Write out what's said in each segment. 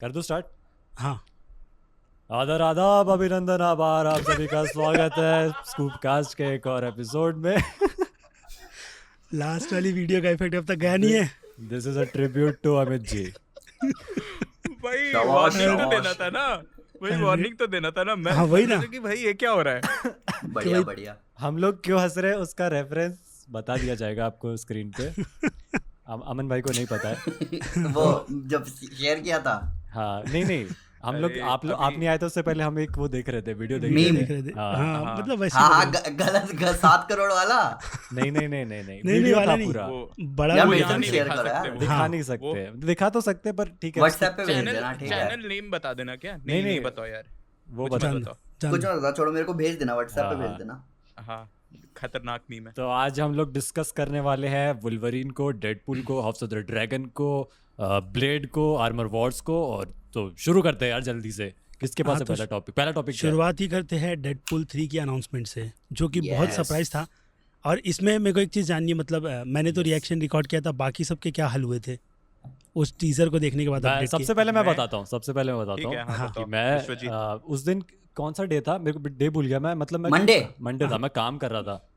कर दो स्टार्ट। हाँ आदर आदाब अभिनंदन आभार आप सभी का स्वागत है स्कूप कास्ट के एक और एपिसोड में। लास्ट वाली वीडियो का इफेक्ट अब तक गया नहीं है। This is a tribute to Amit ji. भाई शाबाश, वार्निंग तो शाबाश। देना था ना, भाई अरे। वार्निंग तो देना था ना। मैं हाँ, वही ना। सोचा कि भाई ये क्या हो रहा है। बढ़िया भाई- बढ़िया। हम लोग क्यों हंस रहे हैं उसका रेफरेंस बता दिया जाएगा आपको स्क्रीन पे। अमन भाई को नहीं पता है। वो जब शेयर किया था हाँ नहीं हम लोग अरे, आप अभी- नहीं आए तो उससे पहले हम एक वो देख रहे थे, वीडियो देख Meme। देख रहे थे। हाँ। हाँ, हाँ। मतलब वैसे हाँ ही हाँ बोलो। गलत 7 करोड़ वाला। नहीं नहीं, वीडियो वाला था नहीं। पूरा। वो बड़ा यार, वो मेरे वीडियो यहाँ तुम नहीं शेयर दिखा करो यार। सकते। दिखा हाँ। नहीं सकते, दिखा तो सकते पर ठीक है। व्हाट्सएप पे भेज चैनल देना, ठीक है। चैनल नेम बता देना क्या? नहीं, नहीं नहीं। बताओ यार, वो कुछ बता मत जान- बताओ। जान- कुछ मत बताओ, छोड़ो, मेरे को भेज देना, व्हाट्सएप पे हाँ, भेज हाँ। देना। हाँ, खतरनाक मीम है। तो आज हम लोग डिस्कस करने वाले हैं वुल्वरीन को, डेडपूल को, हाउस ऑफ द ड्रैगन को, ब्लेड को, आर्मर वॉर्स को। और तो शुरू करते हैं यार जल्दी से। किसके पास हाँ, है तो पहला टॉपिक? पहला टॉपिक क्या है? शुरुआत ही करते हैं डेडपूल 3 की अनाउंसमेंट से, जो कि बहुत Yes। सरप्राइज था। और इसमें मेरे को एक चीज़ जाननी है, मतलब मैंने तो रिएक्शन रिकॉर्ड किया था, बाकी सबके क्या हल हुए थे उस टीजर को देखने के बाद? मैं अपडेट सबसे के पहले मैं मैं- बताता हूँ ठीक है, हाँ, हाँ। कि बताओ। मैं विश्वजीत। उस दिन कौन सा डे था, मेरे को डे भूल गया मैं। मतलब मैं मंडे था, मैं काम कर रहा था।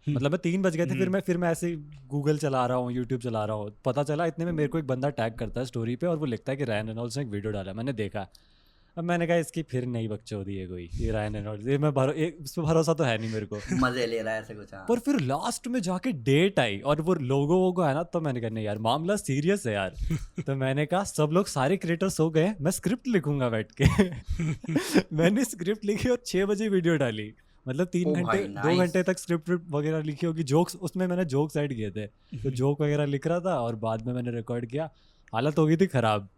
मतलब मैं 3 बज गए थे। फिर मैं ऐसे गूगल चला रहा हूँ, यूट्यूब चला रहा हूँ, पता चला इतने में मेरे को एक बंदा टैग करता है स्टोरी पे और वो लिखता है कि रायन रेनॉल्ड्स ने एक वीडियो डाला। मैंने देखा, अब मैंने कहा इसकी फिर नई बकचोदी है कोई, ये रायन रेनॉल्ड्स, ये मैं इस पे भरोसा तो है नहीं मेरे को। मजे ले रहा है ऐसे कुछ। हाँ। पर फिर लास्ट में जाके डेट आई और वो लोगो है ना, तो मैंने कहा नहीं यार मामला सीरियस है यार। तो मैंने कहा सब लोग सारे क्रिएटर सो गए, मैं स्क्रिप्ट लिखूंगा बैठ के। मैंने स्क्रिप्ट लिखी और 6 बजे वीडियो डाली। मतलब 3 ओ घंटे भाई, 2 nice। घंटे तक स्क्रिप्ट वगैरह लिखी होगी। जोक्स उसमें मैंने जोक्स ऐड किए थे, तो जोक वगैरह लिख रहा था और बाद में मैंने रिकॉर्ड किया। हालत हो गई थी खराब,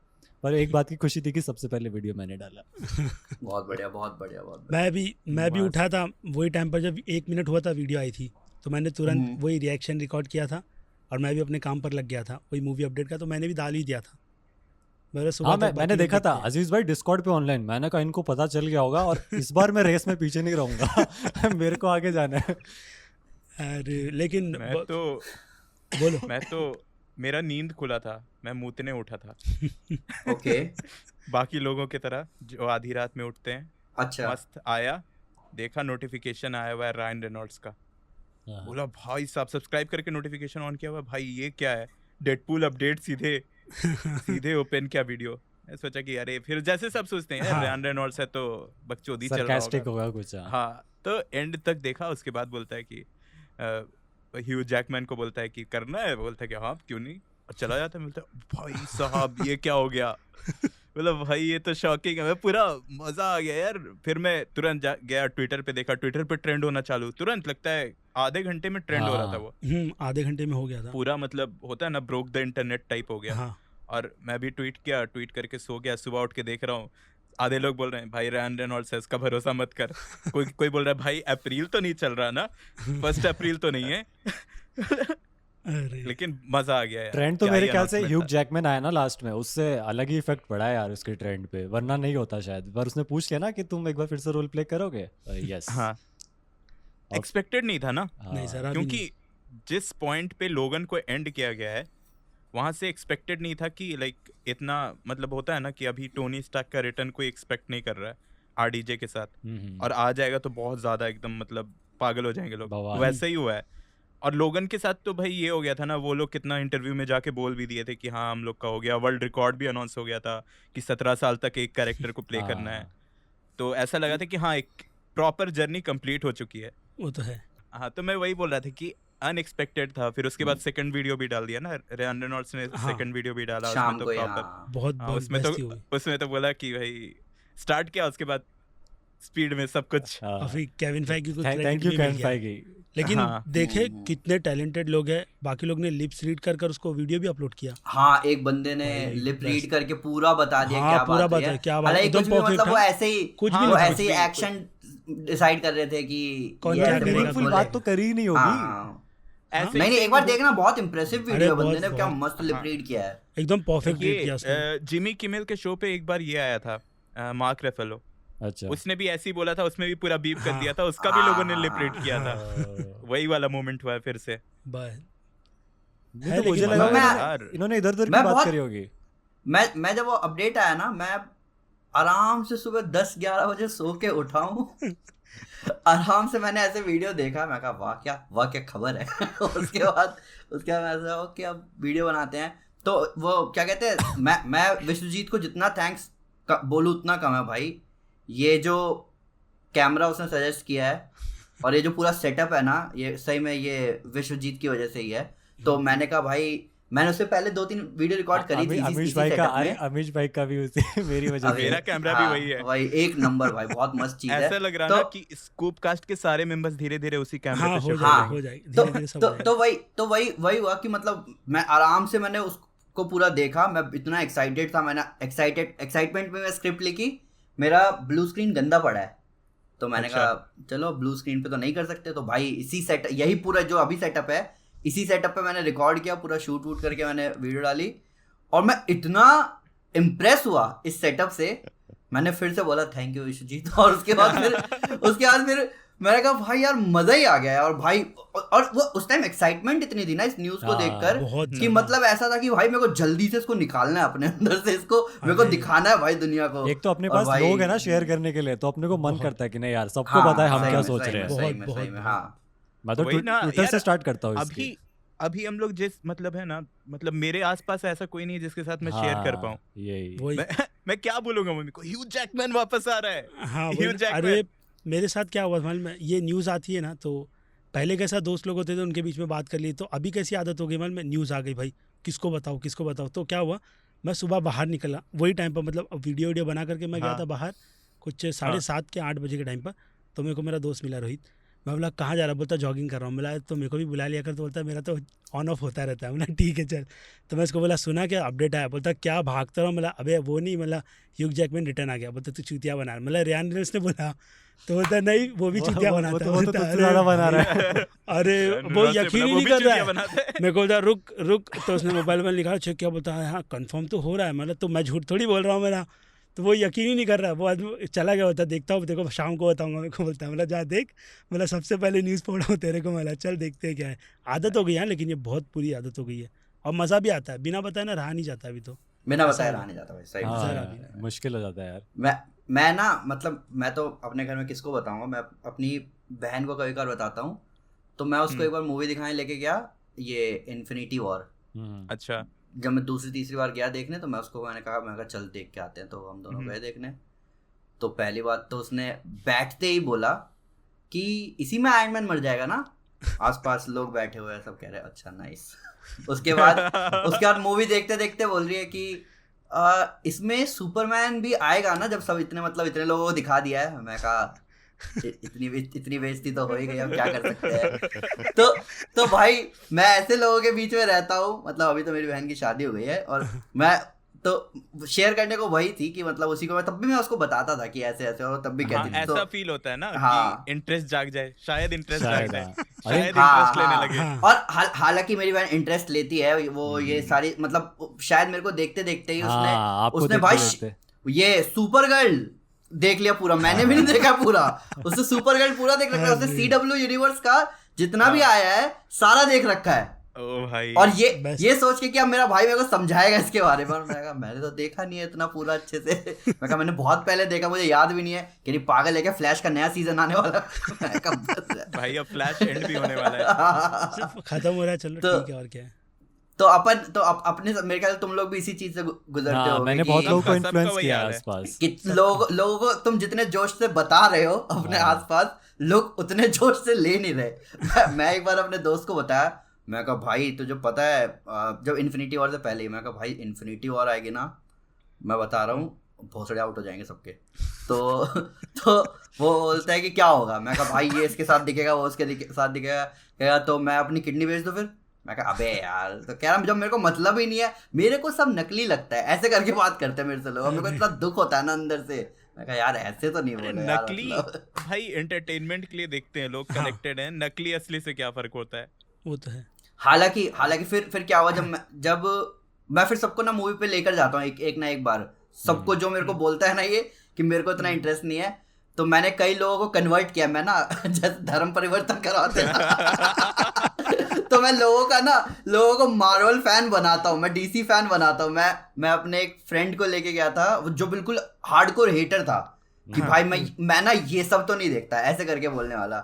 पर एक बात की खुशी थी कि सबसे पहले वीडियो मैंने डाला। बहुत बढ़िया, बहुत बढ़िया, बहुत बढ़िया। मैं भी बस। उठा था वही टाइम पर जब 1 मिनट हुआ था वीडियो आई थी, तो मैंने तुरंत वही रिएक्शन रिकॉर्ड किया था और मैं भी अपने काम पर लग गया था वही मूवी अपडेट का, तो मैंने भी डाल ही दिया था। मेरा सुबह हाँ, तक मैंने बाकी देखा लोग था देखते हैं। अजीज भाई डिस्कॉर्ड पे ऑनलाइन। मैंने कहा इनको पता चल गया होगा और इस बार मैं रेस में पीछे नहीं रहूंगा। मेरे को आगे जाना है। अरे लेकिन मैं तो मेरा नींद खुला था, मैं मूतने उठा था। ओके। बाकी लोगों की तरह जो आधी रात में उठते हैं। अच्छा। मस्त आया, देखा नोटिफिकेशन आया हुआ है रायन रेनॉल्ड्स का। हाँ। बोला भाई साहब, सब्सक्राइब करके नोटिफिकेशन ऑन किया हुआ है, भाई ये क्या है? डेडपूल अपडेट सीधे ओपन किया वीडियो। मैं सोचा कि अरे फिर जैसे सब सोचते हैं हाँ। रायन रेनॉल्ड्स है तो बकचोदी चल रहा सरकास्टिक होगा। होगा कुछ। हाँ। हाँ, तो एंड तक देखा, उसके बाद बोलता है कि ह्यू जैकमैन को बोलता है कि करना है, बोलता है कि हाँ क्यों नहीं, और चला जाता है। बोलता है भाई साहब ये क्या हो गया? मतलब भाई ये तो शॉकिंग है। मैं पूरा मजा आ गया यार। फिर मैं तुरंत गया ट्विटर पे, देखा ट्विटर पे ट्रेंड होना चालू। तुरंत लगता है आधे घंटे में ट्रेंड हो रहा था वो आधे घंटे में हो गया था पूरा। मतलब होता है ना, ब्रोक द इंटरनेट टाइप हो गया। हाँ। और मैं भी ट्वीट करके सो गया। सुबह उठ के देख रहा हूँ, आधे लोग बोल रहे हैं भाई रायन रेनॉल्ड्स है, इसका भरोसा मत कर। कोई बोल रहा है भाई अप्रैल तो नहीं चल रहा ना, 1 अप्रैल तो नहीं है। अरे लेकिन मजा आ गया यार। ट्रेंड तो क्या मेरे ही ख्याल से announcement ह्यूग था। जैकमैन आया ना लास्ट में, उससे अलग ही इफेक्ट पड़ा है यार उसके ट्रेंड पे, वरना नहीं होता शायद। पर उसने पूछ लिया ना कि तुम एक बार फिर से रोल प्ले करोगे। यस। हाँ, एक्सपेक्टेड नहीं था ना, नहीं सर, अभी क्योंकि जिस पॉइंट पे लोगन को एंड किया गया है वहां से एक्सपेक्टेड नहीं था कि लाइक इतना, मतलब होता है ना कि अभी टोनी स्टार्क का रिटर्न कोई एक्सपेक्ट नहीं कर रहा है आरडीजे के साथ, और आ जाएगा तो बहुत ज्यादा एकदम मतलब पागल हो जाएंगे लोग। बवाल। वैसे ही हुआ है। और लोगन के साथ तो भाई ये हो गया था ना, वो लोग कितना इंटरव्यू में जाके बोल भी दिए थे कि हाँ हम लोग का हो गया, वर्ल्ड रिकॉर्ड भी अनाउंस हो गया था कि 17 साल तक एक कैरेक्टर को प्ले करना है। तो ऐसा लगा था कि हाँ एक प्रॉपर जर्नी कंप्लीट हो चुकी है। वो तो है। हाँ, तो मैं वही बोल रहा था कि अनएक्सपेक्टेड था। फिर उसके बाद सेकंड वीडियो भी डाल दिया ना, रायन रेनॉल्ड्स ने हाँ। सेकंड वीडियो भी डाला। शाम उसमें तो को प्रॉपर, यहाँ। बहुत हाँ, बहुत बेस्ती हुई। उसमें तो बोला कि भाई स्टार्ट किया, उसके बाद स्पीड में सब कुछ। और फिर केविन फेगी को थैंक credit यू भी मिल केविन गया। फेगी। लेकिन हाँ। देखे कितने टैलेंटेड लोग हैं, बाकी लोग ने लिप्स रीड कर उसको वीडियो भी अपलोड किया। हाँ, एक बंदे ने भाई, लिप best। रीड करके पूरा बता दिया हाँ, क्या पूरा बात बता है। क्या बात, हालांकि एकदम कुछ भी perfect मतलब वो है। ऐसे ही कुछ भी वो नहीं था। ऐसे ही एक्शन डिसाइड कर रहे थे कि कौन ये क्या ऐसे करेगा, बोले। फुल बात तो करी नहीं होगी। हाँ। ऐसे नहीं ही एक बार देखना, बहुत इंप्रेसिव अरे वीडियो, बहुत- बंदे ने क्या बहुत। मस्त लिप रीड किया है। एकदम परफेक्ट रीड किया उसने। ये जिमी किमेल के शो पे एक बार ये आया था, मार्क रेफेलो। अच्छा। उसने भी ऐसे ही बोला था, उसमें भी पूरा बीप कर हाँ। दिया था, उसका भी लोगों ने लिप रीड किया था। हाँ। वही वाला मोमेंट हुआ है फिर से। बस नहीं है, तो मुझे लेकिन लगा मैं- इन्होंने इधर उधर की मैं बात बहुत- करी होगी। मैं जब वो अपडेट आया ना, मैं आराम से सुबह 10-11 बजे सो के उठा हूँ। आराम से मैंने ऐसे वीडियो देखा, मैं कहा वाह क्या खबर है। उसके बाद मैं ऐसा ओके अब वीडियो बनाते हैं। तो वो क्या कहते हैं, मैं विश्वजीत को जितना थैंक्स बोलूँ उतना कम है भाई। ये जो कैमरा उसने सजेस्ट किया है और ये जो पूरा सेटअप है ना, ये सही में ये विश्वजीत की वजह से ही है। तो मैंने कहा भाई, मैंने उससे पहले 2-3 वीडियो रिकॉर्ड करी थी अमीश भाई का, अरे अमीश भाई का भी उसी मेरी वजह से। मेरा कैमरा भी वही है भाई, एक नंबर भाई, बहुत मस्त चीज है। ऐसा लग रहा ना कि स्कूप कास्ट के सारे मेंबर्स धीरे-धीरे उसी कैमरे पे शिफ्ट हो जाएगी धीरे-धीरे सब हो जाएगा। तो वही हुआ कि मतलब मैं आराम से मैंने उसको पूरा देखा। मैं इतना एक्साइटेड था, मैंने एक्साइटमेंट में मैं स्क्रिप्ट लिखी। मेरा ब्लू स्क्रीन गंदा पड़ा है, तो मैंने कहा चलो ब्लू स्क्रीन पे तो नहीं कर सकते, तो भाई इसी यही पूरा जो अभी सेटअप है, इसी सेटअप पे मैंने रिकॉर्ड किया, पूरा शूट वूट करके मैंने वीडियो डाली। और मैं इतना इम्प्रेस हुआ इस सेटअप से, मैंने फिर से बोला थैंक यू विश्वजीत। और उसके बाद फिर मैंने कहा भाई यार मजा ही आ गया है। और भाई और वो उस टाइम एक्साइटमेंट इतनी थी ना इस न्यूज को देखकर कि मतलब ऐसा था कि भाई मेरे को जल्दी से इसको निकालना है अपने अंदर से, इसको मेरे को दिखाना है भाई दुनिया को। एक तो अपने पास लोग है ना शेयर करने के लिए, तो अपने को मन करता है कि नहीं यार सबको पता है हम क्या सोच रहे हैं। मैं तो ट्विटर से स्टार्ट करता हूँ। अभी हम लोग जिस मतलब है ना, मतलब मेरे आसपास ऐसा कोई नहीं है जिसके साथ मैं शेयर कर पाऊँ। यही मैं क्या बोलूंगा मम्मी को, ह्यू जैकमैन वापस आ रहा है। हाँ अरे मेरे साथ क्या हुआ मालूम है, ये न्यूज़ आती है ना तो पहले कैसा दोस्त लोग होते थे उनके बीच में बात कर ली, तो अभी कैसी आदत हो गई मालूम है, न्यूज़ आ गई भाई किसको बताओ। तो क्या हुआ, मैं सुबह बाहर निकला वही टाइम पर, मतलब वीडियो बना करके मैं गया था बाहर कुछ 7:30 के 8 बजे के टाइम पर। तो मेरे को मेरा दोस्त मिला रोहित, मैं बोला कहाँ जा रहा, बोलता जॉगिंग कर रहा हूँ। मिला तो मेरे को भी बुला लिया कर, तो बोलता मेरा तो ऑन ऑफ होता रहता है। बोला ठीक है चल। तो मैं उसको बोला सुना क्या अपडेट आया, बोलता क्या भागता रहा हूँ। मतलब अबे वो नहीं, मतलब ह्यू जैकमैन रिटर्न आ गया। बोलता तू चूतिया बना रहा, मतलब रियान रेनॉल्ड्स ने बोला। तो बोलता नहीं वो भी चूतिया बनाता है। वो तो ज़्यादा बना रहा है। अरे वो यकीन ही नहीं कर रहा है। मेरे को बोलता रुक। तो उसने मोबाइल में लिखा चेक किया, बोलता है हाँ कन्फर्म तो हो रहा है, मतलब तो मैं झूठ थोड़ी बोल रहा हूँ मेरा। तो वो यकीन ही नहीं कर रहा है। वो आदमी चला गया होता, देखता हूँ देखो शाम को बताऊंगा। मेरे को बोलता है मतलब जा देख, मतलब सबसे पहले न्यूज़ पढ़ रहा हूँ तेरे को। मतलब चल देखते हैं क्या है। आदत हो गई है, लेकिन ये बहुत बुरी आदत हो गई है। और मज़ा भी आता है, बिना बताए ना रहा नहीं जाता। अभी तो बिना बताए रहा नहीं जाता भाई, सही मुश्किल हो जाता है यार। मैं ना मतलब मैं तो अपने घर में किसको बताऊंगा, मैं अपनी बहन को कभी कभार बताता हूँ। तो मैं उसको एक बार मूवी दिखाने लेके गया, ये इन्फिनिटी वॉर। अच्छा। जब मैं दूसरी तीसरी बार गया देखने, तो मैंने कहा चल देख के आते हैं। तो हम दोनों गए देखने। तो पहली बात तो उसने बैठते ही बोला कि इसी में आयरन मैन मर जाएगा ना। आसपास लोग बैठे हुए हैं, सब कह रहे हैं अच्छा नाइस। उसके बाद मूवी देखते देखते बोल रही है कि इसमें सुपरमैन भी आएगा ना, जब सब इतने लोगों को दिखा दिया है। मैं कहा इतनी बेइज्जती तो हो ही गई, अब क्या कर सकते हैं। तो भाई मैं ऐसे लोगों के बीच में रहता हूँ, मतलब अभी तो मेरी बहन की शादी हो गई है, और मैं तो शेयर करने को वही थी कि मतलब उसी को मैं तब भी मैं उसको बताता था कि ऐसे ऐसे, और तब भी कहती थी। ऐसा फील होता है ना कि इंटरेस्ट जाग जाए, शायद इंटरेस्ट लेने लगे। और हालांकि मेरी बहन इंटरेस्ट लेती है, वो ये सारी मतलब शायद मेरे को देखते देखते ही उसने भाई ये सुपर गर्ल देख लिया पूरा। मैंने भी नहीं देखा पूरा, उसने सुपर गर्ल पूरा देख रखा है। उसने CW यूनिवर्स का जितना भी आया है सारा देख रखा है। ओ भाई। और ये सोच के कि अब मेरा भाई मेरे को समझाएगा इसके बारे में। मैंने तो देखा नहीं है इतना पूरा अच्छे से। मैं कहा मैंने बहुत पहले देखा, मुझे याद भी नहीं है। कि नहीं पागल है क्या, फ्लैश का नया सीजन आने वाला। भाई अब फ्लैश एंड भी होने वाला है, खत्म हो रहा है। चलो ठीक है, और क्या है। तो अपने मेरे ख्याल तुम लोग भी इसी चीज से गुजरते हो। मैंने बहुत लोगों को इन्फ्लुएंस किया आसपास कि लोगों को तुम जितने जोश से बता रहे हो अपने आसपास, लोग उतने जोश से ले नहीं रहे। मैं एक बार अपने दोस्त को बताया, मैं कहा भाई तुझे पता है जब इन्फिनिटी वॉर से पहले ही, मैं कहा भाई इन्फिनिटी वॉर आएगी ना, मैं बता रहा हूँ भोसड़े आउट हो जाएंगे सबके। तो वो बोलता है कि क्या होगा। मैं कहा भाई ये इसके साथ दिखेगा, वो उसके साथ दिखेगा। कहेगा तो मैं अपनी किडनी बेच दूँ फिर। मैं कहा अबे यार, तो कह रहा जब मेरे को मतलब ही नहीं है, मेरे को सब नकली लगता है, ऐसे करके बात करते हैं मेरे से लोग। मेरे को इतना दुख होता है ना अंदर से। मैं कहा यार ऐसे तो नहीं बोलो यार। नकली भाई एंटरटेनमेंट के लिए देखते हैं लोग, कनेक्टेड हैं। नकली असली से क्या फर्क होता है, वो तो है। हालांकि फिर क्या हुआ, जब मैं फिर सबको ना मूवी पे लेकर जाता हूँ एक ना एक बार, सबको जो मेरे को बोलता है ना ये कि मेरे को इतना इंटरेस्ट नहीं है, तो मैंने कई लोगों को कन्वर्ट किया। मैं ना जैसे धर्म परिवर्तन करवाते हैं तो मैं लोगों को मार्वल फैन बनाता हूँ, मैं डीसी फैन बनाता हूँ। मैं अपने एक फ्रेंड को लेके गया था जो बिल्कुल हार्डकोर हेटर था कि भाई मैं ना ये सब तो नहीं देखता, ऐसे करके बोलने वाला।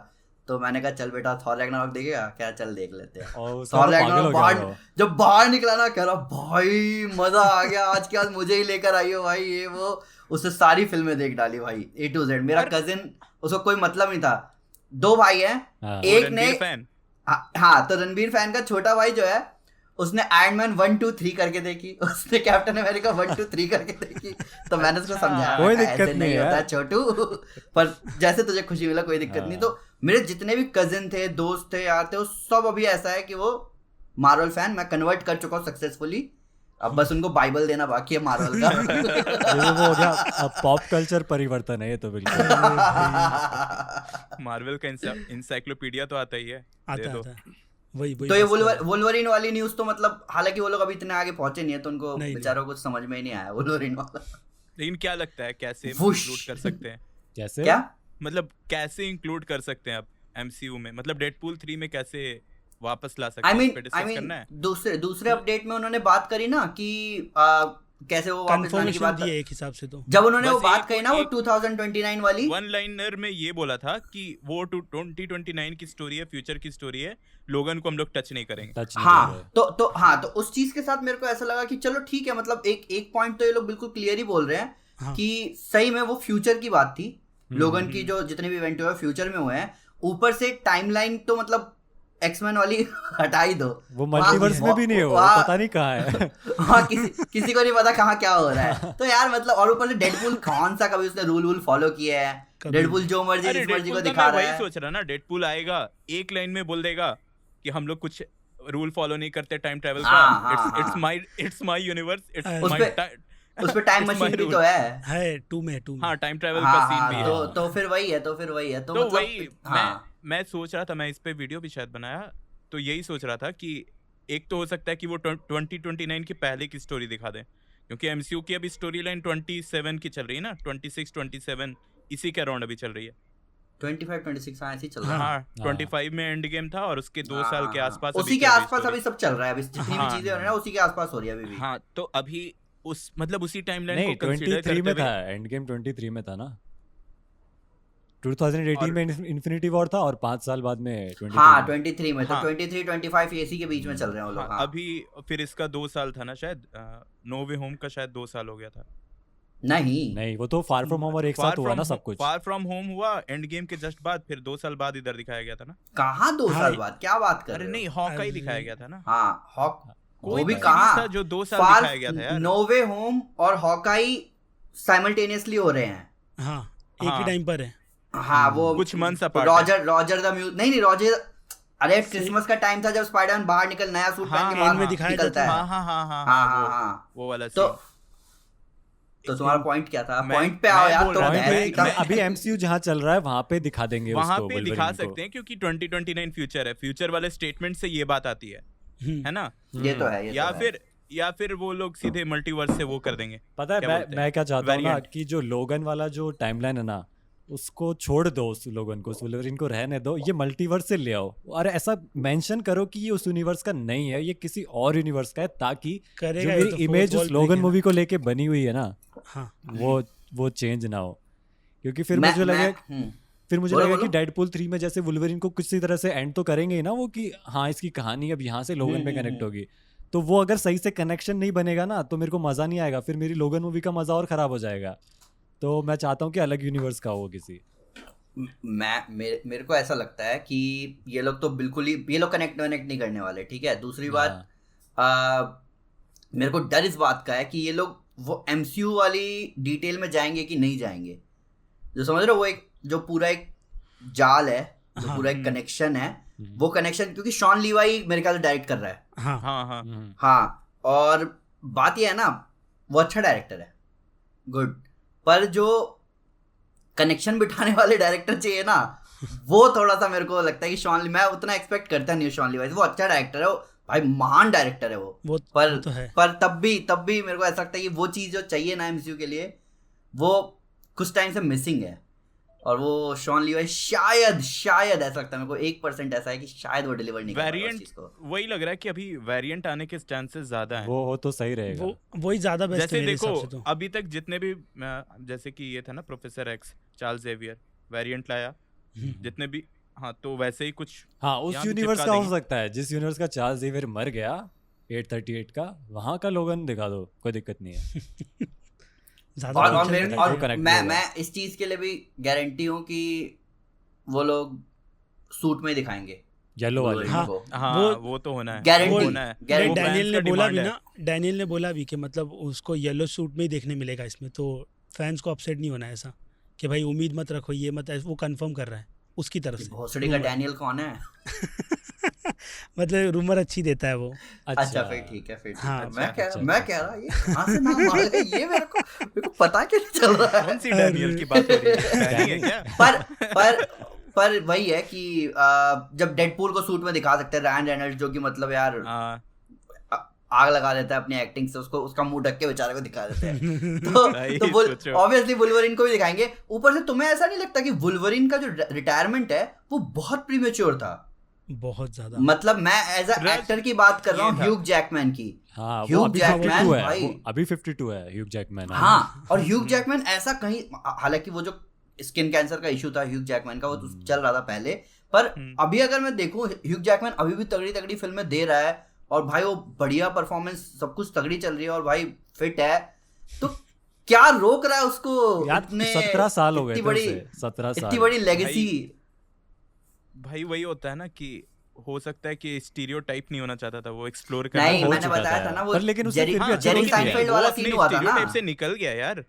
तो मैंने कहा चल बेटा थॉर रैग्नारॉक देखेगा क्या, चल देख लेते हैं। थॉर रैग्नारॉक जब बाहर निकला ना, कह रहा भाई मजा आ गया, आज के आज मुझे ही लेकर आई हो भाई, ये वो। उससे सारी फिल्में देख डाली भाई A to Z। मेरा कजिन, उसको कोई मतलब नहीं था, 2 भाई हैं, एक ने हाँ तो रणबीर फैन का छोटा भाई जो है उसने आयरन मैन 1 2 3 करके देखी, उसने कैप्टन अमेरिका 1 2 3 करके देखी। तो मैंने उसको समझाया कोई दिक्कत नहीं होता है छोटू, पर जैसे तुझे खुशी मिला कोई दिक्कत नहीं। तो मेरे जितने भी कजिन थे, दोस्त थे, यार थे, वो सब अभी ऐसा है कि वो मार्वल फैन, मैं कन्वर्ट कर चुका हूँ सक्सेसफुली। अब बस उनको बाइबल देना बाकी है मार्वल का। ये वो हो गया, अब पॉप कल्चर परिवर्तन है ये तो बिल्कुल। मार्वल का इंसाइक्लोपीडिया तो आता ही है, आता वही तो ये वुल्वरीन वाली न्यूज़ तो मतलब, हालांकि वो लोग अभी इतने आगे पहुंचे नहीं है तो उनको बेचारों को समझ में ही नहीं आया वुल्वरीन वाला। लेकिन क्या लगता है कैसे इंक्लूड कर सकते हैं? कैसे क्या मतलब कैसे इंक्लूड कर सकते हैं अब MCU में? मतलब डेडपूल 3 में कैसे वापस ला सकते हैं? दूसरे अपडेट में उन्होंने बात करी ना कि कैसे वो वापस लाने की बात एक हिसाब से। तो जब उन्होंने वो बात कही ना वो 2029 वाली, वन लाइनर में ये बोला था कि वो 2029 की स्टोरी है, फ्यूचर की स्टोरी है, लोगन को हम लोग टच नहीं करेंगे। तो उस चीज के साथ मेरे को ऐसा लगा कि चलो ठीक है, मतलब एक पॉइंट तो ये लोग बिल्कुल क्लियर ही बोल रहे हैं कि सही में वो फ्यूचर की बात थी, लोगन की जो जितने भी इवेंट हुए फ्यूचर में हुए हैं। ऊपर से टाइमलाइन तो मतलब एक्समैन वाली हटा ही दो, वो मल्टीवर्स में भी नहीं हो, पता नहीं कहाँ है। हाँ किसी को नहीं पता कहाँ क्या हो रहा है। तो यार मतलब, और ऊपर से डेडपूल कौन सा कभी उसने रूल फॉलो किया है? डेडपूल जो मर्जी जिस मर्जी को दिखा रहा है। वही सोच रहा ना, डेडपूल आएगा एक लाइन में बोल देगा कि हम लोग कुछ रूल फॉलो नहीं करते टाइम ट्रैवल का, it's my universe, it's my उस पे टाइम मशीन भी तो है 2 में हाँ टाइम ट्रैवल का सीन भी है। तो फिर वही है तो मतलब वही मैं सोच रहा था, मैं इस पे वीडियो भी शायद बनाया, तो यही सोच रहा था कि एक तो हो सकता है कि वो 2029 के पहले की स्टोरी दिखा दें, क्योंकि MCU की अभी स्टोरी लाइन 27 की चल रही है ना, 26-27 इसी के अराउंड अभी चल रही है। 25-26 ऐसे चल रहा है। हाँ 25 में एंड गेम था और उसके 2 साल के आसपास उसी के आसपास अभी सब चल रहा है, अभी जितनी भी चीजें हो रही है उसी के आसपास हो रही है अभी भी। हाँ तो अभी उस मतलब उसी टाइमलाइन को कंसीडर करते हुए 23 में था, एंड गेम 23 में था ना, 2018 में इन्फिनिटी वॉर था और 5 साल बाद में 23 में, तो 23-25 एसी के बीच में चल रहे हैं वो लोग। अभी फिर इसका 2 साल था ना शायद, नो वे होम का शायद 2 साल हो गया था। नहीं वो तो फार फ्रॉम होम और एक साथ हुआ ना सब कुछ। फार फ्रॉम होम हुआ एंड गेम के जस्ट बाद, फिर 2 साल बाद इधर दिखाया गया था ना। कहाँ 2 साल बाद, क्या बात कर रहे हो? अरे नहीं, हॉकाई दिखाया गया था ना। हाँ हॉक, वो भी कहाँ जो 2 साल दिखाया गया था यार। नो वे होम और हॉकाई साइमल्टेनियसली हो रहे हैं। हाँ एक ही टाइम पर है। हाँ वो कुछ months apart. Roger the muse नहीं रॉजर, अरे क्रिसमस का टाइम था जब स्पाइडरमैन बाहर निकल नया सूट पहन के बाहर निकलता है। हाँ वो वाला तो तुम्हारा पॉइंट क्या था? पॉइंट पे आओ यार। तो अभी MCU जहाँ चल रहा है वहाँ पे दिखा देंगे, वहाँ पे दिखा सकते हैं क्योंकि 2029 फ्यूचर है, फ्यूचर वाले स्टेटमेंट से ये बात आती है ना? ये तो है। या फिर वो लोग सीधे मल्टीवर्स से वो कर देंगे। पता है मैं क्या चाहता हूँ ना, कि जो लोगन वाला जो टाइमलाइन है ना उसको छोड़ दो, उस लोगन को, वुल्वरीन को रहने दो, ये मल्टीवर्स से ले आओ और ऐसा मेंशन करो कि ये उस यूनिवर्स का नहीं है, ये किसी और यूनिवर्स का है, ताकि जो मेरी इमेज उस लोगन मूवी को लेके बनी हुई है ना, वो चेंज ना हो। क्योंकि फिर मुझे लगे कि डेडपूल 3 में जैसे वुल्वरीन को किसी तरह से एंड तो करेंगे ही ना वो, कि हाँ इसकी कहानी अब यहाँ से लोगन पे कनेक्ट होगी, तो वो अगर सही से कनेक्शन नहीं बनेगा ना तो मेरे को मजा नहीं आएगा, फिर मेरी लोगन मूवी का मजा और खराब हो जाएगा। तो मैं चाहता हूँ कि अलग यूनिवर्स का हो किसी। मेरे को ऐसा लगता है कि ये लोग तो बिल्कुल ही, ये लोग कनेक्ट नहीं करने वाले, ठीक है। दूसरी बात, मेरे को डर इस बात का है कि ये लोग वो MCU वाली डिटेल में जाएंगे कि नहीं जाएंगे, जो समझ रहे हो, वो एक जो पूरा एक जाल है, जो पूरा एक कनेक्शन है, वो कनेक्शन क्योंकि शॉन लीवाई मेरे ख्याल से डायरेक्ट कर रहा है। हाँ और बात ये है ना, वो अच्छा डायरेक्टर है, गुड, पर जो कनेक्शन बिठाने वाले डायरेक्टर चाहिए ना, वो थोड़ा सा मेरे को लगता है कि शॉन, मैं उतना एक्सपेक्ट करता नहीं हूँ शॉन लीवाई। वो अच्छा डायरेक्टर है, वो भाई महान डायरेक्टर है वो पर तो है। पर तब भी मेरे को ऐसा लगता है कि वो चीज़ जो चाहिए ना MCU के लिए, वो कुछ टाइम से मिसिंग है। और वो शॉन लीवाई शायद ऐसा लगता है मेरे को 1% ऐसा है कि शायद वो डिलीवर नहीं कर पाएगा उस चीज को। वही लग रहा है कि अभी वेरिएंट आने के चांसेस ज्यादा हैं। वो हो तो सही रहेगा। वही ज्यादा बेस्ट है जैसे मेरे देखो हिसाब से तो। अभी तक जितने भी जैसे कि ये था ना professor X, Charles Xavier variant लाया, जितने भी, हाँ तो वैसे ही कुछ हाँ उस यहाँ भी यूनिवर्स चिपका का हो देंगे। सकता है, जिस यूनिवर्स का चार्ल्स जेवियर मर गया 838 का, वहाँ का लोगन दिखा दो, कोई दिक्कत नहीं है। ज्यादा और future मेरे में- वो और connect भी होगा। मैं इस चीज के लिए भी गारंटी हूँ कि वो लोग सूट में ही दिखाएंगे येलो वाले। Wolverine हाँ, को। हाँ वो तो होना है, Guarantee, वो होना है। guarantee। वो डैनियल fans ने का बोला demand भी है। ना, डैनियल ने बोला भी कि मतलब उसको येलो सूट में ही देखने मिलेगा इसमें, तो फैंस को अपसेट नहीं होना है ऐसा कि भाई उम्मीद मत रखो ये मत, वो कंफर्म कर रहा है उसकी तरफ से। भोसड़ी का डैनियल कौन है? मतलब रूमर अच्छी देता है वो। अच्छा फिर ठीक है, फिर ठीक हाँ, है। अच्छा, मैं कह रहा ये कहाँ से नाम आ गए, ये मेरे को पता क्यों नहीं चल रहा है। कौन सी डैनियल की बात हो रही है? डैनी है क्या? पर वही है कि जब डेडपूल को सूट में दिखा सकते हैं रायन रेनल्ड्स, जो कि मतलब यार हाँ, आग लगा देता है अपनी एक्टिंग से, उसको उसका मुंह ढक के बेचारे को दिखा देते हैं। तो भाई, तो सोचो। ऑब्वियसली वुल्वरिन को भी दिखाएंगे। ऊपर से तुम्हें ऐसा नहीं लगता कि वुल्वरिन का जो रिटायरमेंट है वो बहुत प्रीमेच्योर था? बहुत ज्यादा। मतलब मैं एज अ रस एक्टर की बात कर रहा ये हूँ, था। ह्यूग जैकमैन की। हाँ वो ह्यूग अभी जैकमैन 52 है, भाई। वो अभी 52 है ह्यूग जैकमैन। हाँ, और ह्यूग जैकमैन ऐसा कहीं, हालांकि वो जो स्किन कैंसर का इशू था ह्यूग जैकमैन का, वो तो चल रहा था पहले, पर अभी अगर मैं देखूं ह्यूग जैकमैन अभी भी तगड़ी तगड़ी फिल्में दे रहा है, और भाई वो बढ़िया परफॉर्मेंस, सब कुछ तगड़ी चल रही है, और भाई फिट है, तो क्या रोक रहा है उसको? यार 17 साल हो गए थे उसे, 17 साल। इतनी बड़ी लेगेसी। भाई वही होता है ना कि हो सकता है कि स्टीरियोटाइप नहीं होना चाहता था, वो एक्सप्लोर करना नहीं, हो मैंने चुका बताया था था ना वो पर लेकिन उसे फिर भी अच्छा जेरी रोल किया है। साइनफेल्ड वो वाला अपने सीन हुआ था ना स्टीरियोटाइप से निकल गया यार।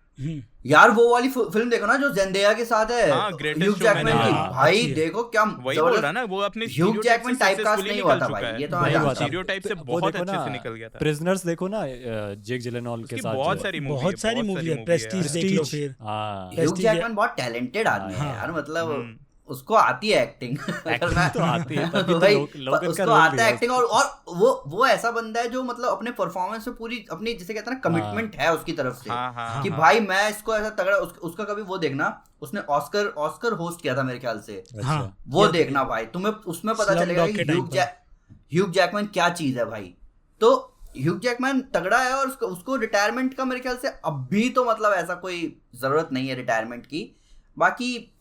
यार वो वाली फिल्म देखो ना जो जेंडेया के साथ है, हाँ, Greatest ह्यूग Showman जैकमैन की, हाँ, भाई अच्छी है। देखो क्या वही बोल रहा ना, वो अपने ह्यूग जैकमैन टाइपकास्ट नहीं हुआ था भाई, ये तो मैं नहीं जानता हुआ हूँ। था। स्टीरियोटाइप से वो बहुत देखो अच्छे ना, से निकल गया था। प्रिजनर्स देखो ना, जेक जिलेनॉल के उसकी साथ बहुत जो- सारी मूवी बहुत सारी मूवी है, प्रेस्टीज देख लो फिर। हाँ ह्यूग Prestige जैकमैन बहुत टैलेंटेड आदमी है हाँ। यार, मतलब उसको आती है एक्टिंग। तो आती है, तभी तो भाई, लोग इनका उसको रोल आता लिया है एक्टिंग, और वो ऐसा बंदा है जो मतलब अपने परफॉर्मेंस में पूरी अपनी, जिसे कहते हैं ना, कमिटमेंट है उसकी तरफ से, हाँ, हाँ, कि हाँ। भाई मैं इसको ऐसा तगड़ा, उसका कभी वो देखना, उसने ऑस्कर होस्ट किया था मेरे ख्याल से, हाँ, वो देखना भाई, तुम्हें उसमें पता Slumdog चलेगा के कि टाइम पर। ह्यूग जैकमैन क्या चीज है भाई। तो ह्यूग जैकमैन तगड़ा है, और उसको रिटायरमेंट का मेरे ख्याल से अभी तो मतलब ऐसा कोई जरूरत नहीं है रिटायरमेंट की। बाकी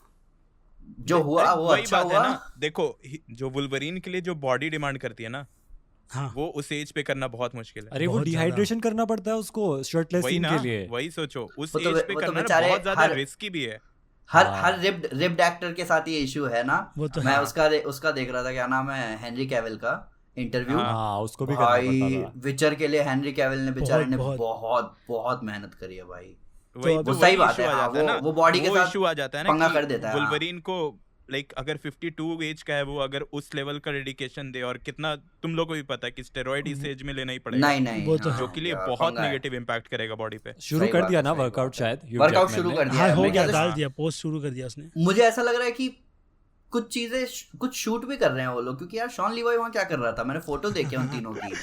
जो हुआ वो वही अच्छा बात है हुआ। ना, देखो जो वुल्वरीन के लिए जो बॉडी डिमांड करती है ना, हाँ, वो उस एज पे करना बहुत मुश्किल है। अरे वो बहुत डिहाइड्रेशन करना पड़ता है उसको शर्टलेस वही सीन ना, के लिए। वही सोचो, उस वो तो- एज पे वो तो करना ना बेचारे बहुत ज्यादा हर- रिस्की भी है। हर हाँ। हर रिप्ड एक्टर के साथ ये इशू है ना। वो तो मैं है। उसका देख रहा था, क्या नाम है, हेनरी कैविल का इंटरव्यू। हाँ उसको भी करना भाई पड़ता था। विचर के लिए हेनरी कैविल ने बेचारे ने बहुत- बहुत बहुत मेहनत करी है भाई। वही वो तो सही वही बात issue है, आ हाँ, जाता है ना, वो बॉडी के वो साथ इशू आ जाता है ना पंगा कि कर देता है, हाँ। वुल्वरीन को लाइक अगर 52 एज का है वो, अगर उस लेवल का डेडिकेशन दे, और कितना तुम लोग को भी पता है कि स्टेरॉइड इस एज में लेना ही पड़ेगा, नहीं वो तो हाँ, जो के लिए यार, बहुत पंगा है। नेगेटिव इम्पैक्ट करेगा बॉडी पे। शुरू सही कर बात दिया है, ना सही वर्कआउट बात है। शायद Hugh वर्कआउट Jackman शुरू ने। कर दिया हाँ, है। हो मैं गया, क्या- डाल दिया, पोस्ट शुरू कर दिया उसने। मुझे ऐसा लग रहा है कि कुछ चीजें कुछ शूट भी कर रहे हैं वो लोग, क्योंकि यार शॉन लीवाई वहाँ क्या कर रहा था, मैंने फोटो देखे उन तीनों की।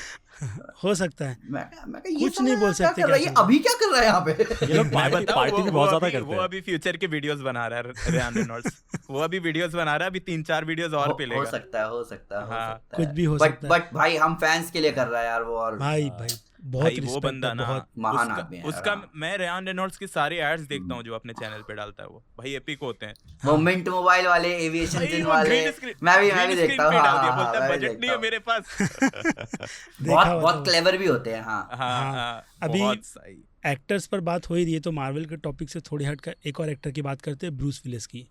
हो सकता है, मैं कहा, ये कुछ साला नहीं बोल क्या सकते कर रहा है, क्या ये चल अभी क्या कर रहा है यहाँ पे। ये लोग मैं पार्टी बताऊं, पार्टी भी बहुत ज्यादा करते वो हैं। अभी फ्यूचर के वीडियोस बना रहा है रियान रेनॉल्ड्स। वो अभी वीडियोस बना रहा है, अभी 3-4 वीडियोस और पे हो लेगा। सकता है, हो सकता है, हो हाँ। सकता कुछ है। भी हो बट सकता है। बट भाई हम फैंस के लिए कर रहा है यार वो, और भाई बहुत भाई वो रिस्पेक्ट बंदा है, ना, बहुत। महान उसका, आदमी है उसका यार। मैं रियान रेनॉल्ड्स की सारे एड्स देखता हूँ जो अपने चैनल पे डालता है वो, भाई एपिक होते हैं। वो मिंट मोबाइल वाले, एविएशन भाई जिन वो वाले, green screen- मैं भी green screen देखता हूँ। पे डाल हाँ, दिया, हाँ, बोलता है मैं भी बजट नहीं है देखता मेरे पास। देखा हुआ बहुत तो। क्लेवर भी होते हैं। हाँ, हाँ, हाँ, हाँ, अभी बहुत सही। एक्टर्स पर बात हो ही रही है, तो मार्वल के टॉपिक से थोड़ी हटकर एक और एक्टर की बात करते हैं, ब्रूस विलिस की।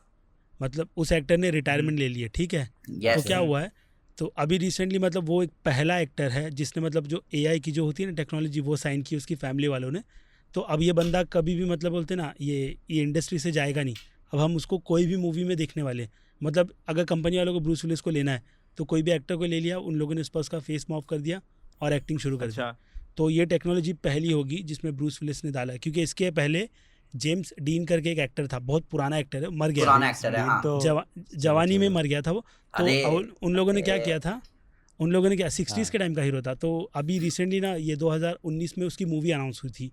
मतलब उस एक्टर ने रिटायरमेंट ले ली है, ठीक है। यस तो क्या हुआ है, तो अभी रिसेंटली मतलब वो एक पहला एक्टर है जिसने मतलब जो AI की जो होती है ना टेक्नोलॉजी, वो साइन की उसकी फैमिली वालों ने। तो अब ये बंदा कभी भी मतलब बोलते ना ये इंडस्ट्री से जाएगा नहीं। अब हम उसको कोई भी मूवी में देखने वाले, मतलब अगर कंपनी वालों को ब्रूस विलिस को लेना है तो कोई भी एक्टर को ले लिया, उन लोगों ने उस पर उसका फेस मॉफ कर दिया और एक्टिंग शुरू कर दी। अच्छा, तो ये टेक्नोलॉजी पहली होगी जिसमें ब्रूस विलिस ने डाला है, क्योंकि इसके पहले जेम्स डीन करके एक एक्टर था, बहुत पुराना एक्टर है, मर गया। पुराना एक्टर है, हाँ। जवानी में मर गया था वो। तो अरे, उन लोगों ने क्या किया था, उन लोगों ने क्या 60s के टाइम का हीरो था। तो अभी रिसेंटली ना ये 2019 में उसकी मूवी अनाउंस हुई थी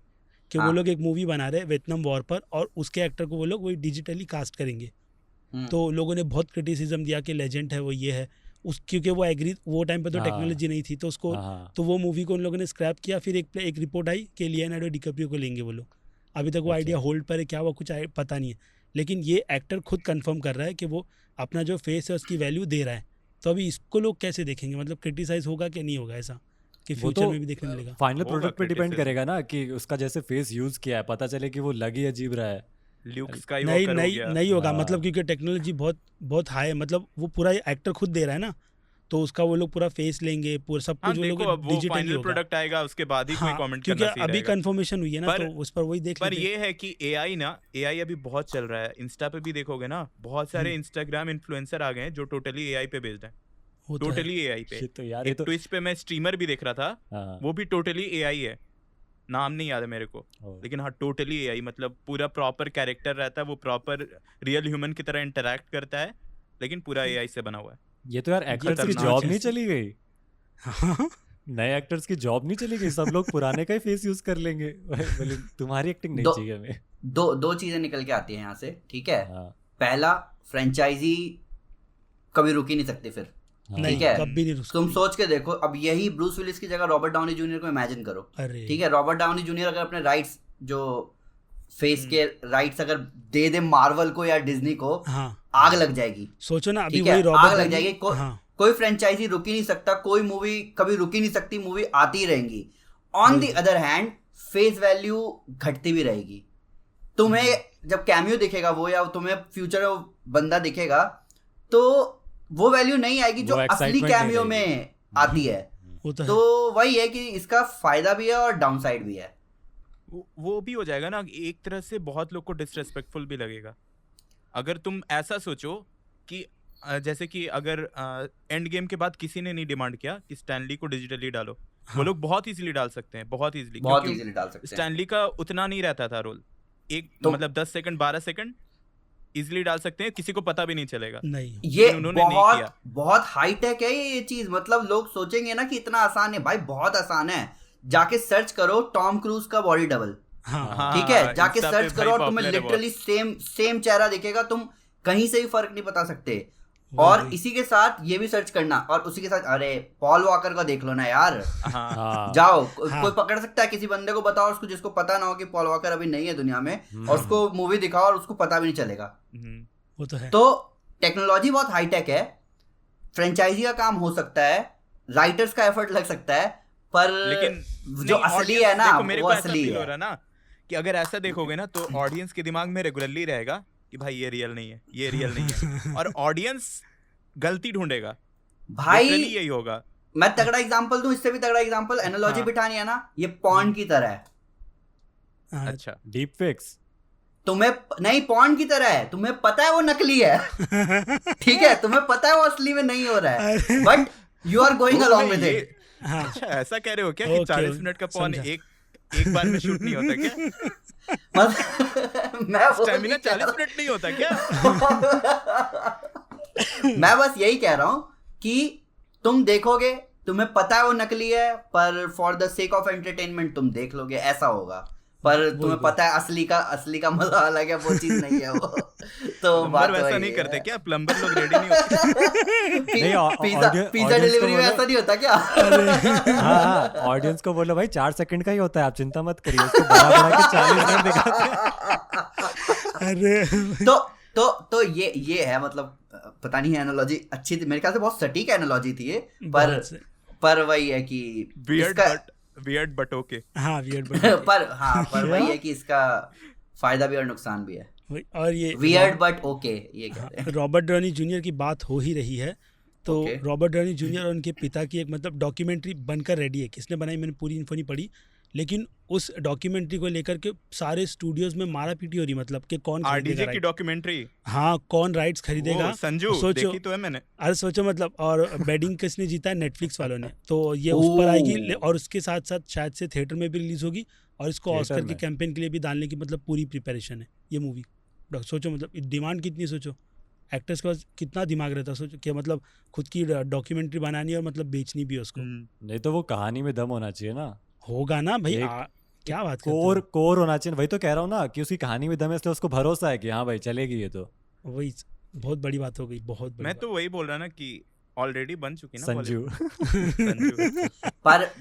कि वो हाँ। लोग एक मूवी बना रहे हैं वियतनाम वॉर पर, और उसके एक्टर को वो लोग वही डिजिटली कास्ट करेंगे तो लोगों ने बहुत क्रिटिसिज्म दिया कि लेजेंड है वो, ये है उस, क्योंकि वो एग्री, वो टाइम पे तो हाँ। टेक्नोलॉजी नहीं थी तो उसको, हाँ तो वो मूवी को उन लोगों ने स्क्रैप किया। फिर एक रिपोर्ट आई कि लियोनार्डो डिकैप्रियो को लेंगे वो लोग। अभी तक वो आइडिया होल्ड पर है, क्या हुआ कुछ पता नहीं है, लेकिन ये एक्टर खुद कंफर्म कर रहा है कि वो अपना जो फेस है उसकी वैल्यू दे रहा है। तो अभी इसको लोग कैसे देखेंगे, मतलब क्रिटिसाइज होगा कि नहीं होगा ऐसा कि वो फ्यूचर तो में भी देखने मिलेगा? फाइनल होगा प्रोडक्ट पे डिपेंड criticism। करेगा ना कि उसका जैसे फेस यूज किया है, पता चले कि वो लग ही अजीब रहा है। ल्यूक नहीं स्काईवॉकर हो नहीं गया। नहीं होगा, हाँ। मतलब क्योंकि टेक्नोलॉजी बहुत बहुत हाई है, मतलब वो पूरा एक्टर खुद दे रहा है ना, तो उसका वो लोग पूरा फेस लेंगे, पूरा सब हाँ कुछ वो लोग देखो, अब वो डिजिटली फाइनल होगा। प्रोडक्ट आएगा उसके बाद ही कोई हाँ, कमेंट क्योंकि करना सही अभी रहेगा। कंफर्मेशन हुई है ना, पर- तो उस पर वही देख पर लेते। ये है कि एआई अभी बहुत चल रहा है। इंस्टा पे भी देखोगे ना, बहुत सारे इंस्टाग्राम इन्फ्लुएंसर आ गए हैं जो टोटली एआई पे बेस्ड हैं, वो तो है। टोटली एआई पे। ये तो यार, ये एक तो ट्विच पे मैं स्ट्रीमर भी देख रहा था, हाँ, वो भी टोटली एआई है, नाम नहीं याद है मेरे को, ओ, लेकिन हाँ टोटली एआई, मतलब पूरा प्रॉपर कैरेक्टर रहता है, वो प्रॉपर रियल ह्यूमन की तरह इंटरेक्ट करता है, लेकिन पूरा एआई से बना हुआ है। ये तो यार एक्टर्स की खतरनाक जॉब है। नहीं चली गई, हाँ, नए एक्टर्स की जॉब नहीं चली गई, सब लोग पुराने का ही फेस यूज कर लेंगे। बोले तुम्हारी एक्टिंग नहीं दो- चाहिए हमें। दो चीजें निकल के आती हैं यहाँ से, ठीक है। हाँ, पहला, फ्रेंचाइजी कभी रुक ही नहीं सकती फिर। हाँ, नहीं ठीक है, कभी नहीं रुक तुम सकती। सोच के देखो, अब यही ब्रूस विलिस की जगह रॉबर्ट डाउनी जूनियर को इमेजिन करो, अरे ठीक है। रॉबर्ट डाउनी जूनियर अगर अपने राइट्स, जो फेस के राइट्स अगर दे दे मार्वल को या डिज्नी को, हाँ, आग लग जाएगी, सोचो ना, अभी ठीक वही है, रॉबर्ट आग लग डाउनी- जाएगी। हाँ, कोई फ्रेंचाइजी रुक ही नहीं सकता, कोई मूवी कभी रुक ही नहीं सकती, मूवी आती ही रहेंगी। On the other hand face value घटती भी रहेगी। तुम्हें जब कैमियो दिखेगा वो, या तुम्हें फ्यूचर में वो बंदा दिखेगा, तो वो वैल्यू नहीं आएगी जो वो असली excitement नहीं कैमियो रहेगी। में आती है। वो तो है। तो वही है कि इसका फायदा भी है और डाउन साइड भी है। वो भी हो जाएगा ना, एक तरह से बहुत लोग को डिसरेस्पेक्टफुल भी लगेगा। अगर तुम ऐसा सोचो कि जैसे कि अगर एंड गेम के बाद किसी ने नहीं डिमांड किया कि स्टैनली को डिजिटली डालो, वो हाँ। लोग बहुत इजीली डाल सकते हैं, बहुत इजीली, बहुत क्योंकि इजीली डाल सकते हैं। स्टैनली का उतना नहीं रहता था रोल, एक तो- मतलब 10 सेकंड 12 सेकंड इजीली डाल सकते हैं, किसी को पता भी नहीं चलेगा। नहीं, ये लेकिन उन्होंने नहीं बहुत किया। बहुत हाई टेक है ये चीज। मतलब लोग सोचेंगे ना कि इतना आसान है, भाई बहुत आसान है। जाके सर्च करो टॉम क्रूज का बॉडी डबल, हाँ, हाँ, ठीक है, जाके Insta पे सर्च भाई करो और तुम्हें popular है बहुत। लिटरली सेम चेहरा दिखेगा, तुम कहीं से भी फर्क नहीं बता सकते। वही, और वही। इसी के साथ ये भी सर्च करना, और उसी के साथ अरे पॉल वॉकर का देख लो ना यार, हाँ, हाँ, जाओ हाँ। कोई पकड़ सकता है किसी बंदे को, बताओ उसको, जिसको पता ना हो कि पॉल वॉकर अभी नहीं है दुनिया में, और उसको मूवी दिखाओ और उसको पता भी नहीं चलेगा। हम्म, वो तो है। तो टेक्नोलॉजी बहुत हाई टेक है, फ्रेंचाइजी का काम हो सकता है, राइटर्स का एफर्ट लग सकता है, पर लेकिन जो नहीं, असली audience- है ना देखो, मेरे वो को ऐसा असली फील हो है। रहा है ना कि अगर ऐसा देखोगे ना तो ऑडियंस के दिमाग में रेगुलरली रहेगा कि भाई ये रियल नहीं है, ये रियल नहीं है, और ऑडियंस गलती ढूंढेगा। भाई Literally यही होगा। मैं तगड़ा एग्जांपल दूं, इससे भी तगड़ा एग्जांपल, एनालॉजी हाँ। बिठानी है ना, ये पॉर्न की तरह है। हाँ, अच्छा, डीप फिक्स। तुम्हें नहीं, पॉर्न की तरह है, तुम्हें पता है वो नकली है, ठीक है, तुम्हें पता है वो असली में नहीं हो रहा है, but you are going along with it. हाँ, अच्छा ऐसा कह रहे हो क्या कि Okay, 40 मिनट का पॉन समझा। एक बार में शूट नहीं होता क्या? मैं वो स्टैमिना नहीं कह 40 रहा मिनट नहीं होता क्या? हूं। मैं बस यही कह रहा हूं कि तुम देखोगे, तुम्हें पता है वो नकली है, पर for the sake of entertainment तुम देख लोगे, ऐसा होगा। पर तुम्हें पता है असली का मजा अलग है, वो चीज नहीं है वो। तो बात प्लम्बर वैसा वही नहीं है। करते क्या? प्लम्बर लोग रेडी नहीं होते? नहीं, पिज्जा डिलीवरी में ऐसा नहीं होता क्या? हाँ, ऑडियंस को बोलो भाई 4 सेकंड का ही होता है, आप चिंता मत करिए, उसको बड़ा बड़ा के 40 मिनट दिखाते हैं। अरे तो ये है, मतलब पता नहीं है, एनालॉजी अच्छी थी मेरे ख्याल से, बहुत सटीक एनालॉजी थी ये, बहुत से- पर वही है कि वियर्ड बट ओके। हाँ, वियर्ड पर वही है कि इसका फायदा भी और नुकसान भी है। और ये वियर्ड बट ओके, ये कह रहे हैं। रॉबर्ट डॉनी जूनियर की बात हो ही रही है, तो Okay. रॉबर्ट डॉनी जूनियर और उनके पिता की एक मतलब डॉक्यूमेंट्री बनकर रेडी है। किसने बनाई मैंने पूरी इन्फो नहीं पढ़ी, लेकिन उस डॉक्यूमेंट्री को लेकर के सारे स्टूडियोज में मारा पीटी हो रही, मतलब कि कौन आरडीजे खरीदेगा की right? डॉक्यूमेंट्री। हाँ, कौन राइट्स खरीदेगा, संजू सोचो। देखी तो है मैंने। अरे सोचो मतलब, और बेडिंग किसने जीता है, नेटफ्लिक्स वालों ने, तो ये उस पर आएगी, और उसके साथ साथ शायद से थिएटर में भी रिलीज होगी, और इसको थिएटर ऑस्कर के में? कैंपेन के लिए भी डालने की मतलब पूरी प्रिपरेशन है ये मूवी। सोचो मतलब डिमांड कितनी, सोचो एक्टर्स के पास कितना दिमाग रहता है, सोचो कि मतलब खुद की डॉक्यूमेंट्री बनानी और मतलब बेचनी भी है उसको। नहीं तो वो कहानी में दम होना चाहिए ना, होगा ना भाई, एक क्या बात करते हो? कोर होना चाहिए। वही तो कह रहा हूँ ना कि उसकी कहानी में दम है, इसलिए उसको भरोसा है कि हाँ भाई चलेगी ये तो। वही बहुत बड़ी बात हो गई, बहुत बड़ी मैं बात। तो वही बोल रहा ना कि ऑलरेडी बन चुकी ना संजू संजू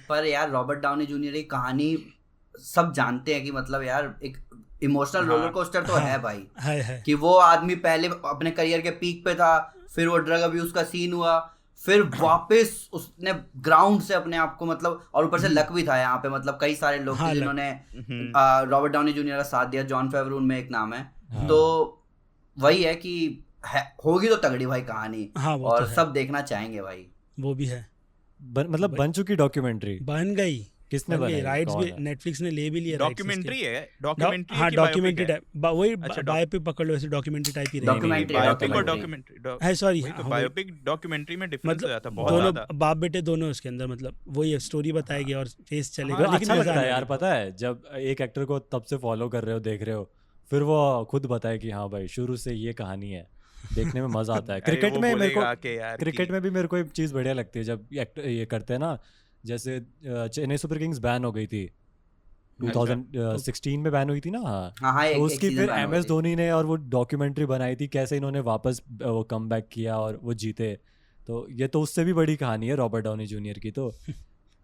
पर यार रॉबर्ट डाउनी जूनियर की कहानी सब जानते हैं कि मतलब यार एक इमोशनल हाँ। रोलर कोस्टर तो है भाई, है कि वो आदमी पहले अपने करियर के पीक पे था, फिर वो ड्रग अब्यूज का सीन हुआ, फिर वापस उसने ग्राउंड से अपने आप को मतलब, और ऊपर से लक भी था यहाँ पे, मतलब कई सारे लोग थे हाँ, जिन्होंने हम्म, रॉबर्ट डाउनी जूनियर का साथ दिया। जॉन फेवरून में एक नाम है। हाँ। तो वही है कि होगी तो तगड़ी भाई कहानी, हाँ, वो और तो है। सब देखना चाहेंगे भाई। वो भी है, मतलब बन चुकी डॉक्यूमेंट्री, बन गई, किसने बन गई। बनाई, राइट्स कौन भी है? नेटफ्लिक्स ने ले भी लिया rights इसके। डॉक्यूमेंट्री है हाँ, डॉक्यूमेंट्री टाइप, वही अच्छा, बायोपिक पकड़ लो, वैसे डॉक्यूमेंट्री टाइप ही नहीं, रहेगी। नहीं, Documentary, बायोपिक और documentary। डॉक्यूमेंट्री है, सॉरी, तो हाँ, वही। बायोपिक डॉक्यूमेंट्री में डिफरेंस हो जाता है बहुत दोनों ज्यादा। बाप बेटे दोनों उसके अंदर, मतलब वही स्टोरी बताएगी और फेस चलेगा, हाँ, लेकिन अच्छा मजा लगता है आने यार, वाला। पता है जब एक एक्टर को तब से फॉलो कर रहे हो, देख रहे हो, फिर वो खुद बताए कि हाँ भाई शुरू से ये कहानी है, देखने में मजा आता है। अरे क्रिकेट वो में मेरे को, बोलेगा कि यार क्रिकेट कि- में भी मेरे को एक चीज़ बढ़िया लगती है जब ये करते हैं ना, जैसे चेन्नई सुपर किंग्स बैन हो गई थी 2016 में, बैन हुई थी ना। हाँ, हाँ, तो एक उसकी season फिर ban हो MS गई। धोनी ने और वो डॉक्यूमेंट्री बनाई थी, कैसे इन्होंने वापस वो कम बैक किया और वो जीते। तो ये तो उससे भी बड़ी कहानी है रॉबर्ट डाउनी जूनियर की, तो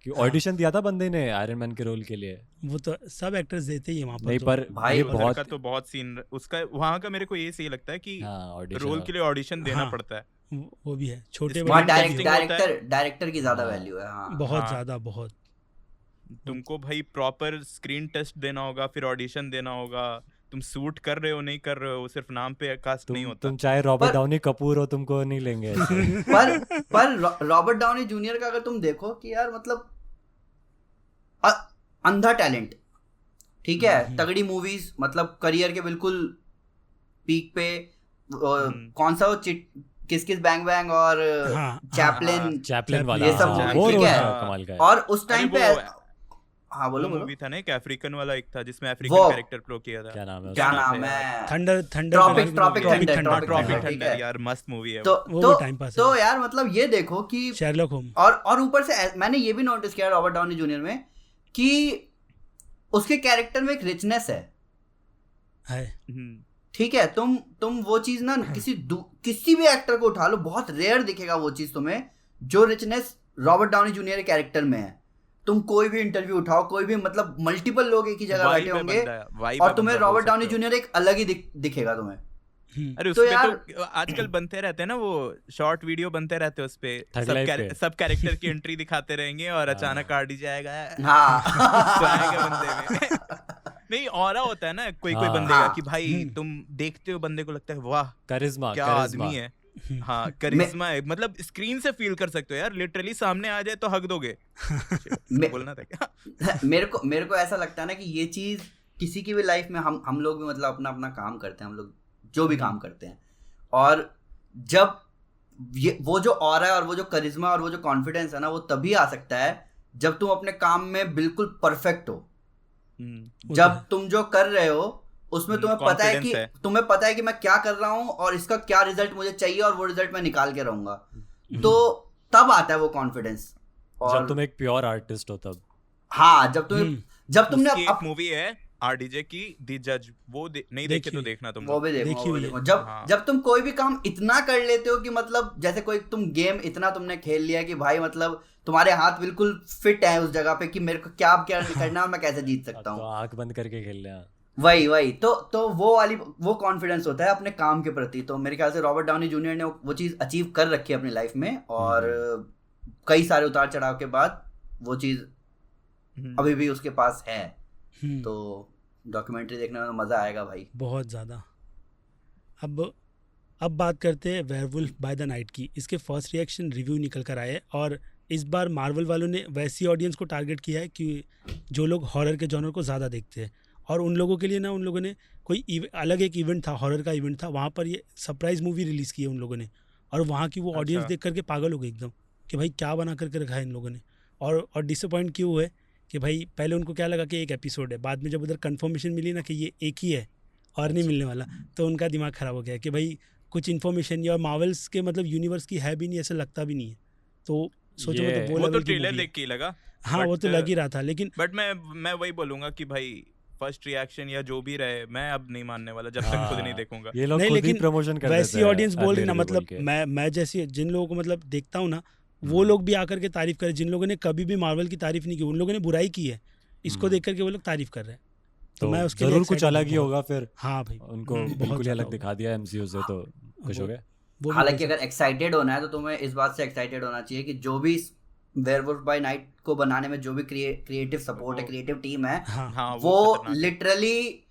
कि ऑडिशन दिया था बंदे ने आयरन मैन के रोल के लिए। वो तो सब एक्टर्स देते ही है वहाँ पर। नहीं तो पर भाई ये उधर बहुत, का तो बहुत सीन उसका वहाँ का मेरे को ये सही लगता है कि हाँ ऑडिशन रोल के लिए ऑडिशन देना हाँ। पड़ता है। वो भी है, छोटे इसमें वहाँ बड़े casting भी हो। होता है। डायरेक्टर की ज्यादा हाँ। वैल्यू है। हाँ, बहुत हाँ। ज्यादा, बहुत। तुमको भाई प्रॉपर स्क्रीन टेस्ट देना होगा, फिर ऑडिशन देना होगा। तुम सूट कर रहे हो नहीं कर रहे हो, सिर्फ नाम पे कास्ट नहीं होता। तुम चाहे रॉबर्ट पर- डाउनी कपूर हो, तुमको नहीं लेंगे ऐसे। पर रॉबर्ट डाउनी जूनियर का अगर तुम देखो कि यार मतलब अंधा टैलेंट, ठीक है, तगड़ी मूवीज, मतलब करियर के बिल्कुल पीक पे, कौन सा वो किस किस बैंग बैंग और हाँ, चैपलिन, चैपलिन वाला, ये सब हाँ, मूवी, वो ठीक रोल है। का कमाल का है। और उस टाइम पे अरे हाँ बोलो वो बोलो, मूवी था ना एक अफ्रीकन वाला, एक था जिसमें वो- अफ्रीकन कैरेक्टर प्ले किया था। क्या नाम है क्या उसका? नाम है, thunder Tropic Thunder, tropic Thunder, ठीक थंडर है। यार मस्त मूवी है तो वो। वो भी time pass तो है। यार मतलब ये देखो कि शेरलॉक होम। और ऊपर से मैंने ये भी नोटिस किया रॉबर्ट डाउनी जूनियर में कि उसके कैरेक्टर में एक रिचनेस है, हम्म, ठीक है। तुम वो चीज ना किसी भी एक्टर को उठा लो, बहुत रेयर दिखेगा वो चीज तुम्हें, जो रिचनेस रॉबर्ट डाउनी जूनियर के कैरेक्टर में है। तुम कोई भी इंटरव्यू उठाओ, कोई भी मतलब मल्टीपल लोग एक ही जगह बैठे होंगे, और तुम्हें रॉबर्ट डाउनी जूनियर एक अलग ही दिखेगा तुम्हें। अरे तो उसपे यार तो आजकल बनते रहते हैं ना, वो शॉर्ट वीडियो बनते रहते हैं उसपे, Thug Life पे। सब कैरेक्टर की एंट्री दिखाते रहेंगे और अचानक आरडी जाएगा हाँ आएगा बंदे में। नहीं ऑरा होता है ना कोई कोई हाँ। बंदे का हाँ। कि भाई तुम देखते हो बंदे को लगता है वाह करिश्मा, क्या करिश्मा। आदमी है। हाँ करिश्मा है, मतलब स्क्रीन से फील कर सकते हो यार, लिटरली सामने आ जाए तो हक दोगे। मैं- बोलना था क्या? मेरे को ऐसा लगता है ना कि ये चीज किसी की भी लाइफ में, हम लोग भी मतलब अपना अपना काम करते हैं, हम लोग जो भी काम करते हैं, और जब ये वो जो ऑरा है और वो जो करिश्मा और वो जो कॉन्फिडेंस है ना, वो तभी आ सकता है जब तुम अपने काम में बिल्कुल परफेक्ट हो। हम्म, जब तुम जो कर रहे हो उसमें तुम्हें पता है कि confidence है। तुम्हें पता है कि मैं क्या कर रहा हूँ और इसका क्या रिजल्ट मुझे चाहिए, और वो रिजल्ट मैं निकाल के रहूंगा। तो तब आता है वो कॉन्फिडेंस। जब और तुम एक प्योर आर्टिस्ट हो तब। हाँ, जब तुमने उसकी एक मूवी है आरडीजे की दी जज, वो नहीं देखे तो देखी। देखना तुम वो लोग। भी देखो, देखी वो भी हुई है। देखो। जब हाँ। जब तुम कोई भी काम इतना कर लेते हो कि मतलब जैसे कोई तुम गेम इतना तुमने खेल लिया कि भाई मतलब तुम्हारे हाथ बिल्कुल फिट है उस जगह पे कि मेरे को क्या करना है और मैं कैसे जीत सकता तो हूँ। आंख बंद करके खेल ले। हाँ। वही तो वो कॉन्फिडेंस होता है अपने काम के प्रति। तो मेरे ख्याल से रॉबर्ट डाउनी जूनियर ने वो चीज़ अचीव कर रखी है अपनी लाइफ में, और कई सारे उतार चढ़ाव के बाद वो चीज़ अभी भी उसके पास है। तो डॉक्यूमेंट्री देखने में मज़ा आएगा भाई, बहुत ज़्यादा। अब बात करते हैं वेयरवुल्फ बाय द नाइट की। इसके फर्स्ट रिएक्शन रिव्यू निकल कर आए, और इस बार मार्वल वालों ने वैसी ऑडियंस को टारगेट किया है कि जो लोग हॉरर के जॉनर को ज़्यादा देखते हैं, और उन लोगों के लिए ना उन लोगों ने कोई अलग एक इवेंट था, हॉरर का इवेंट था, वहाँ पर ये सरप्राइज मूवी रिलीज़ की है उन लोगों ने, और वहाँ की वो ऑडियंस अच्छा। देख करके पागल हो गई एकदम कि भाई क्या बना करके रखा है इन लोगों ने। और डिसअपॉइंट क्यों हुए कि भाई पहले उनको क्या लगा कि एक एपिसोड है, बाद में जब उधर कंफर्मेशन मिली ना कि ये एक ही है और नहीं मिलने वाला, तो उनका दिमाग ख़राब हो गया कि भाई कुछ इन्फॉर्मेशन या मार्वल्स के मतलब यूनिवर्स की है भी नहीं, ऐसा लगता भी नहीं है। तो सोचो मतलब वो तो level की ट्रेलर movie है। देख के ही लगा। हाँ, वो तो लग ही रहा था, लेकिन बट मैं वही बोलूंगा कि भाई फर्स्ट रिएक्शन या जो भी रहे, मैं अब नहीं मानने वाला जब तक खुद नहीं देखूंगा। ये लोग नहीं, खुद ही लेकिन प्रमोशन कर देते वैसी हैं ऑडियंस बोल रही ना, early मतलब बोल के। मैं जैसी जिन लोगों को मतलब देखता हूँ ना, वो लोग भी आकर के तारीफ करे, जिन लोगों ने कभी भी मार्वल की तारीफ नहीं की, उन लोगों ने बुराई की है, इसको देख करके वो लोग तारीफ कर रहे हैं। तो मैं उसके लिए जरूर कुछ excited अलग ही हूँ। होगा फिर, हाँ भाई, उनको बहुत बिल्कुल ही ज़्यादा अलग होगा। दिखा दिया एमसीयू से, तो खुश हो गए। वो भी हालांकि बोल अगर एक्साइटेड होना है तो तुम्हें इस बात से एक्साइटेड होना चाहिए कि जो भी वेयरवुल्फ बाय नाइट को बनाने में जो भी क्रिएटिव सपोर्ट है, क्रिएटिव टीम है, हाँ, हाँ वो खतरनाक है। लिटरली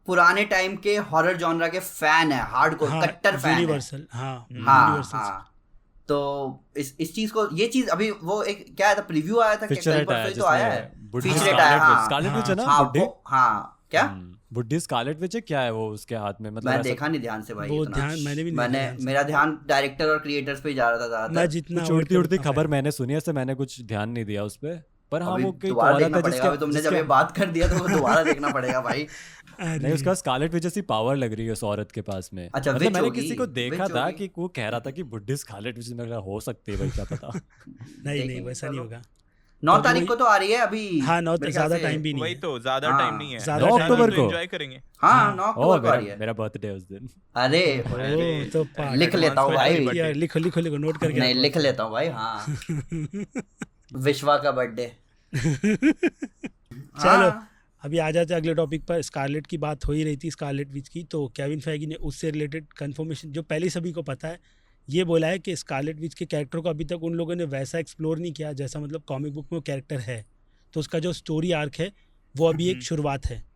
पुराने टाइम के हॉरर जॉनरा के फैन है, हार्डकोर हाँ, कट्टर फैन है। यूनिवर्सल, हाँ, हाँ यूनिवर्सल। हाँ। तो इस चीज को, ये चीज अभी वो एक क्या आया था, प्रीव्यू आया था, फीचरेट कल आया परसों ही तो आया है, बुड्ढी फीचरेट आया, हाँ स्कारलेट विच है ना, हाँ बुड्ढी। हाँ क्या बुड्ढी स्कारलेट विच है, क्या है वो उसके हाथ में, मतलब मैं ऐसा- देखा नहीं ध्यान से भाई वो इतना। ध्यान मैंने भी नहीं देखा ध्यान से। मेरा ध्यान डायरेक्टर और क्रिएटर्स पे ही जा रहा था मैं ज्यादातर। जितना कुछ avoid उड़ती उड़ती करता हूँ, खबर मैंने सुनी है, इससे मैंने कुछ ध्यान नहीं दिया उस पे, पर हाँ अभी वो कोई दोबारा औरत देखना है पड़ेगा, अभी तुमने जब ये बात कर दिया तो वो दोबारा देखना पड़ेगा भाई। अरे, नहीं, उसका स्कारलेट विच जैसी पावर लग रही है उस औरत के पास में। अच्छा, मतलब witch मैंने होगी, किसी को देखा witch था होगी। कि वो कह रहा था कि बुड्ढी स्कारलेट विच, मैं कहा, हो सकती है भाई, क्या पता। नहीं देखेंगे, वैसा नहीं चलो। होगा। 9 तभी तारीख वही- को तो आ रही है अभी। हाँ, 9 मेरे ख्याल ज्यादा से। टाइम भी नहीं वही है। तो ज्यादा हाँ, टाइम नहीं है, ज्यादा 9 टाइम अक्टूबर नहीं को एंजॉय करेंगे। हाँ 9 अक्टूबर को आ रही है। मेरा बर्थडे उस दिन। अरे ओ, तो पार्ट लिख लेता हूँ advance भाई, में यार, लिखो नोट करके नहीं रखो। लिख लेता हूँ भाई, हाँ विश्वा का बर्थडे। चलो, अभी आ जाते हैं अगले टॉपिक पर। स्कारलेट की बात हो ही रही थी, स्कारलेट विच की, तो केविन फैगी ने उससे रिलेटेड कंफर्मेशन, जो पहले सभी को पता है, ये बोला है कि स्कारलेट विच के कैरेक्टर को अभी तक उन लोगों ने वैसा एक्सप्लोर नहीं किया जैसा मतलब कॉमिक बुक में वो कैरेक्टर है। तो उसका जो स्टोरी आर्क है वो अभी एक शुरुआत है,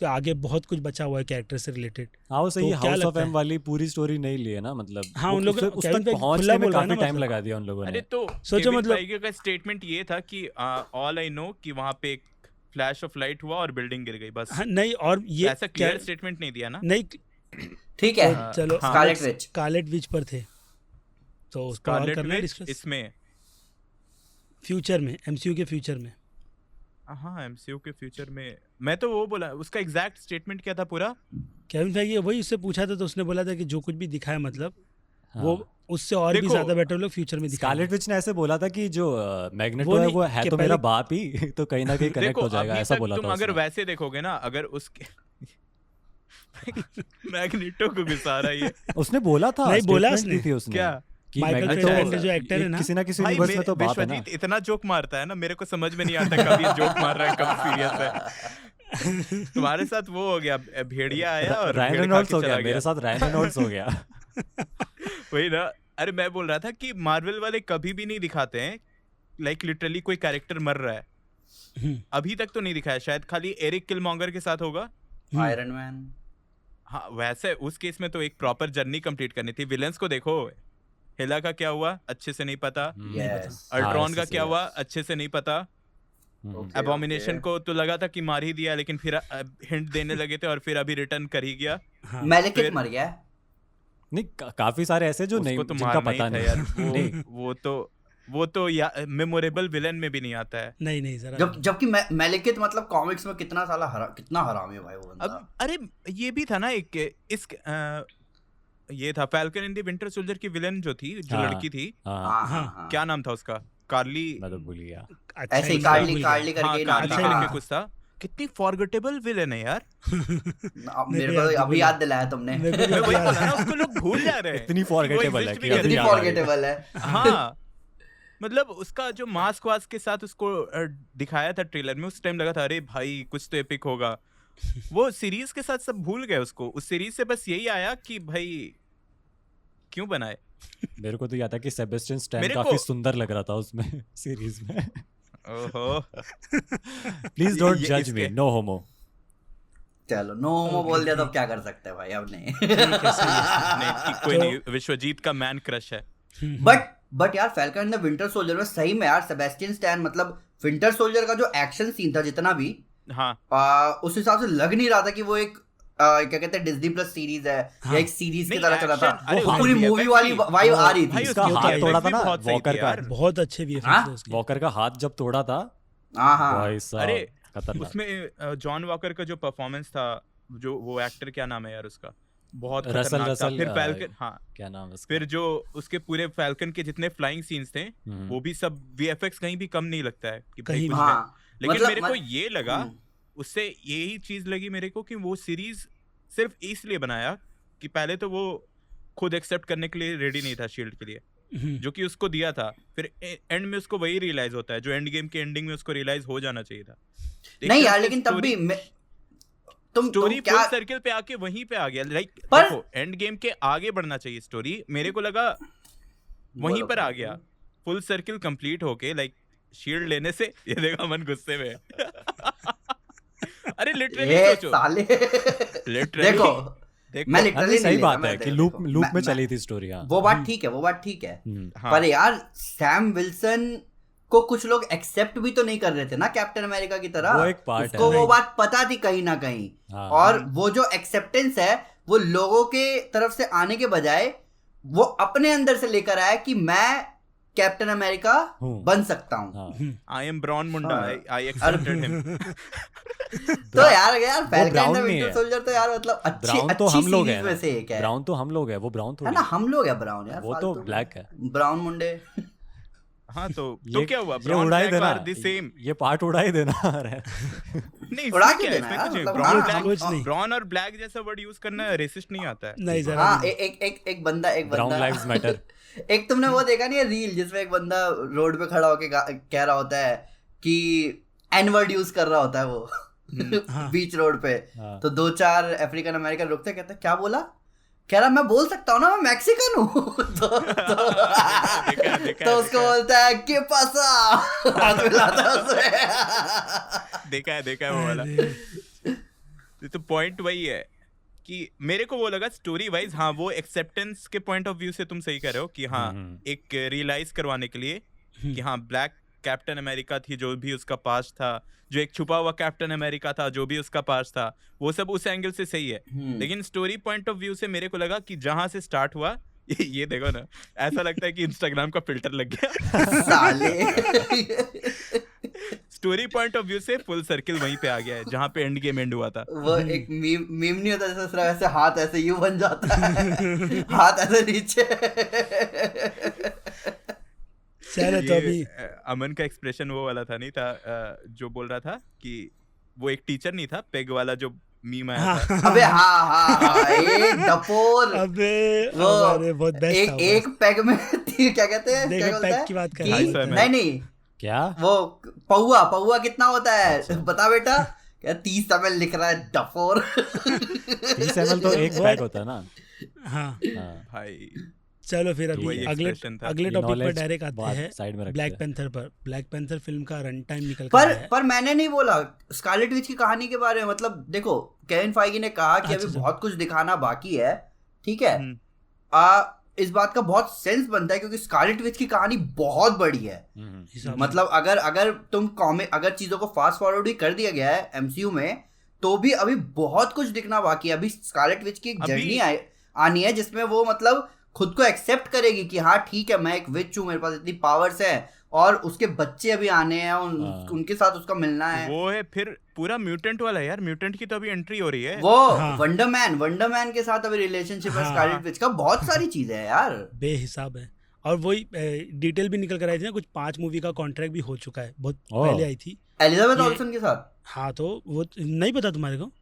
तो आगे बहुत कुछ बचा हुआ है कैरेक्टर से रिलेटेड। हाँ वो सही, तो क्या हाउस ऑफ लगता एम है? वाली पूरी स्टोरी नहीं ली है ना, मतलब हाँ, वो उन लोगों ने उस केविन तक फैगी पहुंचने खुला में बोल रहा है काफी ना, टाइम मतलब। लगा दिया उन लोगों अरे ने। तो सोचो केविन मतलब- फेइगी का स्टेटमेंट ये था कि ऑल आई नो कि वहां पे एक फ्लैश ऑफ लाइट हुआ और बिल्डिंग गिर गई, बस। हाँ, नहीं, और ये ऐसा क्लियर स्टेटमेंट नहीं दिया ना। नहीं, ठीक है, तो चलो, स्कारलेट विच। स्कारलेट विच पर थे, तो उसका और स्कारलेट करना विच डिस्कस इसमें, फ्यूचर में, एमसीयू के फ्यूचर में। हाँ एमसीयू के फ्यूचर में। मैं तो वो बोला, उसका एग्जैक्ट स्टेटमेंट क्या था पूरा? केविन फैगी वही उससे पूछा था, तो उसने बोला था कि जो कुछ भी दिखाया मतलब वो हाँ। उससे और भी देखो, ज्यादा बेटर लोग फ्यूचर में दिखाएंगे। स्कारलेट विच ने ऐसे बोला था कि जो मैग्नेटो वो है नहीं, वो है कि तो मेरा पहले- बाप ही, तो कहीं ना कहीं कनेक्ट देखो हो जाएगा, अभी ऐसा तक बोला तुम था अगर उसने। वैसे देखोगे ना, अगर उसके मैग्नेटो को घुसा रहा है ये। उसने बोला था, नहीं, बोला statement उसने। दी थी उसने क्या? कि माइकल मैग्नेटो फेरांडे जो एक्टर है ना, किसी ना किसी भाई यूनिवर्स में तो बाप है ना। विश्वजीत इतना जोक मारता है ना, मेरे को समझ में नहीं आता कब ये जोक मार रहा है, कब सीरियस है। तुम्हारे साथ वो हो गया, भेड़िया आया और रायन भेड़ खा रेनॉल्ड्स के हो चला गया, मेरे साथ रायन रेनॉल्ड्स हो गया। वही ना। अरे मैं बोल रहा था कि मार्वल वाले कभी भी नहीं दिखाते हैं लाइक लिटरली कोई कैरेक्टर मर रहा है। अभी तक तो नहीं दिखाया, शायद खाली एरिक किलमॉन्गर के साथ होगा। Iron man. हाँ वैसे उस केस में तो एक प्रॉपर जर्नी कंप्लीट करनी थी। विलेंस को देखो, हिला का क्या हुआ अच्छे से नहीं पता, यस। अल्ट्रॉन का ऐसे क्या से- हुआ अच्छे से नहीं पता, एबोमिनेशन को तो लगा था कि मार ही दिया, लेकिन फिर हिंट देने लगे थे और फिर अभी रिटर्न कर ही गया। हाँ, मैलेकिथ फिर- मर गया है। नहीं, काफी सारे ऐसे जो नहीं, उसको तो जिनका मारना ही पता था नहीं यार। नहीं, वो तो मेमोरेबल विलेन में भी नहीं आता है। नहीं जरा जबकि मैलेकिथ मतलब कॉमिक्स में कितना कितना हरामी है भाई वो बंदा। अब अरे ये भी था ना एक ये था falcon in the winter soldier की विलेन जो थी, जो हाँ। लड़की थी, हाँ हाँ हाँ हाँ। क्या नाम था उसका? कार्ली, मैं तो भूल गया। अच्छा ऐसे ही ही कार्ली भूल कार्ली गया। हाँ करके नाम कार्ली था। करके कुछ था। कितनी फॉरगेटेबल विलेन है यार। अब मेरे मेरे को याद अभी याद दिलाया तुमने। मेरे को भी मैं वही याद बोला आया। ना, उसको लोग भूल जा रहे हैं। इतनी फॉरगेटेबल है exist कि भी अभी इतनी याद आ गई। फॉरगेटेबल है। हाँ मतलब उसका जो मास्क वास्क के साथ उसको दिखाया था ट्रेलर में, उस टाइम लगा था अरे भाई कुछ तो एपिक होगा। वो सीरीज के साथ सब भूल गए उसको। उस सीरीज से बस यही आया कि भाई क्यों बनाए। मेरे को तो याद था कि सेबेस्टियन स्टैन मेरे काफी को- सुंदर लग रहा था उसमें सीरीज में। ओहो प्लीज डोंट ये जज इसके- मी, नो होमो। चलो नो होमो बोल दिया तो अब क्या कर सकते हैं भाई, अब नहीं। नहीं कोई तो- नहीं, विश्वजीत का मैन क्रश है। बट यार फैल्कन द विंटर सोल्जर में सही में यार सेबेस्टियन स्टैन मतलब विंटर सोल्जर का जो एक्शन सीन था जितना भी, हाँ उस हिसाब से लग नहीं रहा था कि वो एक क्या कहते हैं डिज्नी प्लस सीरीज है या एक सीरीज की नहीं, तरह चला था। action- अरे वो उसमें पूरी VFX मूवी वाली भी- वाइब आ रही भाई थी। उसका उसकी हाथ VFX तोड़ा भी था ना, बहुत सही वॉकर थी का। यार। बहुत अच्छे भी हाँ? वॉकर का हाथ जब तोड़ा था, हाँ हाँ भाई साहब अरे, खतरनाक। उसमें जॉन वॉकर का जो परफॉर्मेंस था, जो वो एक्टर क्या नाम है यार उसका, बहुत रसल खतरनाक था। रसल, फिर फैल्कन, हाँ क्या नाम है उसका? फिर जो उसके पूरे फैल्कन के जितने फ्लाइंग सीन्स थे वो भी सब वीएफएक्स कहीं भी कम नहीं लगता है कि भाई कहीं कुछ भी। है। हाँ लेकिन मतलब मेरे को ये लगा उससे यही चीज लगी मेरे को कि वो सीरीज सिर्फ इसलिए बनाया कि पहले तो वो खुद एक्सेप्ट करने के लिए रेडी नहीं था शील्ड के लिए, जो कि उसको दिया था, फिर एंड में उसको वही रियलाइज होता है जो एंड गेम के एंडिंग में उसको रियलाइज हो जाना चाहिए था। नहीं यार, लेकिन तब भी तुम स्टोरी क्या फुल सर्किल पे आके वहीं पे आ गया। लाइक पर देखो एंड गेम के आगे बढ़ना चाहिए स्टोरी, मेरे को लगा वहीं पर आ गया फुल सर्किल कंप्लीट होके। लाइक शील्ड लेने से ये देखा मन गुस्से में अरे लिटरली ये सोचो साले लिटरली देखो मैं हाँ, लिटरली नहीं, सही नहीं बात लेता, है मैं कि देखो, लूप में मैं- चली थी स्टोरी। हाँ वो बात ठीक है, वो बात ठीक है, हाँ। पर यार सैम विल्सन को कुछ लोग एक्सेप्ट भी तो नहीं कर रहे थे ना कैप्टन अमेरिका की तरह। वो एक part है, उसको वो नहीं। बात पता थी कहीं ना कहीं, हाँ। और वो जो एक्सेप्टेंस है वो लोगों के तरफ से आने के बजाय वो अपने अंदर से लेकर आया कि मैं कैप्टन अमेरिका हूँ। बन सकता हूँ। हाँ। आई एम ब्राउन मुंडा, हाँ। I accepted him. तो यार फैल्कन brown एंड नहीं विंटर है। सोल्जर तो यार मतलब अच्छी ब्राउन तो अच्छी हम लोग सीरीज हैं में ना, से एक है। ब्राउन तो हम लोग हैं, वो ब्राउन है थोड़ी ना, हम लोग है ब्राउन यार, वो तो फालतू। ब्लैक है। ब्राउन मुंडे हाँ तो ये क्या हुआ? ये ब्राउन उड़ा ही ब्लैक देना, आर द सेम। ये पार्ट उड़ा ही देना नहीं उड़ा इसमें के क्या है? देना इसमें यार, कुछ नहीं। मतलब ब्राउन हाँ, कुछ नहीं। ब्राउन और ब्लैक जैसा वर्ड यूज करना रेसिस्ट नहीं आता है। नहीं जरा हाँ भी एक बंदा ब्राउन लाइव्स मैटर। एक तुमने वो देखा नहीं है रील जिसमें एक बंदा रोड पे खड़ा होके कह रहा होता है कि एन वर्ड यूज कर रहा होता है वो हाँ। बीच रोड पे, हाँ। तो 2-4 अफ्रीकन अमेरिकन रुकते हैं, कहते हैं क्या बोला, कह रहा मैं बोल सकता हूँ ना, मैं मैक्सिकन हूँ देखा तो उसको बोलता है के पासा, हाथ मिलाता है उसमें। देखा है वो वाला। तो पॉइंट वही है कि मेरे को वो लगा स्टोरी वाइज, हाँ वो एक्सेप्टेंस के पॉइंट ऑफ व्यू से तुम सही कह रहे हो कि हाँ एक रियलाइज करवाने के लिए कि हाँ ब्लैक कैप्टन अमेरिका थी, जो भी उसका पास्ट था, जो एक छुपा हुआ कैप्टन अमेरिका था, जो भी उसका पास्ट था, वो सब उस एंगल से सही है। लेकिन स्टोरी पॉइंट ऑफ व्यू से मेरे को लगा कि जहां से स्टार्ट हुआ ये देखो ना, ऐसा लगता है कि इंस्टाग्राम का फिल्टर लग गया साले स्टोरी पॉइंट ऑफ व्यू से फुल सर्किल वहीं पे आ गया है जहां पे एंड गेम एंड हुआ था। वो एक मीम नहीं होता जैसे सिर्फ ऐसे हाथ ऐसे यूं बन जाता है हाथ ऐसे नीचे। चलो तो अभी ये अमन का एक्सप्रेशन वो वाला था, नहीं था जो बोल रहा था कि वो एक टीचर नहीं था, पेग वाला जो मीम आया था। अबे हाँ ए डपोर, अबे वो अरे बहुत बेस्ट था वो। एक पैग में क्या कहते हैं, क्या देखो बोलता पैक है की बात कर कि- रहा ढाई सौ है। ml। नहीं क्या वो पौआ कितना होता है अच्छा। बता बेटा, क्या 30 ml लिख रहा है डपोर। 30 ml तो एक पैक होता है ना। हाँ हाँ। भाई चलो फिर अभी वही अगले expression था। अगले ये टॉपिक पर knowledge डायरेक्ट आते बात हैं साइड में रखते ब्लैक हैं। पैंथर पर। ब्लैक पैंथर फिल्म का रन टाइम निकल कर आया है। पर मैंने नहीं बोला स्कारलेट विच की कहानी के बारे में, मतलब देखो केविन फाइगी ने कहा कि अभी अच्छा। बहुत कुछ दिखाना बाकी है, ठीक है। हम्म। इस बात का बहुत सेंस बनता है क्योंकि स्कारलेट विच की कहानी बहुत बड़ी है। हिसाब से। मतलब अगर तुम कॉमिक अगर चीजों को फास्ट फॉरवर्ड भी कर दिया गया है एमसीयू में, तो भी अभी बहुत कुछ दिखना बाकी है। अभी स्कारलेट विच की एक जर्नी आनी है जिसमें वो मतलब खुद को एक्सेप्ट करेगी कि हाँ ठीक है मैं एक विच हूँ, मेरे पास इतनी पावर्स है, और उसके बच्चे अभी आने हैं, उनके साथ उसका मिलना है। वो है फिर पूरा म्यूटेंट वाला यार, म्यूटेंट की तो अभी एंट्री हो रही है। वो हाँ। वंडरमैन के साथ अभी रिलेशनशिप है हाँ, स्कारलेट हाँ। विच का, बहुत सारी चीजें हैं यार। बेहिसाब है। और वही डिटेल भी निकल कर आई थी ना, कुछ 5 मूवी का कॉन्ट्रैक्ट भी हो चुका है, बहुत ओह। पहले आई थी। एलिजाबेथ ये- ऑल्सन के साथ हाँ तो वो नहीं पता तुम्हारे को,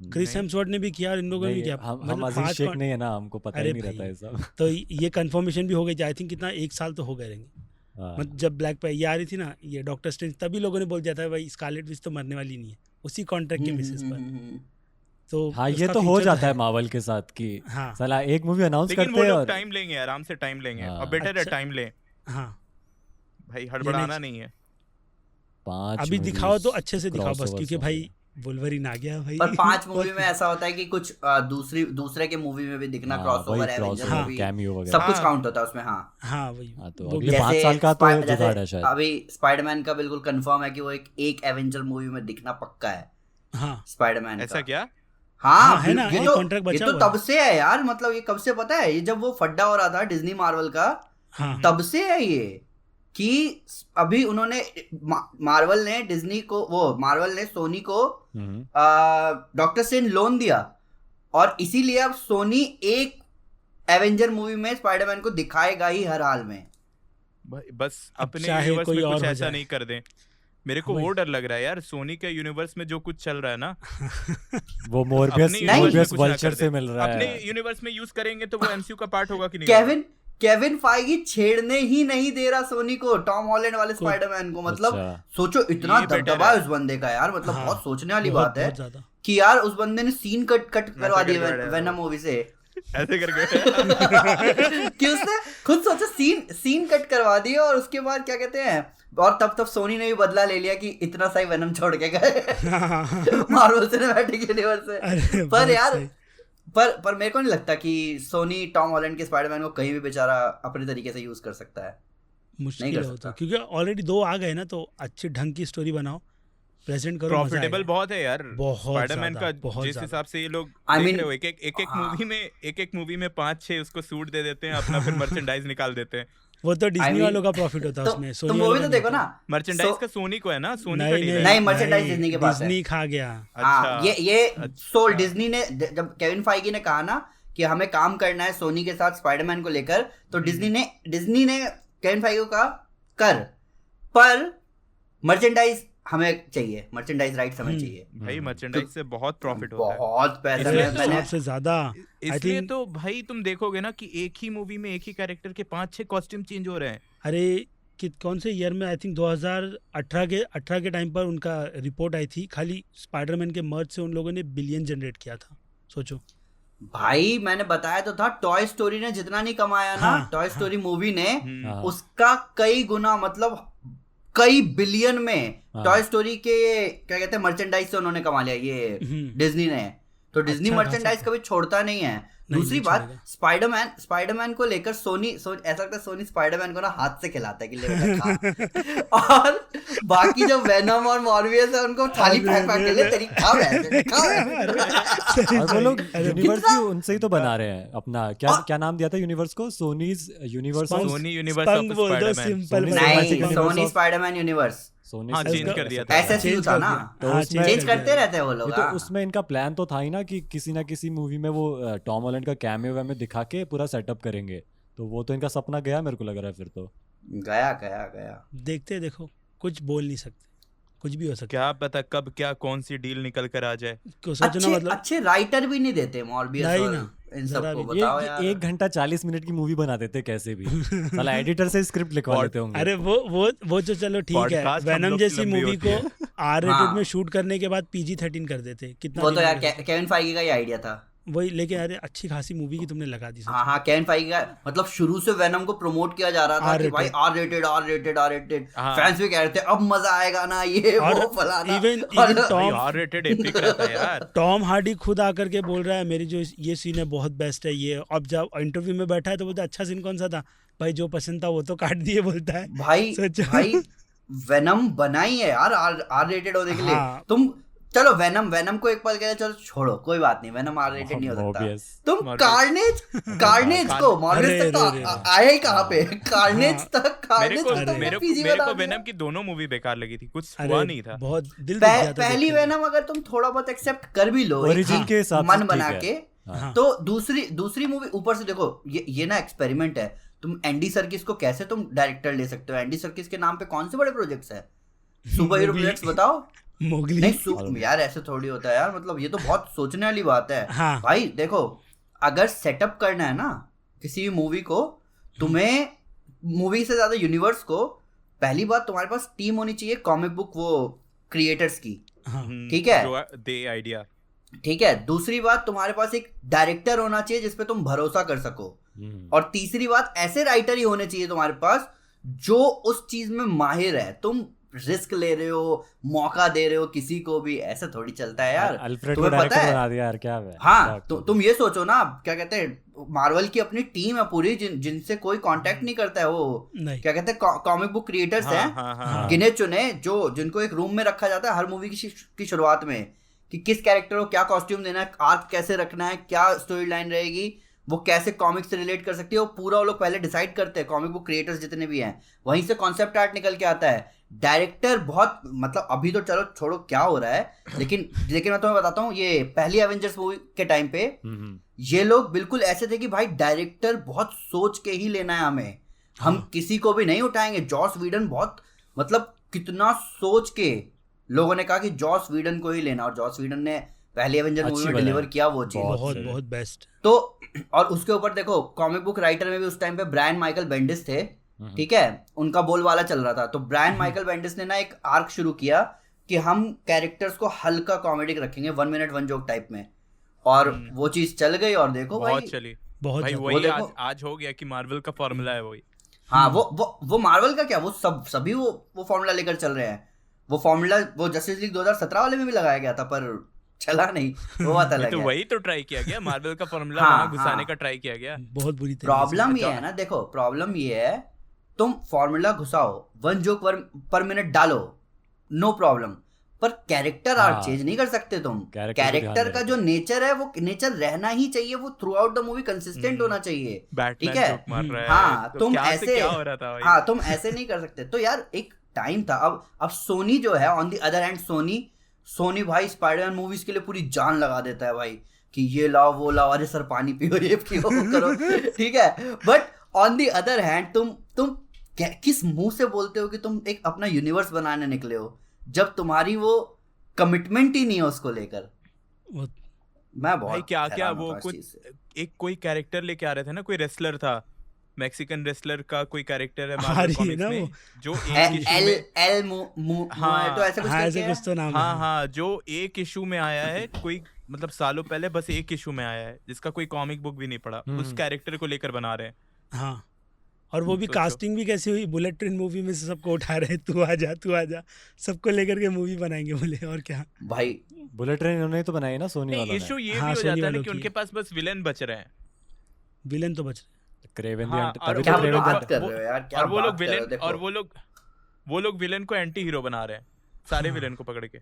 क्रिस नहीं। हेम्सवर्थ ने भी किया और इन लोगों ने भी किया। हम मतलब अजीज 5 शेख नहीं है ना, हमको पता अरे ही नहीं भाई। रहता है सब। तो ये कंफर्मेशन भी हो गई, आई थिंक कितना 1 साल तो हो गए रहेंगे। हाँ। मतलब जब ब्लैक पे ये आ रही थी ना, ये डॉक्टर स्ट्रेंज, तभी लोगों ने बोल दिया था भाई स्कारलेट विच तो मरने वाली नहीं है, उसी कॉन्ट्रैक्ट के बेसिस पर। तो तो हाँ ये उसका तो हो future जाता है मार्वल के साथ कि हाँ साला एक मूवी अनाउंस लेकिन करते वो हैं लोग और टाइम लेंगे, आराम से टाइम लेंगे, हाँ। और बेटर है अच्छा। टाइम लें हाँ भाई, हड़बड़ाना next- नहीं है। 5 अभी दिखाओ तो अच्छे से दिखाओ बस, crossovers क्योंकि होंगे। भाई वुल्वरीन आ गया भाई। पर 5 मूवी बहुत- में ऐसा होता है कि कुछ दूसरे के मूवी में भी दिखना, हाँ, क्रॉसओवर वही है, एवेंजर crossover, मूवी, cameo वगैरह। सब कुछ हाँ। काउंट होता है उसमें। हाँ हाँ वही हाँ, तो वो अगले भी- 5 साल का तो जैसे जुगाड़ है शायद। अभी स्पाइडरमैन का बिल्कुल कंफर्म है कि वो एक एवेंजर मूवी में दिखना पक्का है हाँ स्पाइडरमैन ऐसा का। क्या? हाँ हाँ, है ना, ये ये तो contract ये बचा तो हुआ है। तब से है यार, मतलब ये कब से पता है, ये जब वो फड्डा हो रहा था डिज्नी मार्वल का, हाँ तब से है ये कि अभी उन्होंने मार्वल ने सोनी को डॉक्टर स्ट्रेंज लोन दिया, और इसीलिए अब सोनी एक एवेंजर मूवी में स्पाइडरमैन को दिखाएगा ही हर हाल में। भाई बस अपने चाहे यूनिवर्स कोई में और कुछ हो ऐसा जाए। नहीं कर दें मेरे को वो डर लग रहा है यार, सोनी के यूनिवर्स में जो कुछ चल रहा है ना, वो मोरबियस वल्चर से मिल रहा है। अपने यूनिवर्स में यूज करेंगे तो वो एमसीयू का पार्ट होगा कि नहीं? केविन फाइगी छेड़ने ही नहीं दे रहा सोनी को टॉम हॉलैंड वाले स्पाइडरमैन को। मतलब सोचो इतना दबदबा है उस बंदे का यार, मतलब बहुत सोचने वाली बात है कि यार उस बंदे ने सीन कट करवा दिया वेनम मूवी से ऐसे करके कि उसने खुद सोचो सीन कट करवा दिया, और उसके बाद क्या कहते हैं, और तब सोनी ने भी बदला ले लिया कि इतना सही वेनम छोड़ के गए मार्वल सिनेमैटिक यूनिवर्स से। पर यार पर मेरे को नहीं लगता कि सोनी टॉम हॉलैंड के स्पाइडरमैन को कहीं भी बेचारा अपने तरीके से यूज कर सकता है। मुश्किल होता, क्योंकि ऑलरेडी 2 आ गए ना, तो अच्छी ढंग की स्टोरी बनाओ, प्रेजेंट करो। प्रॉफिटेबल बहुत है यार स्पाइडरमैन का, जिस हिसाब से ये लोग देख रहे हो, एक मूवी में 5-6 उसको सूट दे देते हैं अपना, फिर मर्चेंडाइज निकाल देते हैं। वो तो डिज्नी वालों का प्रॉफिट होता है उसमें। सोनी मूवी तो देखो ना, मर्चेंडाइज का सोनी को है ना, सोनी का डील है। नहीं, मर्चेंडाइज डिज्नी के पास है। डिज्नी खा गया। अच्छा, ये सोल डिज्नी ने, जब केविन फाइगी ने कहा ना कि हमें काम करना है सोनी के साथ स्पाइडरमैन को लेकर, तो डिज्नी ने केविन फाइगी को कहा कर, पर मर्चेंडाइज हमें चाहिए, मर्चेंडाइज राइट्स हमें चाहिए। भाई मर्चेंडाइज से बहुत प्रॉफिट होता है, बहुत पैसा मैंने सबसे ज्यादा। इसलिए तो भाई तुम देखोगे ना कि एक ही मूवी में एक ही कैरेक्टर के 5-6 कॉस्ट्यूम चेंज हो रहे हैं। अरे कौन से ईयर में, आई थिंक 2018 के टाइम पर उनका रिपोर्ट आई थी, खाली स्पाइडरमैन के मर्ज से उन लोगों ने बिलियन जनरेट किया था। सोचो भाई, मैंने बताया तो था, टॉय स्टोरी ने जितना नहीं कमाया ना, टॉय स्टोरी मूवी ने उसका कई गुना, मतलब कई बिलियन में टॉय स्टोरी के क्या कहते हैं मर्चेंडाइज से उन्होंने कमा लिया ये डिज्नी ने। तो डिज्नी मर्चेंडाइज कभी छोड़ता नहीं है। दूसरी बात, स्पाइडरमैन को लेकर सोनी ऐसा लगता है सोनी स्पाइडरमैन को ना हाथ से खिलाता है कि ले बेटा खा, और बाकी जो वेनम और मॉर्बियस है उनको थाली फेंक के ले तेरी खा और वो लोग यूनिवर्स भी उनसे ही तो बना रहे हैं अपना। क्या नाम दिया था यूनिवर्स को? Sony universe of Spiderman. Sony Spiderman universe change कर दिया था, ऐसा चीज था ना, तो चेंज करते रहते हैं वो लोग। तो उसमें इनका प्लान तो था ही ना कि किसी ना किसी मूवी में वो टॉम हॉलैंड का कैमियो में दिखा के पूरा सेटअप करेंगे, तो वो तो इनका सपना गया मेरे को लग रहा है। फिर तो गया देखते, देखो कुछ बोल नहीं सकते, कुछ भी हो सकता है। क्या पता कब क्या कौन सी डील निकल कर आ जाए। अच्छे राइटर भी नहीं देते मॉर्बियस और इन सबको, बताओ यार। 1 घंटा 40 मिनट की मूवी बना देते कैसे भी, साला एडिटर से स्क्रिप्ट लिखवा लेते होंगे। अरे वो जो चलो ठीक है, वेनम जैसी मूवी को आर रेटेड में शूट करने के बाद PG-13 कर देते, कितना वो तो यार केविन फाइगी का ही आइडिया था वही। लेकिन अरे अच्छी खासी मूवी की तुमने लगा दी। हाँ, केविन फाइगी का, मतलब शुरू से वेनम को प्रमोट किया जा रहा था कि भाई आर रेटेड, फैंस भी कह रहे थे अब मजा आएगा ना, ये वो फलाना। Even Tom R rated epic रहता है यार। टॉम हार्डी खुद आकर के बोल रहा है मेरी जो ये सीन है बहुत बेस्ट है ये। अब जब इंटरव्यू में बैठा है तो बोलता अच्छा सीन कौन सा था भाई, जो पसंद था वो तो काट दिए, बोलता है। भाई वेनम बनाई है यार आर रेटेड होने के लिए। तुम चलो वेनम को एक पल के लिए चलो छोड़ो, कोई बात नहीं, वेनम आर रेटेड नहीं हो सकता। तुम कार्नेज को मॉर्बियस तक आए ही कहाँ पे, कार्नेज तक मेरे को वेनम की दोनों मूवी बेकार लगी थी, कुछ हुआ नहीं था। बहुत दिल पहली वेनम अगर तुम थोड़ा बहुत एक्सेप्ट कर भी लो ओरिजिन के हिसाब मन बना के, तो दूसरी मूवी ऊपर से देखो, ये ना एक्सपेरिमेंट है। तुम एंडी सर्किस को कैसे तुम डायरेक्टर ले सकते हो? एंडी सर्किस के नाम पे कौन से बड़े प्रोजेक्ट्स है, सुपर हीरो प्रोजेक्ट्स बताओ। नहीं यार, ऐसे थोड़ी होता है यार, मतलब ये तो बहुत सोचने वाली बात है। हाँ। भाई देखो, अगर सेटअप करना है ना किसी भी मूवी को, तुम्हें मूवी से ज्यादा यूनिवर्स को, पहली बात तुम्हारे पास टीम होनी चाहिए कॉमिक बुक वो क्रिएटर्स की, ठीक है, दे आइडिया, ठीक है। दूसरी बात, तुम्हारे पास एक डायरेक्टर होना चाहिए जिसपे तुम भरोसा कर सको, और तीसरी बात, ऐसे राइटर ही होने चाहिए तुम्हारे पास जो उस चीज में माहिर है। तुम रिस्क ले रहे हो, मौका दे रहे हो किसी को भी, ऐसा थोड़ी चलता है यार। तुम्हें पता है बना दिया यार, क्या है? हाँ, तुम ये सोचो ना, क्या कहते हैं, मार्वल की अपनी टीम है पूरी जिनसे कोई कांटेक्ट नहीं करता है, वो क्या कहते हैं कॉमिक बुक क्रिएटर्स हैं, गिने चुने, जो जिनको एक रूम में रखा जाता है हर मूवी की शुरुआत में, कि किस कैरेक्टर को क्या कॉस्ट्यूम देना है, आर्क कैसे रखना है, क्या स्टोरी लाइन रहेगी, वो कैसे कॉमिक से रिलेट कर सकती है, वो पूरा वो लोग पहले डिसाइड करते हैं, कॉमिक बुक क्रिएटर्स जितने भी हैं। वहीं से कॉन्सेप्ट आर्ट निकल के आता है। डायरेक्टर बहुत, मतलब अभी तो चलो छोड़ो क्या हो रहा है, लेकिन मैं तुम्हें बताता हूँ, ये पहली एवेंजर्स मूवी के टाइम पे ये लोग बिल्कुल ऐसे थे कि भाई डायरेक्टर बहुत सोच के ही लेना है हमें, हम किसी को भी नहीं उठाएंगे। जॉस व्हीडन बहुत, मतलब कितना सोच के लोगों ने कहा कि जॉस व्हीडन को ही लेना, और जॉस व्हीडन ने पहली एवेंजर मूवी में डिलीवर किया वो चीज। बहुत बहुत बेस्ट। तो और उसके ऊपर देखो कॉमिक बुक राइटर में भी उस टाइम पे ब्रायन माइकल बेंडिस थे, ठीक है, उनका बोलबाला चल रहा था। तो ब्रायन माइकल बेंडिस ने ना एक आर्क शुरू किया कि हम कैरेक्टर्स को हल्का कॉमेडिक रखेंगे, 1 मिनट 1 जोक टाइप में, और वो चीज चल गई। और देखो बहुत भाई चली, बहुत भाई ज्यादा। वही देखो- आज हो गया कि मार्वल का फॉर्मूला है वही। हाँ, वो मार्वल का क्या, वो सभी वो फॉर्मूला लेकर चल रहे हैं। वो फॉर्मूला वो जस्टिस लीग 2017 वाले में भी लगाया गया था, पर चला नहीं, वो बात अलग तो है। वही तो ट्राई किया गया, मार्वल का फॉर्मूला हाँ, वहां घुसाने हाँ। का ट्राई किया गया। बहुत बुरी तरीके से। प्रॉब्लम ये है ना, देखो प्रॉब्लम ये है, तुम फॉर्मूला घुसाओ, 1 जोक पर मिनट डालो, नो प्रॉब्लम, पर कैरेक्टर आर्क हाँ। चेंज नहीं कर सकते तुम। Character पे ध्यान कैरेक्टर का देना जो नेचर है वो नेचर रहना ही चाहिए, वो through out the movie consistent होना चाहिए। बैटमैन ठीक है? जोक मार रहा है, हाँ, तो तुम क्या से ऐसे, क्या हो रहा था भाई? हाँ तुम ऐसे नहीं कर सकते। तो यार एक टाइम था, अब सोनी जो है on the other hand, Sony भाई स्पाइडरमैन मूवीज के लिए पूरी जान लगा देता है भाई, कि ये लाओ वो लाओ, अरे सर पानी पियो, ये पियो, वो करो, ठीक है। But on the other hand तुम किस मुंह से बोलते हो कि तुम एक अपना यूनिवर्स बनाने निकले हो, जब तुम्हारी वो कमिटमेंट ही नहीं है उसको लेकर। वो- मैं बहुत भाई क्या क्या हैरान वो होता हूँ इस कुछ चीज़ से। एक कोई कैरेक्टर लेके आ रहे थे ना, कोई रेसलर था, मैक्सिकन रेसलर का कोई कैरेक्टर है आ मार्वल रही है कॉमिक्स ना में, वो। जो एक एल इशू एल में, एल हाँ, तो ऐसे कुछ हाँ, करके ऐसे है। कुछ तो नाम हाँ है। हाँ, जो एक इशू में आया है, कोई मतलब सालों पहले बस एक इशू में आया है, जिसका कोई कॉमिक बुक भी नहीं पढ़ा, उस कैरेक्टर को लेकर बना रहे हैं। हाँ, और वो भी सोचो। कास्टिंग भी कैसी हुई, बुलेट ट्रेन मूवी में से सबको उठा रहे, तू आ जा, सबको लेकर के मूवी बनाएंगे बोले, और क्या। भाई बुलेट ट्रेन इन्होंने ही तो बनाई है ना, सोनी नहीं, वालों इशू ने। ये हाँ, भी हो सोनी जाता है ना वालों कि की उनके है। पास बस विलेन बच रहे हैं। विलेन तो बच रहे। क्रेवन दी हाँ, हंटर, और तभी क्या तो वो क्रेवन लोग दी बात हंटर। कर रहे हो यार, क्या और वो बात लोग कर रहे हो, विलेन, देखो। और वो लोग विलेन को एंटी हीरो बना रहे हैं, सारे हाँ। विलेन को पकड़ के।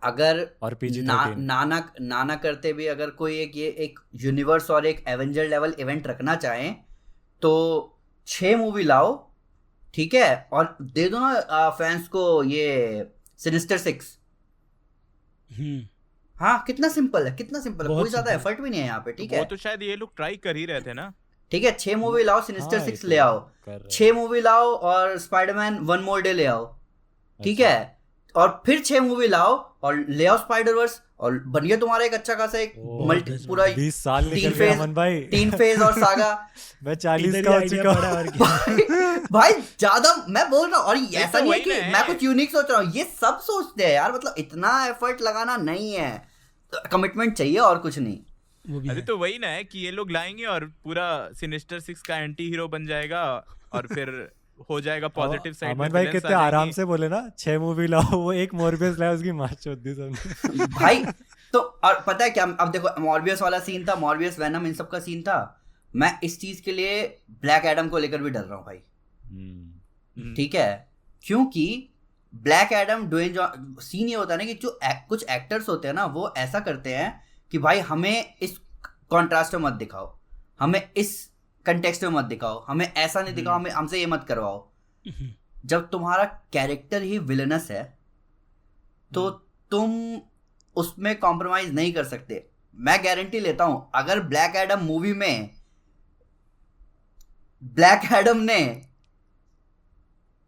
अगर और PG-13 नाना करते भी अगर कोई एक यूनिवर्स और एक एवेंजर लेवल इवेंट रखना चाहें तो 6 मूवी लाओ, ठीक है, और दे दो ना फैंस को ये सिनिस्टर 6। हाँ, कितना सिंपल है, कितना सिंपल है, बहुत कोई ज्यादा simple। एफर्ट भी नहीं है यहाँ पे, ठीक वो है। तो शायद ये लोग ट्राई कर ही रहे थे ना। ठीक है, 6 मूवी लाओ, सिनिस्टर हाँ, 6 ये ले तो आओ, कर रहे हैं। 6 मूवी लाओ और स्पाइडरमैन 1 मोर डे ले आओ, ठीक अच्छा। है, और फिर 6 मूवी लाओ और ले आओ स्पाइडर वर्स, और बन गया तुम्हारा एक अच्छा खासा एक ओह, मल्टी बहुत पूरा 20 साल निकल तीन गए फेज अमन भाई। 3 फेज और सागा। मैं 40 इधर का ही हो idea चुका पड़ा, हूँ। और क्या। भाई ज्यादा मैं बोल रहा हूँ, और ये ऐसा तो नहीं है वही कि ना है। मैं कुछ यूनिक सोच रहा हूँ, ये सब सोचते हैं यार, मतलब इतना एफर्ट लगाना नहीं है, कमिटमेंट चाहिए और कुछ नहीं। वो भी अरे है। तो वही ना है कि ये लोग लाएंगे और पूरा सिनिस्टर 6 का एंटी हीरो बन जाएगा, और फिर हो जाएगा पॉजिटिव साइड में। अमन भाई villains कितने आ आराम जाएंगे। से बोले ना, 6 मूवी लाओ, वो एक मॉर्बियस लाया, उसकी मार चोद दी सबने। भाई तो और पता है क्या, अब देखो मॉर्बियस वाला सीन था, मॉर्बियस वेनम इन सब का सीन था, मैं इस चीज के लिए ब्लैक एडम को लेकर भी डर रहा हूँ भाई, ठीक है, क्योंकि ब्लैक एडम सीन ये होता है ना कि जो कुछ एक्टर्स होते हैं ना, वो ऐसा करते हैं कि भाई हमें इस कॉन्ट्रास्ट में मत दिखाओ, हमें इस कंटेक्स्ट में मत दिखाओ, हमें ऐसा नहीं दिखाओ, हमें हमसे ये मत करवाओ। जब तुम्हारा कैरेक्टर ही विलनस है तो तुम उसमें कॉम्प्रोमाइज नहीं कर सकते। मैं गारंटी लेता हूं, अगर ब्लैक एडम मूवी में ब्लैक एडम ने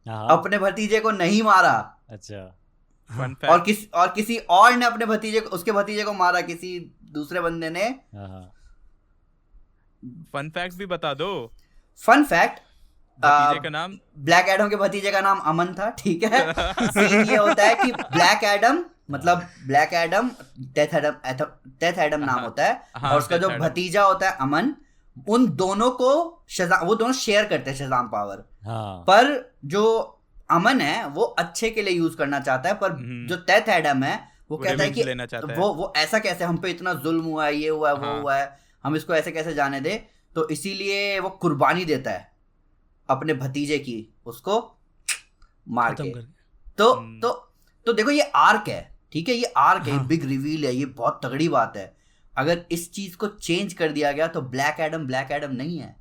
हाँ, अपने भतीजे को नहीं मारा, अच्छा। Fun और fact, किसी और ने अपने भतीजे को, उसके भतीजे को मारा, किसी दूसरे बंदे ने। हाँ, फन फैक्ट भी बता दो। फन फैक्ट, भतीजे का नाम ब्लैक एडम के भतीजे का नाम अमन था, ठीक है। सीन ये होता है कि ब्लैक एडम मतलब ब्लैक एडम, डेथ एडम नाम होता है, हाँ, और उसका जो Death Adam। भतीजा होता है अमन, उन दोनों को वो दोनों शेयर करते हैं शज़ाम पावर, हाँ, पर जो अमन है वो अच्छे के लिए यूज करना चाहता है, पर जो डेथ एडम है वो कहता है revenge कि लेना चाहता है। वो ऐसा कैसे, हम पे इतना जुल्म हुआ है, ये हुआ है, वो हाँ। हुआ है, हम इसको ऐसे कैसे जाने दे, तो इसीलिए वो कुर्बानी देता है अपने भतीजे की, उसको मार खत्म के। कर। तो देखो ये आर्क है, ठीक है, ये आर्क है, हाँ। बिग रिवील है, ये बहुत तगड़ी बात है। अगर इस चीज को चेंज कर दिया गया तो ब्लैक एडम नहीं है,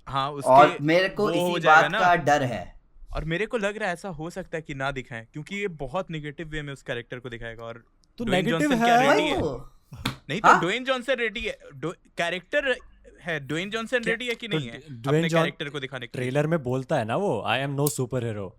हाँ, और उसके मेरे को वो हो इसी जाएगा बात ना। का डर है। और मेरे को लग रहा है ऐसा हो सकता है कि ना दिखाएं, क्योंकि ये बहुत नेगेटिव वे में उस कैरेक्टर को दिखाएगा। और तो ड्वेन नेगेटिव जॉनसन क्या है रेडी है? नहीं तो हाँ? ड्वेन जॉनसन रेडी है, कैरेक्टर है, ड्वेन जॉनसन रेडी है कि तो नहीं है ड्वेन अपने जॉन- कैरेक्टर को दिखाने के लिए? ट्रेलर में बोलता है ना वो, I am no super hero.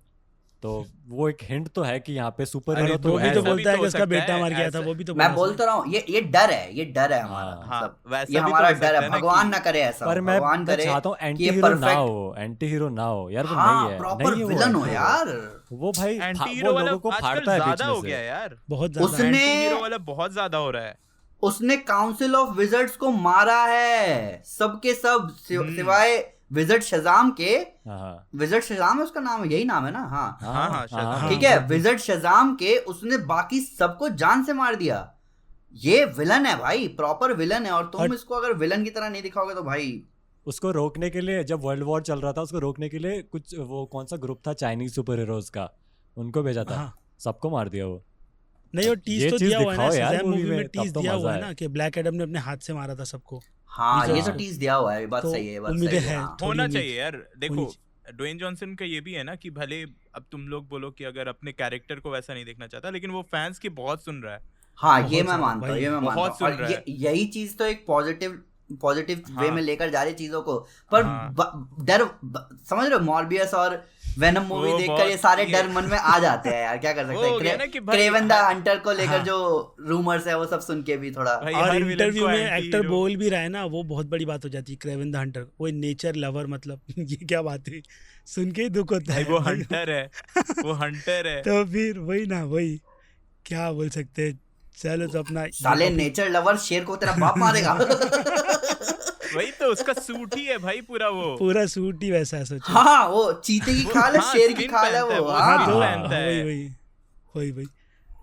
तो वो एक हिंट तो है कि यहाँ पे सुपर अरे हीरो तो वो भी तो ऐसा भी बोलता है तो कि हो उसका सकता बेटा है, मर गया था, ऐसा- वो भी तो मैं बोला बोलता रहा हूँ ये डर है, ये डर है हमारा, हाँ, मतलब वैसा ये भी तो हमारा हो डर सकता है, है ना भगवान कि- ना करे ऐसा, पर मैं भगवान करे चाहता हूँ कि एंटी ये हीरो ना perfect- हो, एंटी हीरो ना हो यार, वो हाँ नहीं है, प्रॉपर नहीं है वो विलन हो anti-hero। यार, वो भाई एंटी वो हीरो वाला लोगों को आजकल फाड़ता है ज्यादा बीच हो में गया से। यार, बहुत ज्यादा उसने- एंटी हीरो वाला बहुत ज्यादा हो रहा है। उसने काउंसिल ऑफ विजर्ड्स को मारा है, सबके सब सिवाय विजर्ड शज़ाम के, हाँ विजर्ड शज़ाम है उसका नाम, यही नाम है ना, हाँ हाँ, शायद। ठीक है, विजर्ड शज़ाम के उसने बाकी सबको जान से मार दिया। ये विलन है भाई, प्रॉपर विलन है, और तुम और- इसको अगर विलन की तरह नहीं दिखाओगे तो भाई उसको रोकने के लिए जब वर्ल्ड वॉर चल रहा था, उसको रोकने के लिए कुछ वो कौन सा ग्रुप था चाइनीज सुपर हीरोज का, उनको भेजा था, हाँ। सबको मार दिया वो। नहीं, और टीज ये तो चीज दिया हुआ है ना, दिखाओ यार शज़ैम मूवी मूवी में में, टीज तब तो दिया हुआ मजा है है। ना कि ब्लैक एडम ने अपने हाथ से मारा था सबको। हाँ ये ये तो- तो टीज दिया हुआ है, ये बात तो सही है, ये बात उम्मीदें सही है, हैं। हाँ। थोड़ी होना उम्मीद- चाहिए यार। देखो होनी ड्वेन जॉनसन का ये भी है ना कि भले अब तुम लोग बोलो कि अगर अपने कैरेक्टर को वैसा नहीं देखना चाहता, लेकिन वो फैंस की बहुत सुन रहा है। हाँ बहुत ये मैं ज्यादा मानता हूँ, भाई, ये मैं बहुत मानता हूँ, सुन और रहा है। यही चीज तो एक पॉजिटिव वे हाँ। में लेकर जा रही है चीजों को, पर हाँ। समझ रहे हो, मॉर्बियस और वेनम मूवी वो देखकर बहुत- ये सारे ये- डर मन में आ जाते हैं यार, क्या कर वो सकते हो गया हैं, ना कि भाई क्रेवन द हर- हंटर को लेकर हाँ। जो रूमर्स है वो सब सुन के भी थोड़ा भाई और हर विलन इंटरव्यू को में anti-hero- एक्टर बोल भी रहा है ना, वो बहुत बड़ी बात हो जाती है। क्रेवन द हंटर, वो नेचर लवर, मतलब ये क्या बात है, सुन के ही दुख होता भाई है। वो हंटर है, वो हंटर है। तो फिर वही ना, वही क्या बोल सकते हैं। चलो तो अपना साले नेचर लवर शेर को तेरा बाप मारेगा। वही तो उसका सूट ही है भाई पूरा वो। पूरा सूट ही वैसा है, सोचो। हाँ वो चीते की खाल है, हाँ, शेर की skin खाल है पहनता है वो, वो, हाँ। skin तो पहनता है। वही वही वही वही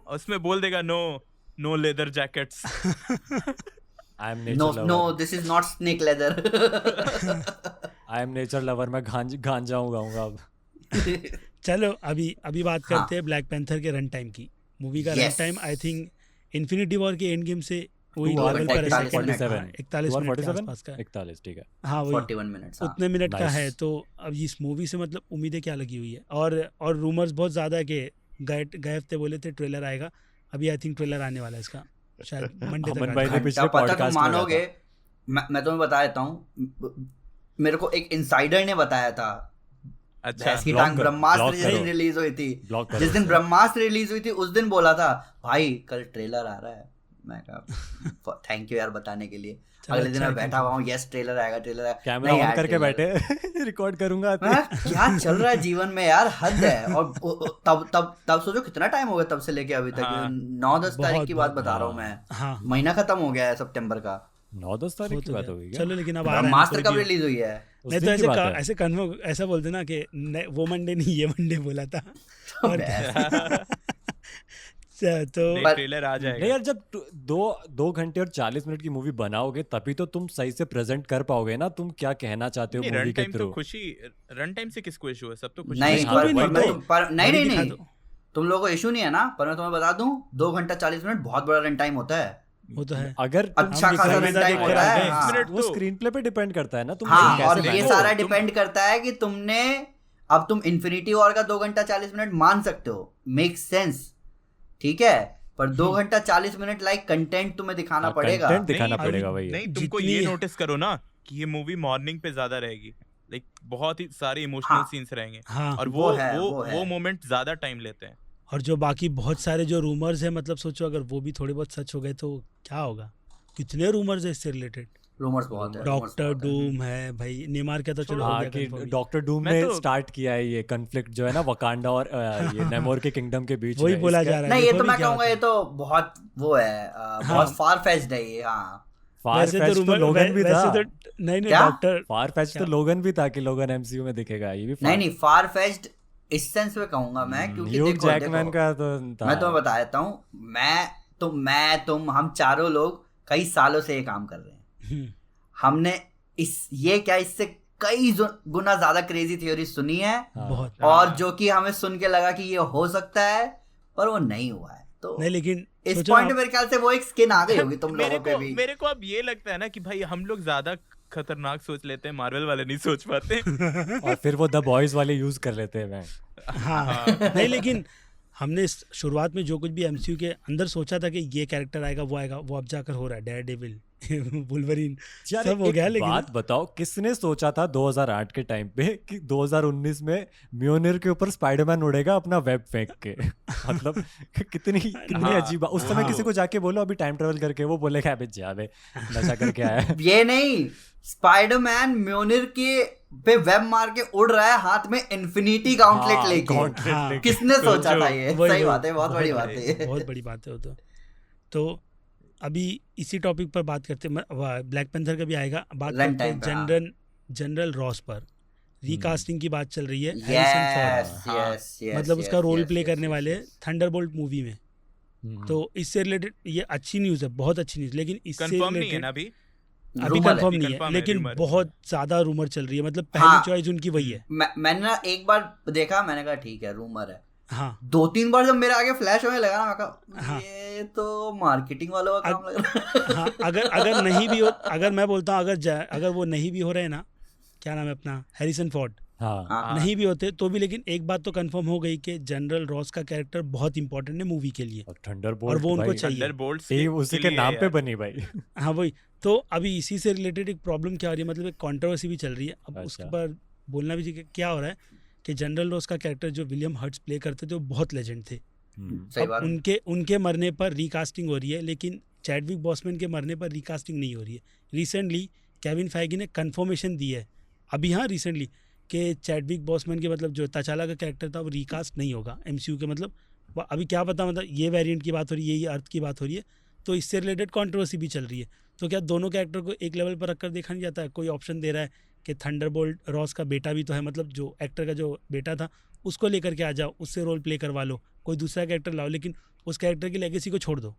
उसमें बोल देगा no leather jackets. I am no nature no lover, this is not snake leather. I am nature lover, मैं गांजा गाऊंगा अब। चलो अभी बात हाँ। करते हैं ब्लैक पैंथर के रन टाइम की। मूवी का run Yes. Time I think infinity war के एंड गेम से वही 2 लेवल hours पर है, 41 second minutes, हाँ, हाँ, 41 मिनट के 47? आसपास का है। 41 ठीक है। हाँ वही 41 मिनट्स, हाँ। उतने मिनट का Nice. है। तो अब इस मूवी से मतलब उम्मीदें क्या लगी हुई है, और रूमर्स बहुत ज़्यादा है कि गए हफ्ते बोले थे ट्रेलर आएगा, अभी आई थिंक ट्रेलर आने वाला है इसका, शायद मंडे अमन तक भाई आएगा। ने पिछले घंटा पता podcast तुम में मानोगे, कहा मैं तुम्हें बता देता हूँ, मेरे को एक इनसाइडर ने बताया था, अच्छा भैंस की block टांग करो, ब्रह्मास्त्र block जिस दिन करो। रिलीज हुई थी, ब्लॉक करो जिस दिन उसे। ब्रह्मास्त्र रिलीज हुई थी उस दिन बोला था भाई कल ट्रेलर आ रहा है। मैं कहा थैंक यू यार बताने के लिए। चलो, अगले दिन अच्छा मैं है, बैठा हुआ हूँ, यस ट्रेलर आएगा, ट्रेलर आएगा। कैमरा नहीं ऑन यार, करके trailer- बैठे रिकॉर्ड करूंगा। मैं क्या चल रहा है जीवन में यार, हद है। और तब तब तब सोचो कितना टाइम हो गया तब से लेके अभी तक, हाँ। 9-10 तारीख बहुत- की बात बहुत, बता रहा हूँ मैं, हाँ महीना खत्म हो गया है सितंबर का। 9-10 तारीख हो की तो बात गया। हो गई क्या? चलो लेकिन अब आ रहा है ना, ब्रह्मास्त्र कोई कब भी- रिलीज हुई है? उस नहीं तो दिन की बात है। ऐसे कन्फर्म ऐसा बोलते ना कि वो मंडे नहीं ये मंडे बोला था। और तो नहीं, ट्रेलर आ नहीं जाएगा। यार, जब 2 घंटे और 40 मिनट की मूवी बनाओगे तभी तो तुम सही से प्रेजेंट कर पाओगे ना, तुम क्या कहना चाहते हो नहीं, मूवी रन के टाइम तो थ्रू। खुशी, रन टाइम से किसको इशू है? सब तो खुशी नहीं है। हाँ, पर, वही पर, तो। मैं- पर नहीं बड़ी नहीं दिखा नहीं दो। तुम लोगों को इशू नहीं है ना, पर मैं तुम्हें बता दूं 2 घंटा 40 मिनट बहुत बड़ा रन टाइम होता है। वो तो है। अगर तुम अच्छा हम खासा दिखाएंगे रन ना टाइम देखकर होता है, आगे, हाँ। मिनट वो तो- स्क्रीन प्ले पे डिपेंड करता है ना, तुम हाँ कैसे और manage ये देखो, सारा तुम- डिपेंड करता है कि तुमने अब तुम इन्फिनिटी वॉर का 2 घंटा 40 मिनट मान सकते हो, मेक सेंस, ठीक है, पर 2 घंटा 40 मिनट लाइक कंटेंट तुम्हें दिखाना हाँ, पड़ेगा। content दिखाना नहीं, पड़ेगा भाई। नहीं, तुमको जितनी- ये नोटिस करो ना कि ये मूवी मॉर्निंग पे ज्यादा रहेगी, लाइक बहुत ही सारे इमोशनल हाँ। सीन्स रहेंगे, हाँ और वो वो है, वो वो है। वो मोमेंट ज्यादा टाइम लेते हैं। और जो बाकी बहुत सारे जो रूमर्स है, मतलब सोचो अगर वो भी थोड़े बहुत सच हो गए तो क्या होगा। कितने रूमर्स है इससे रिलेटेड। रूमर्स बहुत है, rumors डॉक्टर बहुत है। डूम है भाई, नेमार का तो चलो हो हाँ गया कि confirm ही। डॉक्टर डूम मैं ने तो- स्टार्ट किया है ये कॉन्फ्लिक्ट जो है ना वकांडा और ये नेमोर के किंगडम के बीच वही में। बोला इसका- जा रहा है। नहीं ये देखो तो नहीं मैं क्या कहूंगा होता ये तो बहुत वो है, बहुत फार फेच्ड है ये, हाँ। फार वैसे तो फेच तो रूमर लोगन भी था। वैसे तो नहीं क्या? डॉक्टर फार फेच तो क्या? लोगन भी था कि लोगन एमसीयू में दिखेगा, ये भी नहीं नहीं फार फेच्ड इस सेंस में कहूंगा मैं, क्योंकि ह्यूग देखो जैकमैन देखो का तो था। मैं तुम्हें बता देता हूँ, तुम हम चारों लोग कई सालों से ये काम कर रहे हैं। हमने इससे कई गुना ज्यादा क्रेजी थ्योरी सुनी है, हाँ। बहुत। और जो कि हमें सुन के लगा कि ये हो सकता है, पर वो नहीं हुआ है। तो नहीं लेकिन इस सोचो पॉइंट आप- मेरे ख्याल से वो एक स्किन आ गई होगी तुम मेरे लोगों पे को भी। मेरे को अब ये लगता है ना कि भाई हम लोग ज्यादा खतरनाक सोच लेते हैं, मार्वल वाले नहीं सोच पाते। और फिर वो द बॉयज वाले यूज कर लेते हैं मैं। हाँ नहीं लेकिन हमने शुरुआत में जो कुछ भी एमसीयू के अंदर सोचा था कि ये कैरेक्टर आएगा, वो अब जाकर हो रहा है। डेयर डेविल, वुल्वरीन यार सब हो एक गया, लेकिन बात बताओ, किसने सोचा था 2008 के टाइम पे कि 2019 में म्योनिर के ऊपर स्पाइडरमैन उड़ेगा अपना वेब फेंक के? मतलब कितनी हाँ, अजीब बात। उस समय हाँ। किसी को जाके बोलो अभी टाइम ट्रेवल करके, वो बोलेगा अबे जा बे नशा करके आया है। ये नहीं, स्पाइडरमैन म्योनिर के पे वेब मार के उड़ रहा है हाथ में इन्फिनिटी गॉन्टलेट हाँ, लेके। gauntlet हाँ। लेके। किसने सोचा जो- था ये? वही- सही वही, बात है, बहुत बड़ी बात है ये। बहुत बड़ी बात है वो तो अभी इसी टॉपिक पर बात करते हैं, ब्लैक पैंथर का भी आएगा, बात Run करते हैं time पे, हाँ। जनरल रॉस पर रिकास्टिंग की बात चल रही है। हैरिसन फोर्ड यस हाँ। यस यस, मतलब उसका रोल yes, प्ले yes, करने yes, वाले yes. थंडरबोल्ट मूवी में। तो इससे रिलेटेड ये अच्छी न्यूज़ है, बहुत अच्छी न्यूज़, लेकिन इससे कंफर्म नहीं है रिलेटेड ना अभी। अभी Rumor है। कंफर्म नहीं है, confirm है, लेकिन rumor है। बहुत ज्यादा रूमर चल रही है, मतलब हाँ। पहली चॉइस उनकी वही है। मैंने ना एक बार देखा, मैंने कहा ठीक है रूमर है। हाँ 2-3 बार जब मेरे आगे फ्लैश होने लगा ना, मैं कहा हाँ। ये तो मार्केटिंग वालों का काम लग रहा है। हाँ, अगर नहीं भी हो, अगर मैं बोलता हूँ अगर वो नहीं भी हो रहे ना, क्या नाम है अपना, हैरिसन फोर्ड, हाँ हाँ। नहीं भी होते तो भी, लेकिन एक बात तो कंफर्म हो गई कि जनरल रॉस का कैरेक्टर बहुत इंपॉर्टेंट है मूवी के लिए, और और थंडरबोल्ट वो उनको भाई, चाहिए। थंडरबोल्ट्स टीम उसी के नाम पे बनी भाई। हाँ वही तो, अभी इसी से रिलेटेड एक प्रॉब्लम क्या हो रही है, मतलब एक कंट्रोवर्सी भी चल रही है। अब अच्छा। उसके बाद बोलना भी चाहिए कि क्या हो रहा है कि जनरल रॉस का कैरेक्टर जो विलियम हर्ट्स प्ले करते थे वो बहुत लेजेंड थे। सही अब बात। उनके मरने पर रिकास्टिंग हो रही है, लेकिन चैडविक बॉसमैन के मरने पर रिकास्टिंग नहीं हो रही है। रिसेंटली केविन फाइगी ने कंफर्मेशन दी है अभी, हाँ रिसेंटली, कि चैडविक बॉसमैन के मतलब जो तचाला का कैरेक्टर था वो रिकास्ट नहीं होगा एमसीयू के। मतलब अभी क्या पता, मतलब ये वेरिएंट की बात हो रही है, ये अर्थ की बात हो रही है, तो इससे रिलेटेड कंट्रोवर्सी भी चल रही है। तो क्या दोनों कैरेक्टर को एक लेवल पर रखकर देखा नहीं जाता है? कोई ऑप्शन दे रहा है कि थंडरबोल्ट रॉस का बेटा भी तो है, मतलब जो एक्टर का जो बेटा था उसको लेकर के आ जाओ, उससे रोल प्ले करवा लो, कोई दूसरा कैरेक्टर लाओ, लेकिन उस कैरेक्टर की लेगेसी को छोड़ दो।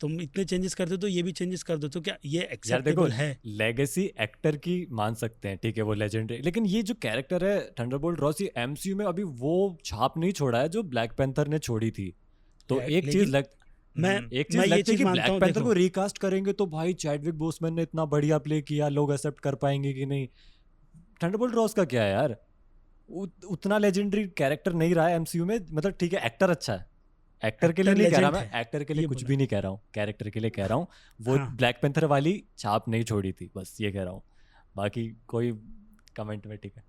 तुम इतने चेंजेस करते तो ये भी चेंजेस कर दो, तो क्या ये यार देखो, एक्सेप्टेबल है? लेगेसी एक्टर की मान सकते हैं, ठीक है वो लेजेंडरी, लेकिन ये जो कैरेक्टर है थंडरबोल्ट रॉस, ये एमसीयू में अभी वो छाप नहीं छोड़ा है जो ब्लैक पैंथर ने छोड़ी थी। तो एक लेकिन चीज मैं एक चीज मैं ये लगती है चीज कि मानता ब्लैक हूँ, पैंथर देखो को रिकास्ट करेंगे तो भाई चैडविक बोसमैन ने इतना बढ़िया प्ले किया, लोग एक्सेप्ट कर पाएंगे कि नहीं? थंडरबोल्ट रॉस का क्या है यार, उतना लेजेंडरी कैरेक्टर नहीं रहा है एमसीयू में। मतलब ठीक है एक्टर अच्छा है, एक्टर के लिए Actor नहीं कह रहा legend मैं, एक्टर के लिए ये कुछ बोला। भी नहीं कह रहा हूँ, कैरेक्टर के लिए कह रहा हूँ। वो हाँ। ब्लैक पैंथर वाली छाप नहीं छोड़ी थी, बस ये कह रहा हूँ। बाकी कोई कमेंट में ठीक है।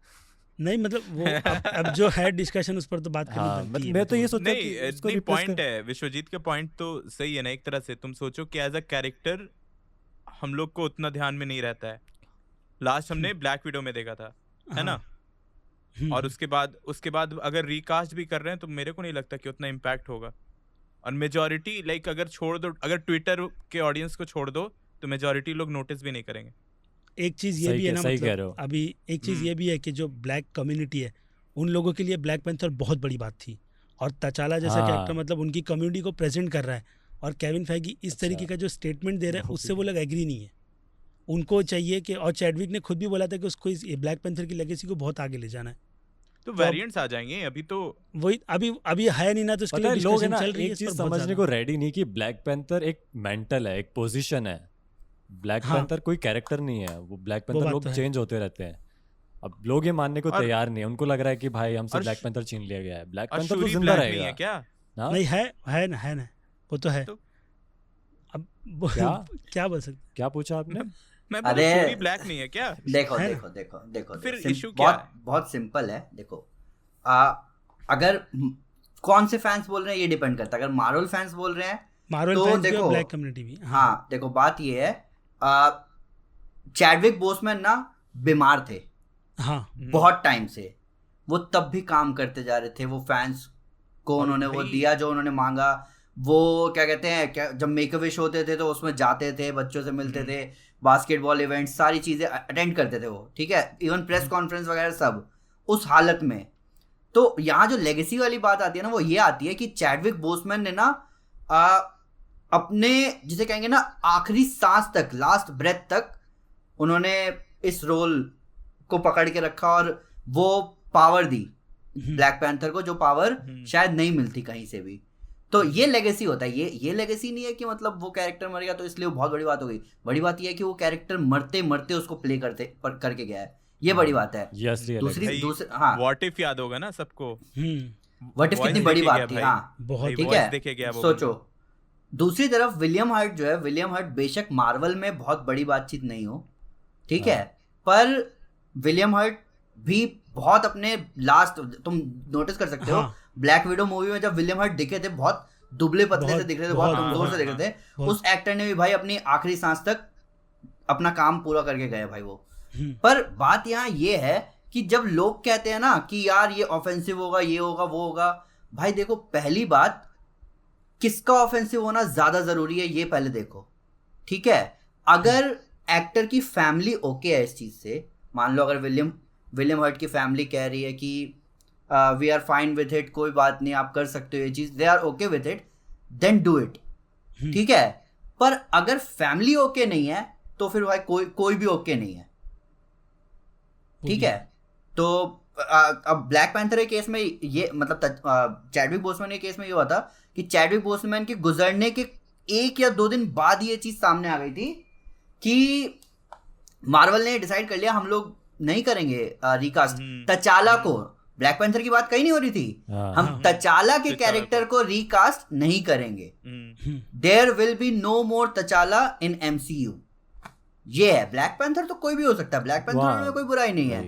नहीं, मतलब वो अब जो है डिस्कशन उस पर तो बात करनी हाँ, बनती मतलब है। मैं तो ये बोल- सोचा नहीं कि उसको नहीं replace पॉइंट कर- है, विश्वजीत के पॉइंट तो सही है ना। एक तरह से तुम सोचो कि एज अ कैरेक्टर हम लोग को उतना ध्यान में नहीं रहता है। लास्ट हमने ब्लैक विडो में देखा था, है ना? और उसके बाद अगर रिकास्ट भी कर रहे हैं तो मेरे को नहीं लगता कि उतना इम्पैक्ट होगा। और मेजॉरिटी लाइक अगर छोड़ दो, अगर ट्विटर के ऑडियंस को छोड़ दो तो मेजॉरिटी लोग नोटिस भी नहीं करेंगे। एक चीज़ ये सही भी है कह- ना, सही कह रहे हो। मतलब अभी एक चीज़ ये भी है कि जो ब्लैक कम्युनिटी है उन लोगों के लिए ब्लैक पैंथर बहुत बड़ी बात थी, और तचाला जैसा हाँ। कैरेक्टर मतलब उनकी कम्युनिटी को प्रेजेंट कर रहा है। और केविन फैगी इस अच्छा। तरीके का जो स्टेटमेंट दे रहे हैं वो उससे भी वो लोग एग्री नहीं है। उनको चाहिए कि, और चैडविक ने खुद भी बोला था कि उसको इस ब्लैक पैंथर की लेगेसी को बहुत आगे ले जाना है। तो अब- वेरिएंट्स आ जाएंगे अभी तो। वही अभी है नहीं ना, तो उसके पता लिए है लोग है डिस्कशन ना चल रही है एक इस चीज पर बहुत समझने ज़्यादा। को रेडी नहीं कि ब्लैक पैंथर एक मेंटल है, एक पोजीशन है। ब्लैक हाँ। पैंथर कोई कैरेक्टर नहीं है, वो ब्लैक वो पैंथर बात लोग तो है। चेंज होते रहते हैं। अब लोग ये मानने को और- तैयार नहीं है, उनको लग रहा है कि भाई हमसे और ब्लैक पैंथर छीन लिया गया है। ब्लैक और पैंथर तो शूरी जिंदा ब्लैक नहीं रहेगा। है क्या? हाँ? नहीं है ना वो तो है। तो- अब क्या? क्या बोल सकते? क्या पूछा आपने? मैं बोला अरे- शूरी ब्लैक नहीं है क्या? देखो है ना? देखो देखो देखो फिर देखो, issue क्या बहुत बहुत सिंपल है। देखो अगर कौन से फैंस बोल रहे हैं ये डिपेंड करता है। अगर मार्वल फैंस बोल रहे हैं मार्वल तो फैंस भी और देखो, ब्लैक कम्युनिटी भी। हाँ देखो बात ये है, चैडविक बोसमैन ना बीमार थे हाँ बहुत टाइम से, वो तब भी काम करते जा रहे थे। वो फैंस को और उन्होंने वो भाई- दिया जो उन्होंने मांगा। वो क्या कहते हैं, क्या जब मेक अ विश होते थे तो उसमें जाते थे, बच्चों से मिलते थे, बास्केटबॉल इवेंट सारी चीजें अटेंड करते थे वो, ठीक है, इवन प्रेस कॉन्फ्रेंस वगैरह सब उस हालत में। तो यहाँ जो लेगेसी वाली बात आती है ना, वो ये आती है कि चैडविक बोसमैन ने ना अपने जिसे कहेंगे ना आखिरी सांस तक, लास्ट ब्रेथ तक उन्होंने इस रोल को पकड़ के रखा और वो पावर दी ब्लैक पैंथर को, जो पावर शायद नहीं मिलती कहीं से भी। तो ये लेगेसी होता है। ये लेगेसी नहीं है कि मतलब वो कैरेक्टर मर गया तो इसलिए वो बहुत बड़ी बात हो गई। बड़ी बात ये है कि वो कैरेक्टर मरते मरते उसको प्ले करके गया है, ये बड़ी बात है। ये असली अलग दूसरी है। भाई, दूसरी हाँ, व्हाट इफ याद होगा ना सबको। हम्म व्हाट इफ Voice कितनी बड़ी देखे बात गया थी। भाई। हाँ बहुत भाई, ठीक voice है, देखे गया वो सोचो दूसरी तरफ विलियम हर्ट जो है, विलियम हर्ट बेशक मार्वल में बहुत बड़ी बातचीत नहीं हो, ठीक है, पर विलियम हर्ट भी बहुत अपने लास्ट, तुम नोटिस कर सकते हो ब्लैक विडो मूवी में जब विलियम हर्ट दिखे थे बहुत दुबले पतले से दिख रहे थे, बहुत कमजोर से दिख रहे थे, उस एक्टर ने भी भाई अपनी आखिरी सांस तक अपना काम पूरा करके गए भाई वो। पर बात यहाँ ये है कि जब लोग कहते हैं ना कि यार ये ऑफेंसिव होगा, ये होगा, वो होगा, भाई देखो पहली बात किसका ऑफेंसिव होना ज्यादा जरूरी है ये पहले देखो, ठीक है। अगर एक्टर की फैमिली ओके है इस चीज से, मान लो अगर विलियम हर्ट की फैमिली कह रही है कि we are fine with it, कोई बात नहीं आप कर सकते हो ये चीज, they are okay with it, then do it, ठीक है। पर अगर फैमिली ओके नहीं है तो फिर भाई कोई भी ओके नहीं है, ठीक है। तो अब ब्लैक पैंथर के केस में ये मतलब चैडविक बोसमैन के केस में ये हुआ था कि चैडविक बोसमैन के गुजरने के 1 या 2 दिन बाद ये चीज सामने आ गई थी कि मार्वल ने डिसाइड कर लिया हम लोग नहीं करेंगे रिकास्ट तचाला को, ब्लैक पैंथर की बात कहीं नहीं हो रही थी, हम तचाला के कैरेक्टर को रिकास्ट नहीं करेंगे, there will be no more T'Challa in MCU। ये है, ब्लैक पैंथर तो कोई भी हो सकता है, ब्लैक पैंथर में कोई बुराई नहीं है,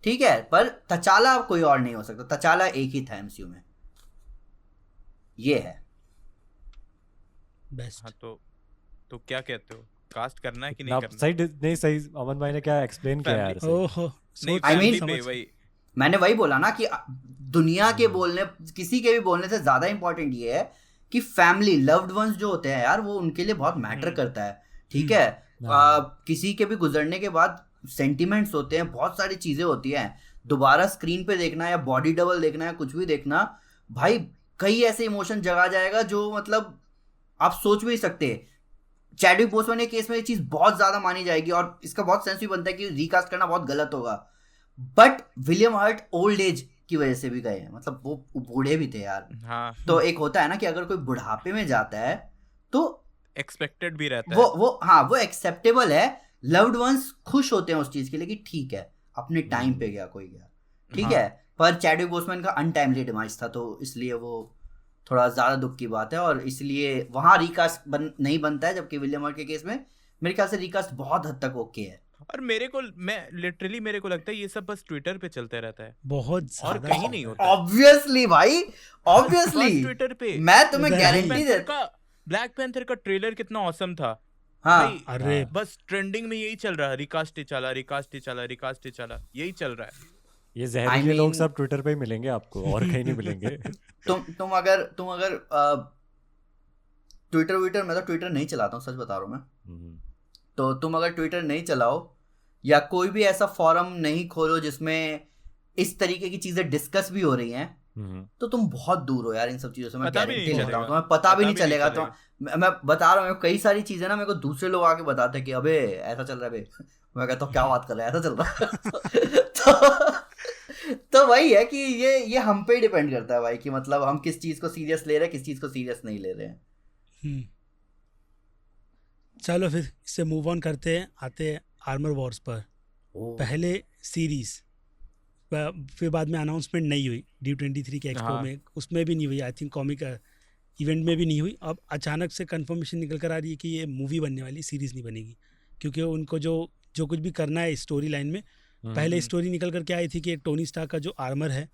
ठीक है, पर तचाला कोई और नहीं हो सकता, तचाला एक ही था MCU में, ये है बेस्ट। हाँ तो क्या कहते हो, कास्ट करना है कि नहीं करना? सही अमन भाई ने क्या एक्सप्लेन किया यार, ओहो नहीं I mean, family पे वही मैंने वही बोला ना कि दुनिया के बोलने, किसी के भी बोलने से ज्यादा इंपॉर्टेंट ये है कि फैमिली, लव्ड वंस जो होते हैं यार, वो उनके लिए बहुत मैटर करता है, ठीक है। किसी के भी गुजरने के बाद सेंटिमेंट्स होते हैं, बहुत सारी चीजें होती हैं, दोबारा स्क्रीन पे देखना या बॉडी डबल देखना या कुछ भी देखना, भाई कई ऐसे इमोशन जगा जाएगा जो मतलब आप सोच भी नहीं सकते। चैडविक बोसमैन के केस में ये चीज बहुत ज्यादा मानी जाएगी और इसका बहुत सेंस भी बनता है कि रिकास्ट करना बहुत गलत होगा, but William Hurt old age की वजह से भी गए हैं, मतलब वो बूढ़े भी थे यार। हाँ तो एक होता है ना कि अगर कोई बुढ़ापे में जाता है तो एक्सपेक्टेड भी रहता है वो एक्सेप्टेबल है, लव्ड वंस खुश होते हैं उस चीज के लिए कि ठीक है अपने टाइम पे गया, कोई गया, ठीक है। पर चैडविक बोसमैन का अनटाइमली डिमाइस था, तो इसलिए वो थोड़ा ज्यादा दुख की बात है और इसलिए वहां रिकास्ट नहीं बनता है, जबकि विलियम हर्ट के केस में मेरे ख्याल से रिकास्ट बहुत हद तक ओके है। और मेरे को लगता है ये सब बस ट्विटर पे चलते रहता है, बहुत और कहीं नहीं होता। ऑब्वियसली भाई, ऑब्वियसली ट्विटर पे मैं तुम्हें गारंटी देता, ब्लैक पैंथर का ट्रेलर कितना ऑसम था। हाँ अरे बस ट्रेंडिंग में यही चल रहा है, रिकास्ट चला, यही चल रहा है। ये जहरीले लोग सब ट्विटर पे ही मिलेंगे आपको, और कहीं नहीं मिलेंगे। तुम अगर ट्विटर, मैं तो ट्विटर नहीं चलाता हूँ, सच बता रहा हूँ मैं, तो तुम अगर ट्विटर नहीं चलाओ या कोई भी ऐसा फोरम नहीं खोलो जिसमें इस तरीके की चीजें डिस्कस भी हो रही हैं, तो तुम बहुत दूर हो यार इन सब चीजों से, मैं गारंटी देता हूँ, तुम्हें पता भी नहीं चलेगा। तो मैं बता रहा हूँ, कई सारी चीजें ना मेरे को दूसरे लोग आके बताते कि अबे ऐसा चल रहा है बे, मैं कहता हूँ क्या बात कर रहा है, ऐसा चल रहा है। तो वही है कि ये हम पे ही डिपेंड करता है भाई कि मतलब हम किस चीज को सीरियस ले रहे हैं, किस चीज को सीरियस नहीं ले रहे हैं। चलो फिर इससे मूव ऑन करते हैं, आते हैं आर्मर वॉर्स पर। पहले सीरीज, फिर बाद में अनाउंसमेंट नहीं हुई D23 के एक्सपो में, उसमें भी नहीं हुई, आई थिंक कॉमिक इवेंट में भी नहीं हुई। अब अचानक से कंफर्मेशन निकल कर आ रही है कि ये मूवी बनने वाली, सीरीज़ नहीं बनेगी, क्योंकि उनको जो कुछ भी करना है स्टोरी लाइन में, पहले स्टोरी निकल करके आई थी कि टोनी स्टार्क का जो आर्मर है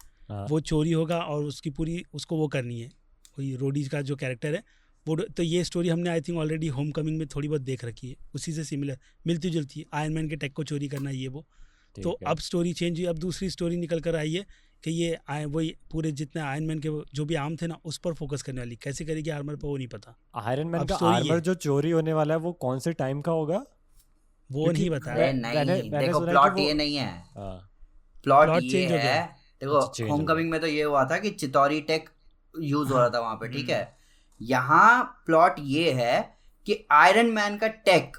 वो चोरी होगा और उसकी पूरी उसको वो करनी है, कोई रोडीज का जो कैरेक्टर है वो। तो ये स्टोरी हमने I think already home coming में थोड़ी बहुत देख रखी है, उसी से सिमिलर मिलती जुलती है, आयरन मैन के टेक को चोरी करना ये वो। तो अब स्टोरी चेंज हुई, अब दूसरी स्टोरी निकल कर आई है कि ये वही पूरे जितने आयरन मैन के जो भी आर्म थे ना उस पर फोकस करने वाली, कैसे करेगी आर्मर पर वो नहीं पता। आयरन मैन का आर्मर जो चोरी होने वाला है वो कौन से टाइम का होगा वो नहीं बताया। देखो प्लॉट ये नहीं है, प्लॉट ये है, देखो होमकमिंग में तो ये हुआ था कि चितौरी टेक यूज हो रहा था वहां पे, ठीक है। यहाँ प्लॉट ये है कि आयरन मैन का टेक,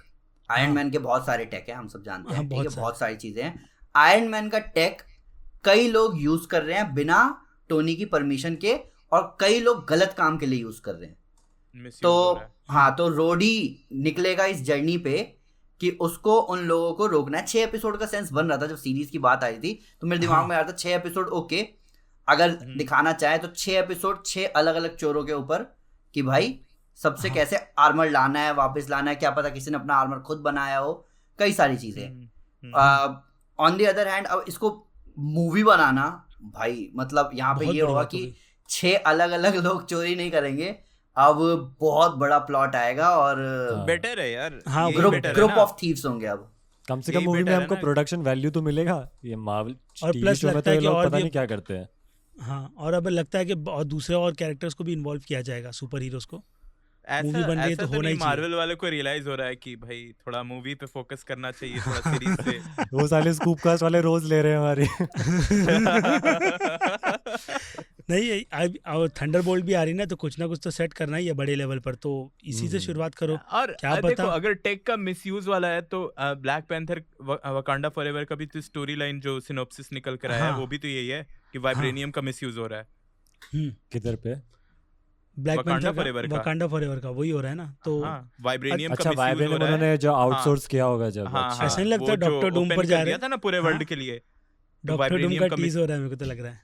आयरन मैन के बहुत सारे टेक है, हम सब जानते हैं, ठीक है, बहुत सारी चीजें हैं। आयरन मैन का टेक कई लोग यूज कर रहे हैं बिना टोनी की परमिशन के, और कई लोग गलत काम के लिए यूज कर रहे हैं। तो हाँ, तो रोडी निकलेगा इस जर्नी पे कि उसको उन लोगों को रोकना है। 6 एपिसोड का सेंस बन रहा था जब सीरीज की बात आई थी, तो मेरे दिमाग में आ रहा था 6 एपिसोड ओके, अगर दिखाना चाहे तो 6 एपिसोड 6 अलग अलग चोरों के ऊपर कि भाई सबसे हाँ। कैसे आर्मर लाना है, वापस लाना है, क्या पता किसी ने अपना आर्मर खुद बनाया हो, कई सारी चीजें। ऑन द अदर हैंड अब इसको मूवी बनाना भाई, मतलब यहाँ पे बहुत ये बड़ी होगा बात हो कि गई। 6 अलग अलग लोग चोरी नहीं करेंगे, अब बहुत बड़ा प्लॉट आएगा और हाँ। बेटर है यार, हाँ, यही ग्रुप better है ग्रुप ना। ऑफ थीव्स होंगे अब। कम से कम यही मूवी में better है हमको ना। प्रोडक्शन वैल्यू तो मिलेगा। ये मार्वल और टीवी plus शो में लगता तो है ये कि लोग और पता भी नहीं क्या करते हैं। हाँ, और अब लगता है कि और दूसरे और कैरेक्टर्स को भी इन्वॉल्व किया जाएगा, सुपर हीरोज को। मूवी ऐसा बन रही है ऐसा तो तो होना नहीं, ही चाहिए। मार्वल वालों को रियलाइज हो रहा है कि भाई थोड़ा मूवी पे फोकस करना चाहिए, थोड़ा सीरीज से। वो साले स्कूप कास्ट वाले रोज ले रहे हैं हमारी। नहीं, अब थंडरबोल्ट भी आ रही ना, तो कुछ ना कुछ तो सेट करना ही है बड़े लेवल पर, तो इसी से शुरुआत करो। और क्या देखो, पता। अगर टेक का मिसयूज वाला है तो ब्लैक पैंथर वकांडा फॉरएवर का भी तो स्टोरी लाइन जो सिनॉप्सिस निकल कर आया है, हाँ। वो भी तो यही है कि वाइब्रेनियम का मिसयूज हो रहा है। किधर पे? ब्लैक Wakanda पैंथर Forever का। वकांडा फॉरएवर का वही हो रहा है ना, तो हाँ, वाइब्रेनियम का अच्छा, मिसयूज हो वाइब्रेनियम रहा है। उन्होंने जो आउटसोर्स किया होगा जब। हाँ, अच्छा। ऐसा नहीं लगता वो जो डॉक्टर डूम open पर कर जा दिया रहे था ना पूरे वर्ल्ड हाँ। के लिए, तो डॉक्टर डूम वाइब्रेनियम का का टीज हो रहा है, मेरे को तो लग रहा है।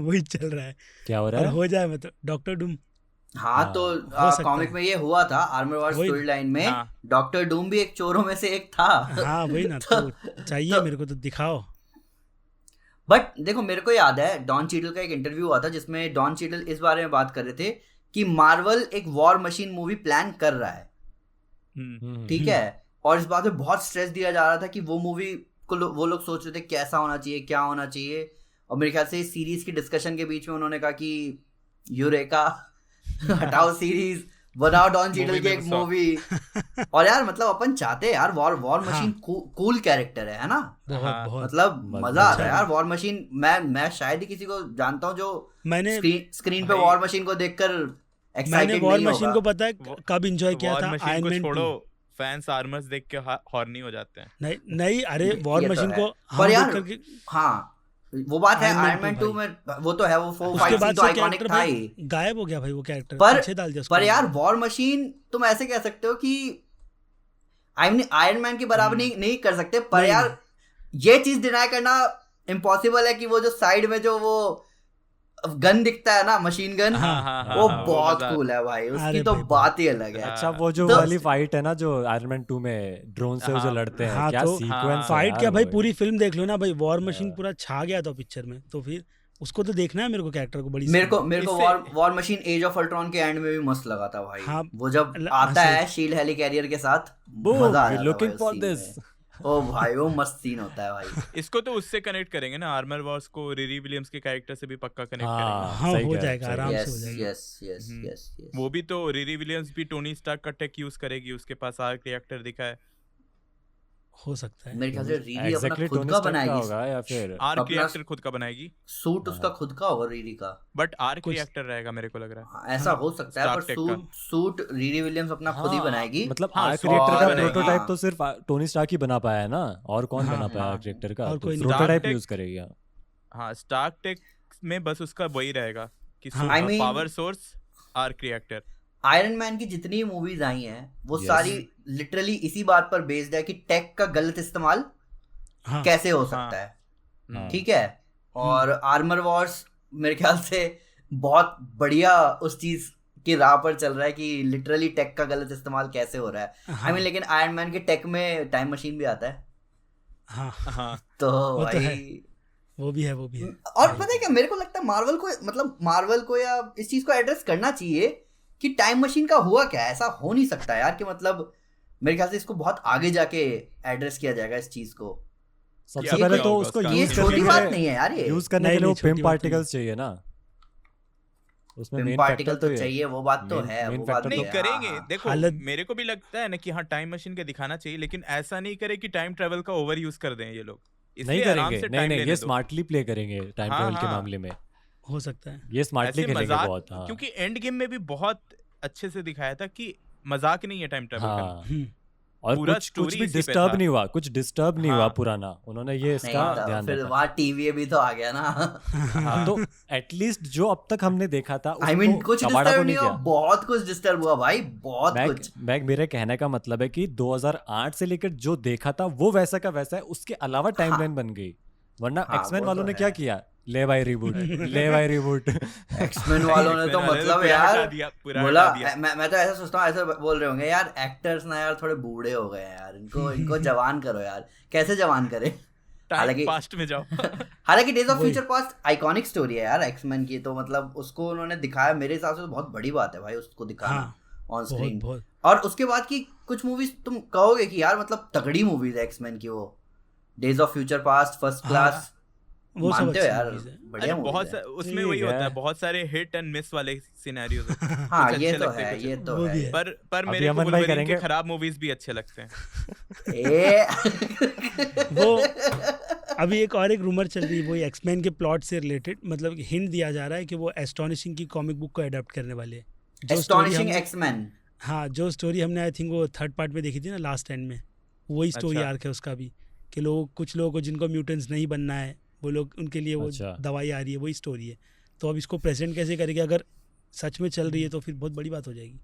वही चल रहा है, क्या हो रहा और है? हो जाए मतलब डॉक्टर डूम। हाँ, तो हो सकता कॉमिक है। में ये हुआ था, आर्मर वॉर्स वही- स्टोरी लाइन में हाँ। डॉक्टर डूम भी एक चोरों में से एक था। हाँ वही ना, तो चाहिए मेरे को तो दिखाओ। बट देखो, मेरे को याद है डॉन चीटल का एक इंटरव्यू हुआ था जिसमें डॉन चीटल इस बारे में बात कर रहे थे कि मार्वल एक वॉर मशीन मूवी प्लान कर रहा है, ठीक है, और इस बात में बहुत स्ट्रेस दिया जा रहा था कि वो मूवी को वो लोग सोच रहे थे कैसा होना चाहिए, क्या होना चाहिए, और मेरे ख्याल से इस सीरीज की डिस्कशन के बीच में उन्होंने कहा कि यूरेका हटाओ सीरीज, बनाओ डॉन चीटल की एक मूवी। और यार मतलब अपन चाहते हैं यार वॉर मशीन कूल कैरेक्टर है ना, बहुत बहुत मतलब मजा मजा आता अच्छा है है। यार वॉर मशीन। मैं शायद ही किसी को जानता हूँ जो मैंने स्क्रीन पे भाई- वॉर मशीन को देखकर मैंने एक्साइटेड वॉर नहीं मशीन को होगा। पता है कब एंजॉय किया वॉर था, मशीन आयरन को मैन छोड़ो, 2। फैंस आर्मर्स देख के हॉर्नी हो जाते हैं। नहीं नहीं, अरे वॉर ये तो मशीन है। को पर हम यार देख करके हाँ, वो बात है, Iron Man आयरन मैन 2 2 में वो तो है, वो उसके फाइट सीन बाद तो से आइकॉनिक कैरेक्टर था भाई ही। गायब हो गया भाई, वो कैरेक्टर पर पीछे डाल दिया उसको। पर यार वॉर मशीन तुम ऐसे कह सकते हो कि आयरन मैन की बराबर नहीं कर सकते, पर नहीं, यार ये चीज डिनाई करना इम्पॉसिबल है कि वो जो साइड में जो वो गन दिखता है ना, मशीन गन, वो बहुत कूल है भाई, उसकी अरे तो भाई, बात ही अलग है। अच्छा, वो जो तो- वाली फाइट है ना जो आयरन मैन 2 में ड्रोन से वो जो लड़ते हैं, हाँ, क्या तो सीक्वेंस है फाइट यार क्या भाई, वो। पूरी फिल्म देख लो ना भाई, वॉर मशीन पूरा छा गया था पिक्चर में, तो फिर उसको तो देखना है मेरे को, कैरेक्टर को बड़ी मेरे को इससे- war machine age of Ultron के एंड में भी मस्त लगा था भाई। हाँ, वो जब आता है शील्ड हेली कैरियर के साथ, Boom, मजा आ we're जाता है looking भाई for उस scene this. में। ओ भाई वो मस्त सीन होता है भाई। इसको तो उससे कनेक्ट करेंगे ना, आर्मर वॉर्स को रिरी विलियम्स के कैरेक्टर से भी पक्का कनेक्ट करेंगे। हाँ, सही हो कह रहे, जाएगा, सही आराम कह से रहे। हो जाएगा। यस वो भी तो रिरी विलियम्स भी टोनी स्टार्क का टेक यूज करेगी, उसके पास आर्क रिएक्टर दिखा है। हो सकता है। मेरे ख्याल से रीरी अपना Exactly खुद टोनी का स्टार्क का बनाएगी, होगा या फिर आर्क अपना- रिएक्टर खुद का बनाएगी, सूट उसका खुद का होगा रीरी का। बट आर्क कुछ- रिएक्टर रहेगा मेरे को लग रहा है। हाँ, ऐसा हो सकता है, पर Stark Tech का। सूट रीरी विलियम्स अपना खुद ही हाँ, बनाएगी। मतलब हाँ, आर्क suit रिएक्टर खुद का बनाएगी। प्रोटोटाइप हाँ। तो सिर्फ टोनी स्टार्क ही बना पाया है ना, और कौन हाँ, बना पाया हाँ। आर्क रिएक्टर का? और कोई नहीं। प्रोटोटाइप Stark यूज करेगी। हाँ, स्टार्क टेक में बस उसका वही रहेगा कि हाँ। I mean- power source arc reactor. Iron man की जितनी मूवीज आई हैं वो Yes. सारी लिटरली इसी बात पर बेस्ड है कि टेक का गलत इस्तेमाल हाँ, कैसे हो सकता है, हाँ। ठीक है। और आर्मर वॉर्स मेरे ख्याल से बहुत बढ़िया उस चीज की राह पर चल रहा है कि लिटरली टेक का गलत इस्तेमाल कैसे हो रहा है। हाँ, लेकिन आयरन मैन के टेक में टाइम मशीन भी आता है, हाँ, हाँ, तो वो तो है। भाई वो भी है, वो भी है। और पता है क्या, मेरे को लगता है मार्वल को या इस चीज को एड्रेस करना चाहिए कि टाइम मशीन का हुआ क्या है। ऐसा हो नहीं सकता यार कि मतलब मेरे ख्याल से इसको बहुत आगे जाके एड्रेस किया जाएगा इस चीज को। सबसे ये पहले क्या तो होगा उसको उसका? ये यूज छोटी करने बात के नहीं लिए है यार, ये यूज करने नहीं, के लिए वो नहीं, छोटी पिम बात पार्टिकल्स चाहिए ना, उसमें मेन पार्टिकल फैक्टर तो चाहिए, वो बात तो main- है, main वो बात factor भी नहीं है, करेंगे। हाँ। देखो हालत- मेरे को भी लगता है ना कि हाँ टाइम मशीन का दिखाना चाहिए, लेकिन ऐसा नहीं करे कि टाइम ट्रेवल का ओवर यूज कर दें ये लोग। नहीं इसलिए आराम करेंगे, से नहीं टाइम नहीं, लेने ये दो। स्मार्टली प्ले करेंगे टाइम हाँ, ट्रेवल के हाँ। मामले में, हो सकता है। ये स्मार्टली ऐसे खेलेंगे मजाक, बहुत। हाँ, क्योंकि एंड गेम में भी बहुत अच्छे से दिखाया था कि मजाक नहीं है टाइम ट्रेवल करना। हाँ, और पूरा कुछ story भी इसी पे डिस्टर्ब था। नहीं हुआ, कुछ डिस्टर्ब नहीं हुआ हाँ। पुराना, उन्होंने ये नहीं इसका तो ध्यान फिर रखा। वहाँ टीवी भी तो आ गया ना। हाँ। तो एटलीस्ट जो अब तक हमने देखा था आई मीन उसको कुछ कबाड़ा डिस्टर्ब तो नहीं नहीं हुआ, किया। बहुत कुछ डिस्टर्ब हुआ भाई, बहुत कुछ। मेरे कहने का मतलब है कि 2008 से लेकर जो देखा था वो वैसा का वैसा है, उसके अलावा टाइमलाइन बन गई। वरना हाँ, एक्समैन वो वालों तो ने है। क्या किया, ले भाई रिबूट ले भाई रिबूट एक्समैन वालों ने तो X-Men वाले ने मतलब पूरा यार हटा दिया, पूरा बोला हटा दिया। मैं तो ऐसा सोचता हूँ, ऐसा बोल रहे होंगे यार एक्टर्स ना यार थोड़े बूढ़े हो गए हैं यार, इनको जवान करो यार, कैसे जवान करे। टाइम हालांकि पास्ट में जाओ। हालांकि डेज ऑफ वही। फ्यूचर पास्ट आइकॉनिक स्टोरी है यार एक्समैन की, तो मतलब उसको उन्होंने दिखाया, मेरे हिसाब से तो बहुत बड़ी बात है भाई उसको दिखाना हाँ, ऑन बहुत स्क्रीन। बहुत और उसके बाद की कुछ मूवीज तुम कहोगे कि यार मतलब तगड़ी मूवीज है एक्समैन की, वो days of future past, first हाँ, क्लास, वो सब मानते हो अच्छी यार movies है। बढ़िया अरे बहुत मूवीज है। उसमें वही ठीक होता है, है। बहुत सारे हिट एंड मिस वाले सिनेरियोज है। हाँ कुछ ये अच्छे तो लगते हैं, है, कुछ ये तो वो भी है। है। पर अभी मेरे को अमन भाई वुल्वरीन के करेंगे। खराब मूवीज भी अच्छे लगते हैं। ए वो अभी एक रूमर चल रही है, वो एक्समैन के प्लॉट से रिलेटेड, मतलब हिंट दिया जा रहा है कि वो एस्टोनिशिंग की कॉमिक बुक को अडॉप्ट करने वाले हैं। जो स्टोरी एस्टोनिशिंग हमने एक्समैन। हाँ, जो स्टोरी हमने आई थिंक वो थर्ड पार्ट में देखी थी ना, लास्ट एंड में, वही स्टोरी अच्छा। आर्क है उसका भी, कि कुछ लोगों को जिनको म्यूटेंट्स नहीं बनना है, वो लोग उनके लिए वो अच्छा। दवाई आ रही है, वही स्टोरी है। तो अब इसको प्रेजेंट कैसे करेंगे, अगर सच में चल रही है तो फिर बहुत बड़ी बात हो जाएगी,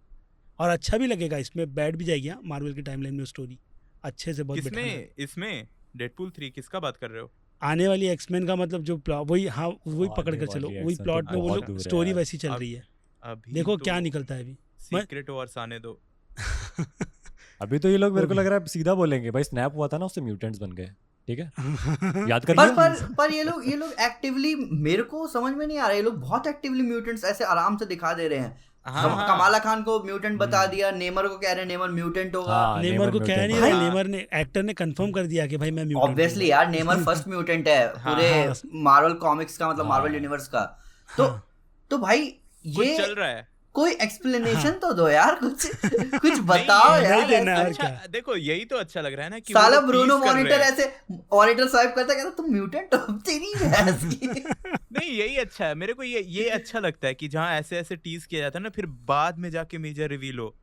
और अच्छा भी लगेगा, इसमें बैठ भी जाएगी मार्वल की टाइमलाइन में स्टोरी अच्छे से बहुत बिठाना है। किसमें इसमें डेडपूल 3 किसका बात कर रहे हो? आने वाली एक्समैन का मतलब जो वही, हाँ वही आने पकड़ कर चलो, वाली वही X-Men प्लॉट तो में वो बहुत लोग दूर है स्टोरी यार। वैसी चल अब- रही है। अभी देखो तो क्या निकलता है अभी। सीक्रेट वॉर्स आने दो। अभी तो ये लोग मेरे को वो लग रहा है सीधा बोलेंगे भाई स्नैप हुआ था ना उससे म्यूटेंट्स बन गए, ठीक है याद पर करिए। पर ये लोग एक्टिवली, मेरे को समझ में नहीं आ रहा, ये लोग बहुत एक्टिवली म्यूटेंट्स ऐसे आराम से दिखा दे रहे हैं। हाँ, हाँ। कमाला खान को म्यूटेंट बता दिया, नेमर को कह रहे हैं नेमर म्यूटेंट होगा। हाँ, नेमर को कह mutant नहीं भाई- रहे, नेमर ने, एक्टर ने कंफर्म कर दिया कि भाई मैं म्यूटेंट ऑब्वियसली यार नेमर फर्स्ट म्यूटेंट है पूरे हाँ। मार्वल कॉमिक्स का, मतलब हाँ। मार्वल यूनिवर्स का। तो हाँ। तो भाई कुछ ये चल रहा है। कोई एक्सप्लेनेशन तो दो यार, कुछ नहीं, बताओ नहीं यार देना ऐसे। और अच्छा क्या। देखो यही तो अच्छा लग रहा है ना कि वो साला लोग ब्रूनो tease कर रहे मॉनिटर हैं। ऐसे मॉनिटर स्वाइप करता, कहता तुम म्यूटेंट हो, तेरी भैंस की। नहीं यही अच्छा है, मेरे को ये अच्छा लगता है कि जहाँ ऐसे ऐसे टीज किया जाता है ना, फिर बाद में जाके मेजर रिवील हो,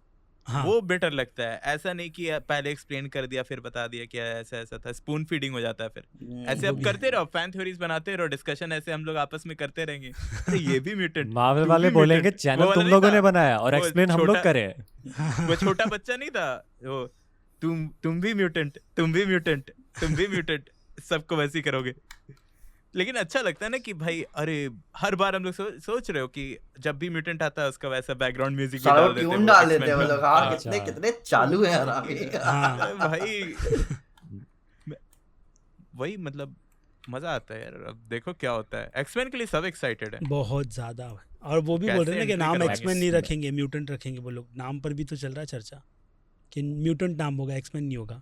हाँ, वो बेटर लगता है। ऐसा नहीं कि पहले एक्सप्लेन कर दिया फिर बता दिया कि ऐसा ऐसा था, स्पून फीडिंग हो जाता है फिर। ऐसे वो अब भी करते रहो, फैन थ्योरीज बनाते रहो, डिस्कशन ऐसे हम लोग आपस में करते रहेंगे। अरे ये भी म्यूटेंट, मार्वल तू वाले भी बोलेंगे mutant। वो चैनल वाला तुम नहीं लोगों था? ने बनाया और वो एक्सप्लेन हम लोग छोटा- करे। वो छोटा बच्चा नहीं था वो, तुम भी म्यूटेंट, तुम भी म्यूटेंट, तुम भी म्यूटेंट, सबको वैसे ही करोगे। लेकिन अच्छा लगता है ना कि भाई अरे हर बार हम लोग सोच रहे हो कि जब भी म्यूटेंट आता है उसका वैसा बैकग्राउंड म्यूजिक भी साला डाल देते ट्यून डाल देते हैं वो X-Men लोग। का। हाँ हाँ। कितने अच्छा। कितने चालू है हरामी। हाँ। अरे भाई वही मतलब मजा आता है यार। अब देखो क्या होता है, एक्समैन के लिए सब एक्साइटेड है। बहुत ज्यादा। और वो भी बोल रहे हैं ना कि कैसे नाम entry एक्समैन नहीं करवाएंगे? रखेंगे, म्यूटेंट रखेंगे। वो लोग नाम पर भी तो चल रहा है चर्चा कि म्यूटेंट नाम होगा, एक्समैन नहीं होगा।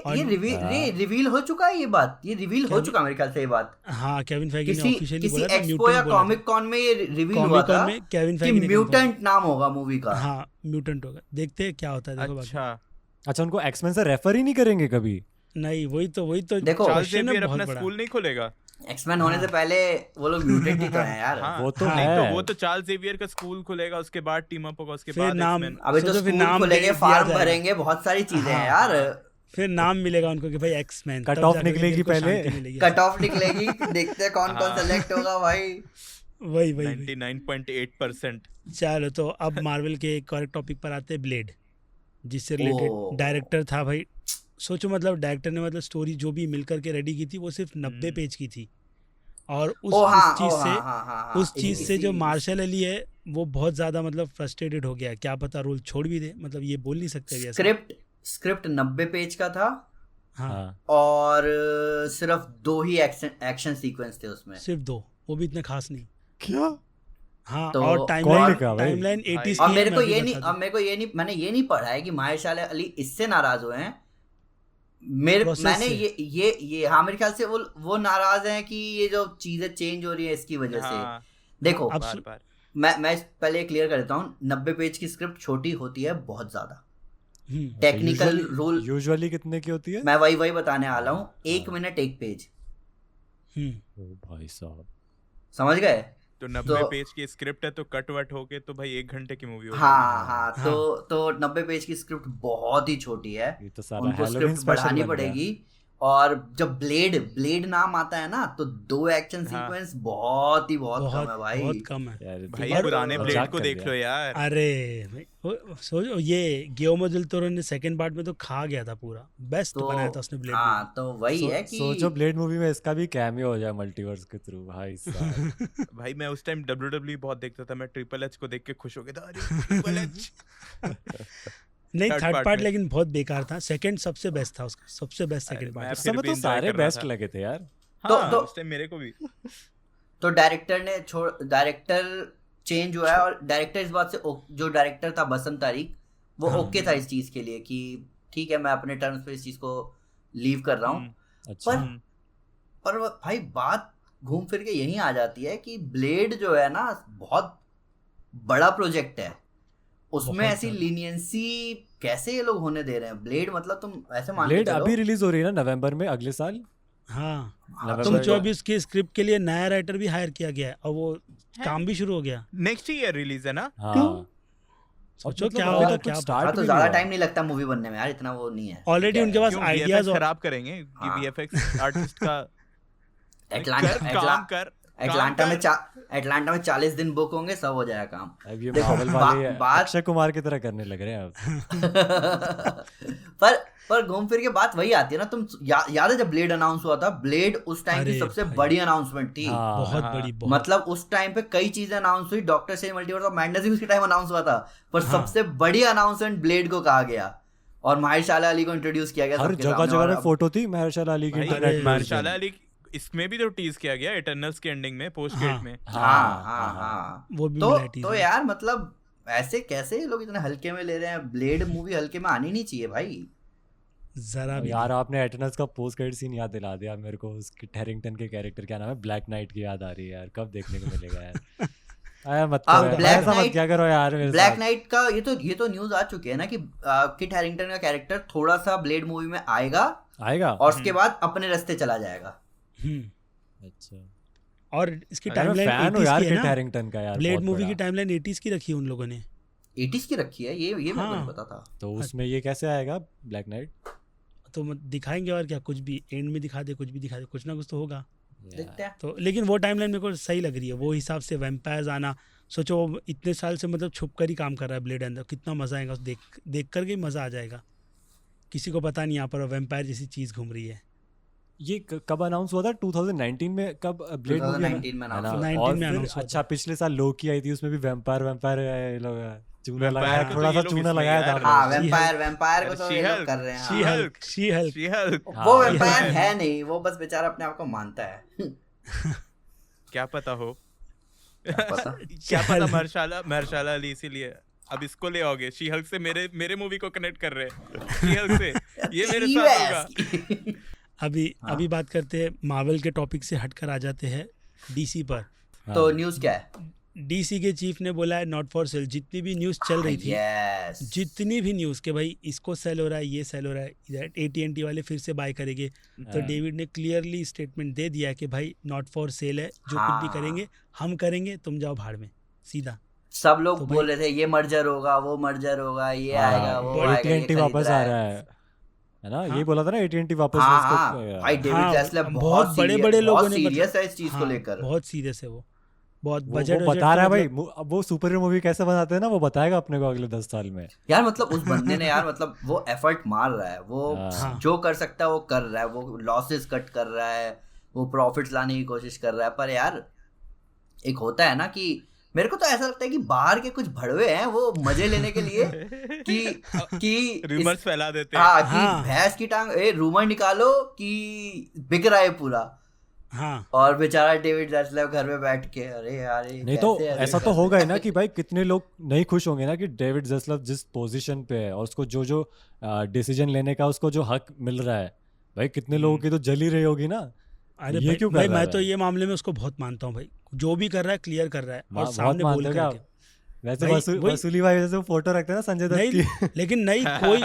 और- ये रिवील हो चुका है, ये बात, ये रिवील हो क्या- चुका है मेरे ख्याल से ये बात। हाँ, केविन फैगी ने किसी ऑफिशियली किसी बोला था एक्सपो या म्यूटेंट बोला कॉमिक कॉन में ये रिवील हुआ कॉमिक था कॉन में केविन कि फैगी ने confirm म्यूटेंट नाम होगा मूवी का। किया। हाँ, म्यूटेंट होगा। देखते हैं क्या होता है, देखो बाकी। अच्छा, अच्छा उनको एक्समैन से रेफर ही नहीं करेंगे कभी? नहीं, वही तो देखो, चार्ल्स question है जेवियर बहुत अपना बड़ा। स्कूल नहीं खोलेगा। एक्समैन होने से पहले वो लोग म्यूटेंट ही तो हैं यार। हाँ, वो तो नहीं है। तो वो तो चार्ल्स जेवियर का स्कूल खुलेगा, उसके बाद टीम अप होगा, उसके फिर बाद नाम- X-Men। अबे तो सोचो फिर स्कूल नाम खोलेंगे, दिया फार्म जाएगा। भरेंगे, बहुत सारी चीजें हैं हाँ, यार। फिर नाम मिलेगा उनको कि भाई एक्समैन। Cut तब off जाकर निकलेगी दिल को पहले। शांति मिलेगी। कट ऑफ निकलेगी, देखते हैं कौन कौन हाँ। सेलेक्ट होगा भाई। वही 99.8%। चलो, तो अब मार्वल के एक और टॉपिक पर आते हैं, ब्लेड, जिससे ओह। रिलेटेड डायरेक्टर था भाई। सोचो, मतलब डायरेक्टर ने मतलब स्टोरी जो भी मिलकर के रेडी की थी वो सिर्फ 90 पेज की थी। और उस चीज से उस चीज से जो मार्शल अली है वो बहुत ज्यादा मतलब फ्रस्ट्रेटेड हो गया। क्या पता रोल छोड़ भी दे, मतलब ये बोल नहीं सकते भी ऐसा। स्क्रिप्ट 90 पेज का था हाँ, हाँ। और सिर्फ 2 ही एक्शन सीक्वेंस थे उसमें। सिर्फ 2, वो भी इतने खास नहीं। क्या? हाँ, तो और कौन टाइमलाइन लिखा भाई? 80s और की है, मेरे को मैं भी ये नहीं, बता अब दूं। मेरे को ये नहीं, मैंने ये नहीं पढ़ा है कि माहेशाला अली इससे नाराज हुए हैं। Process मैंने से। ये हाँ मेरे ख्याल से वो नाराज हैं कि ये जो चीजें चेंज हो रही है इसकी वजह से। हाँ, देखो अब बार-बार। मैं पहले क्लियर कर देता हूँ, 90 पेज की स्क्रिप्ट छोटी होती है बहुत ज्यादा। हम्म, टेक्निकल रूल यूजुअली कितने की होती है? मैं वही बताने वाला हूँ, 1 मिनट 1 पेज, हम्म। ओ भाई साहब। समझ गए? तो 90 तो- पेज की स्क्रिप्ट है तो कट वट होके तो भाई 1 घंटे की मूवी हो हाँ हाँ, हाँ। तो 90 पेज की स्क्रिप्ट बहुत ही छोटी है, ये तो सारा उनको Halloween स्क्रिप्ट स्पेशल बढ़ानी बन गया। पड़ेगी। और जब ब्लेड नाम आता है ना तो 2 एक्शन हाँ। सीक्वेंस बहुत कम है भाई। बहुत कम है यार, भाई बहुत पुराने मजाक ब्लेड को कर देख दिया। लो यार। अरे भाई, सोचो ये गियोमो del Toro ने सेकंड पार्ट में तो खा गया था पूरा, बेस्ट तो बनाया था उसने ब्लेड में। हाँ तो वही है कि सोचो ब्लेड मूवी में इसका भी कैमियो हो जाए मल्टीवर्स के थ्रू, भाई साहब। भाई मैं उस टाइम WWE बहुत देखता था, मैं ट्रिपल एच को देख के खुश हो गया था, अरे ट्रिपल एच। नहीं Third थर्ड part पार्ट में। लेकिन बहुत बेकार था, सेकंड सबसे बेस्ट था उसका, सबसे बेस्ट सेकंड मैं पार्ट। उस फिर समय भी तो enjoy सारे कर रहा बेस्ट था। लगे थे यार। हाँ, तो- उस टाइम मेरे को भी। तो डायरेक्टर चेंज हुआ है और डायरेक्टर इस बात से जो डायरेक्टर था बसंत तारिक वो हाँ। ओके था इस चीज के लिए कि ठीक है मैं अपने टर्म्स पे इस चीज को लीव कर रहा हूँ। अच्छा पर हम्म, पर भाई बात घूम फिर के यहीं आ जाती है कि ब्लेड जो है ना बहुत बड़ा प्रोजेक्ट है, उसमें बहुत ऐसी ज्यादा। लीनियंसी कैसे ये लोग होने दे रहे हैं। ब्लेड मतलब तुम ऐसे मान के ब्लेड चलो अभी रिलीज हो रही है ना नवंबर में अगले साल। हाँ हाँ, नवंबर तुम में। जो अभी उसकी स्क्रिप्ट के लिए नया राइटर भी हायर किया गया है और वो काम भी शुरू हो गया। नेक्स्ट ईयर रिलीज है ना। हाँ सोचो मतलब क्या अभी होगा, तक कुछ क्या स्टार्ट हाँ तो भी ज्यादा नहीं हुआ। टाइम नहीं लगता मूवी बनने में यार, इतना वो नहीं है। ऑलरेडी क्या उनके है? पास क्यों आइडियाज VFX खराब करेंगे कि हाँ। VFX आर्टिस्ट का एटलांटा कर एटलांटा में 40 दिन बुक होंगे, सब हो जाएगा काम। अब ये देखो, मार्वल वाले बात- अक्षय कुमार की तरह करने लग रहे हैं अब। पर घूम फिर के बात वही आती है ना, तुम याद है जब ब्लेड अनाउंस हुआ था, ब्लेड उस टाइम की अरे सबसे भाई। बड़ी अनाउंसमेंट थी। हाँ, बहुत हाँ। बड़ी, बहुत मतलब उस टाइम पे कई चीजें अनाउंस हुई, doctor strange multiverse of madness भी उसके टाइम अनाउंस हुआ था, पर हाँ। सबसे बड़ी अनाउंसमेंट ब्लेड को कहा गया और माहिरशाला अली को इंट्रोड्यूस किया गया हर सबके जगह सामने। जगह और में अब- फोटो थी महर्षाला अली की भाई अरे, इंटरनेट मार्शाला अली इसमें भी तो टीज किया गया इटर्नल्स के एंडिंग में पोस्ट हाँ। क्रेडिट में। हाँ वो भी तो मिला teaser। तो यार मतलब ऐसे कैसे ये लोग इतने हल्के में ले रहे हैं। ब्लेड मूवी हल्के में आनी नहीं चाहिए भाई। जरा भी यार आपने एटर्नल्स का पोस्ट क्रेडिट सीन याद दिला दिया मेरे को। उसके हैरिंगटन के कैरेक्टर क्या नाम है, ब्लैक नाइट की याद आ रही है यार। कब देखने को मिलेगा यार। आया मत करो यार, Black ऐसा मत Knight- क्या करो यार मेरे ब्लैक साथ। नाइट का ये तो न्यूज आ चुकी है ना कि किट हैरिंगटन का कैरेक्टर थोड़ा सा ब्लेड मूवी में आएगा आएगा। और उसके बाद अपने रास्ते चला जाएगा। हम्म। अच्छा और इसकी अगर मैं टाइमलाइन फैन हूँ 80s यार की है किट ना, हैरिंगटन का यार। ब्लेड बहुत मूवी की बड़ा। टाइमलाइन 80s की रखी है उन लोगों ने। 80s की रखी है ये मेरे को हाँ। नहीं पता था। तो उसमें ये कैसे आएगा ब्लैक नाइट? तो दिखाएंगे और क्या, कुछ भी एंड में दिखा दे, कुछ भी दिखा दे, कुछ ना कुछ तो होगा। देखते हैं। तो लेकिन वो टाइमलाइन मेरे को सही लग रही है, वो हिसाब से वैम्पायर्स आना। सोचो वो इतने साल से मतलब छुप कर ही काम कर रहा है ब्लेड अंदर, कितना मजा आएगा देख कर के ही मजा आ जाएगा। किसी को पता नहीं यहाँ पर वैम्पायर जैसी चीज घूम रही है। ये कब अनाउंस हुआ था? 2019 में कब ब्लेड मूवी 2019 में announce हुआ था। 19 और में फिर announce हुआ अच्छा पिछले साल लोकी आई थी, उसमें भी वैम्पायर लोग चूना Vampire लगाया, को तो थोड़ा ये सा लोग चूना इसमें लगाया यार- था। हाँ She-Hulk। वैम्पायर को तो ये लोग She-Hulk। कर रहे हैं। शी हाँ। Hulk, she Hulk. She-Hulk। हाँ, वो ये वैम्पायर है। है नहीं, वो बस बेचारा अपने आप को मानता है। क्या पता हो। क्या पता। क्या पता मार्शाला अली इसीलिए अब इसको ले आओगे। शी हल्क से मेरे मूवी को कनेक्ट कर रहे हैं। शी हल्क से ये मेरे साथ होगा। US अभी बात करते हैं मार्वल के टॉपिक से हटकर आ जाते हैं डीसी पर। तो न्यूज क्या है? डीसी के चीफ ने बोला है नॉट फॉर सेल। जितनी भी न्यूज़ चल रही थी, यस जितनी भी न्यूज़ के भाई इसको सेल हो रहा है, ये सेल हो रहा है, इधर AT&T वाले फिर से बाय करेंगे, तो हाँ। डेविड ने क्लियरली स्टेटमेंट दे दिया है कि भाई नॉट फॉर सेल है, जो कुछ भी हाँ। करेंगे हम करेंगे, तुम जाओ भाड़ में सीधा। सब लोग तो बोल रहे थे ये मर्जर होगा, वो मर्जर होगा, ये हाँ, आएगा, वो आएगा, ये AT&T खरीद वापस आ रहा है ना? हाँ। ये बोला था ना AT&T वापस हाँ उसको- हाँ भाई डेविड हाँ, टेस्ला बहुत बड़े-बड़े लोगों ने सीरियस है इस चीज को हाँ, लेकर। बहुत सीरियस है वो, बहुत वो बजट बता रहा है भाई। अब वो सुपर हीरो मूवी कैसे बनाते हैं ना, वो बताएगा अपने को अगले 10 साल में। यार मतलब उस बंदे ने यार मतलब वो एफर्ट मार रहा है, वो हाँ। जो कर सकता है वो कर रहा है, वो लॉसेस कट कर रहा है, वो प्रॉफिट्स लाने की कोशिश कर रहा है। पर यार एक होता है ना कि मेरे को तो ऐसा लगता है कि बाहर के कुछ भड़वे हैं वो मजे लेने के लिए कि रूमर्स फैला देते हैं। हाँ कि हाँ। भैंस की टांग रूमर निकालो कि बिक रहा है पूरा, हाँ और बेचारा डेविड ज़ैस्लव घर में बैठ के अरे यार ये नहीं तो कैसे अरे ऐसा कर तो रहे होगा ही हैं? ना कि भाई कितने लोग नहीं खुश होंगे ना कि डेविड ज़ैस्लव जिस पोजीशन पे है और उसको जो जो डिसीजन लेने का उसको जो हक मिल रहा है, भाई कितने लोगों की तो जली रही होगी ना। अरे ये भाई, क्यों कर भाई रहा है मैं तो भाई? ये मामले में उसको बहुत मानता हूँ भाई, जो भी कर रहा है क्लियर कर रहा है और बहुत सामने मानते बोल हो क्या? करके। वैसे भाई, वही- वसूली भाई जैसे फोटो रखते हैं ना संजय दत्त नहीं की। लेकिन नहीं कोई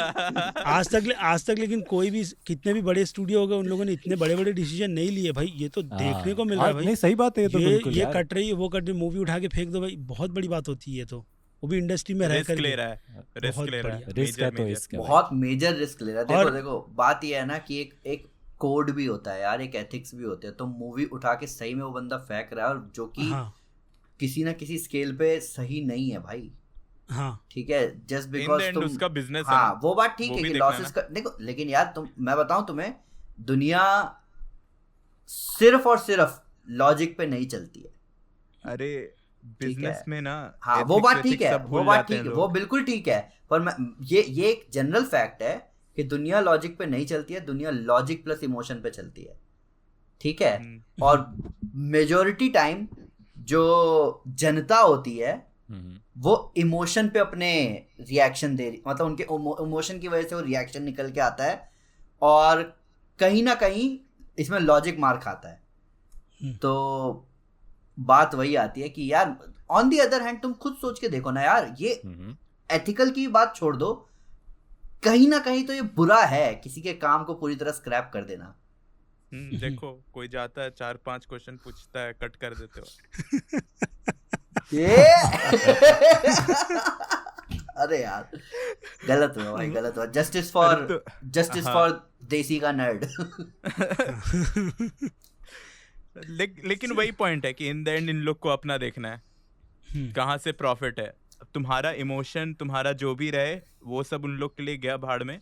आज तक लेकिन कोई भी कितने भी बड़े स्टूडियो हो गए उन लोगों ने इतने बड़े बड़े डिसीजन नहीं लिए भाई। ये तो देखने को मिल रहा है भाई। नहीं सही बात है ये तो बिल्कुल ये यार। कट रही है, वो कट रही, मूवी उठा के फेंक दो भाई, बहुत बड़ी बात होती है ये तो, वो भी इंडस्ट्री में रह रिस्क कर ले रहा है, रिस्क बहुत ले रहा है। बढ़िया। रिस्क है Major, तो major। इसका भाई। बहुत मेजर रिस्क ले रहा है। देखो और- देखो बात ये है ना कि एक कोड भी होता है यार, एक एथिक्स भी होते हैं। तो मूवी उठा के सही में वो बंदा फेंक रहा है, और जो कि किसी ना किसी स्केल पे सही नहीं है भाई। ठीक है, जस्ट बिकॉज तुम उसका बिजनेस है। हाँ वो बात ठीक है कि लॉसेस का देखो, लेकिन यार मैं बताऊं तुम्हें, दुनिया सिर्फ और सिर्फ लॉजिक पे नहीं चलती है। अरे बिजनेस में ना, हाँ वो बात ठीक है, वो बात ठीक है, वो बिल्कुल ठीक है, पर मैं ये एक जनरल फैक्ट है कि दुनिया लॉजिक पे नहीं चलती है, दुनिया लॉजिक प्लस इमोशन पे चलती है। ठीक है, और मेजॉरिटी टाइम जो जनता होती है वो इमोशन पे अपने रिएक्शन दे रही, मतलब उनके इमोशन की वजह से वो रिएक्शन निकल के आता है, और कहीं ना कहीं इसमें लॉजिक मार खाता है। तो बात वही आती है कि यार ऑन दी अदर हैंड तुम खुद सोच के देखो ना यार, ये एथिकल की बात छोड़ दो, कहीं ना कहीं तो ये बुरा है किसी के काम को पूरी तरह स्क्रैप कर देना। देखो कोई जाता है 4-5 क्वेश्चन पूछता है, कट कर देते हो। अरे यार गलत हुआ भाई, गलत हुआ। जस्टिस फॉर देसी का नर्ड। लेकिन वही पॉइंट है कि इन द एंड इन लोग को अपना देखना है, कहाँ से प्रॉफिट है। तुम्हारा इमोशन, तुम्हारा जो भी रहे, वो सब उन लोग के लिए गया भाड़ में।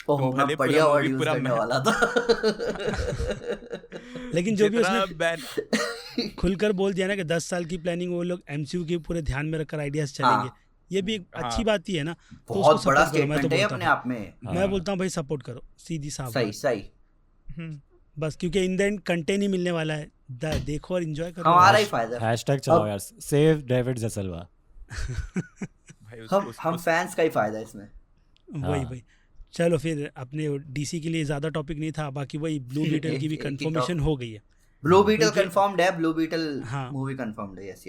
ओहो, मैं बढ़िया वर्ड यूज करने वाला था। लेकिन जो भी उसने खुलकर बोल दिया ना कि 10 साल की प्लानिंग वो लोग एमसीयू के पूरे ध्यान में रखकर आइडियाज चलेंगे, ये भी एक अच्छी बात ही है ना। तो बहुत बड़ा स्टेटमेंट है अपने आप में। मैं बोलता हूँ भाई सपोर्ट करो, सीधी साफ सही बस, क्योंकि इन द एंड कंटेंट ही मिलने वाला है, देखो और एंजॉय करो, हमारा ही फायदा। हैशटैग चलाओ यार, सेव डेविड जसलवा। हम फैंस का ही फायदा इसमें। वही चलो फिर अपने डीसी के लिए ज्यादा टॉपिक नहीं था, बाकी वही ब्लू बीटल की भी कंफर्मेशन हो गई है। ब्लू बीटल कंफर्म्ड है, ब्लू बीटल मूवी कंफर्म्ड है। यस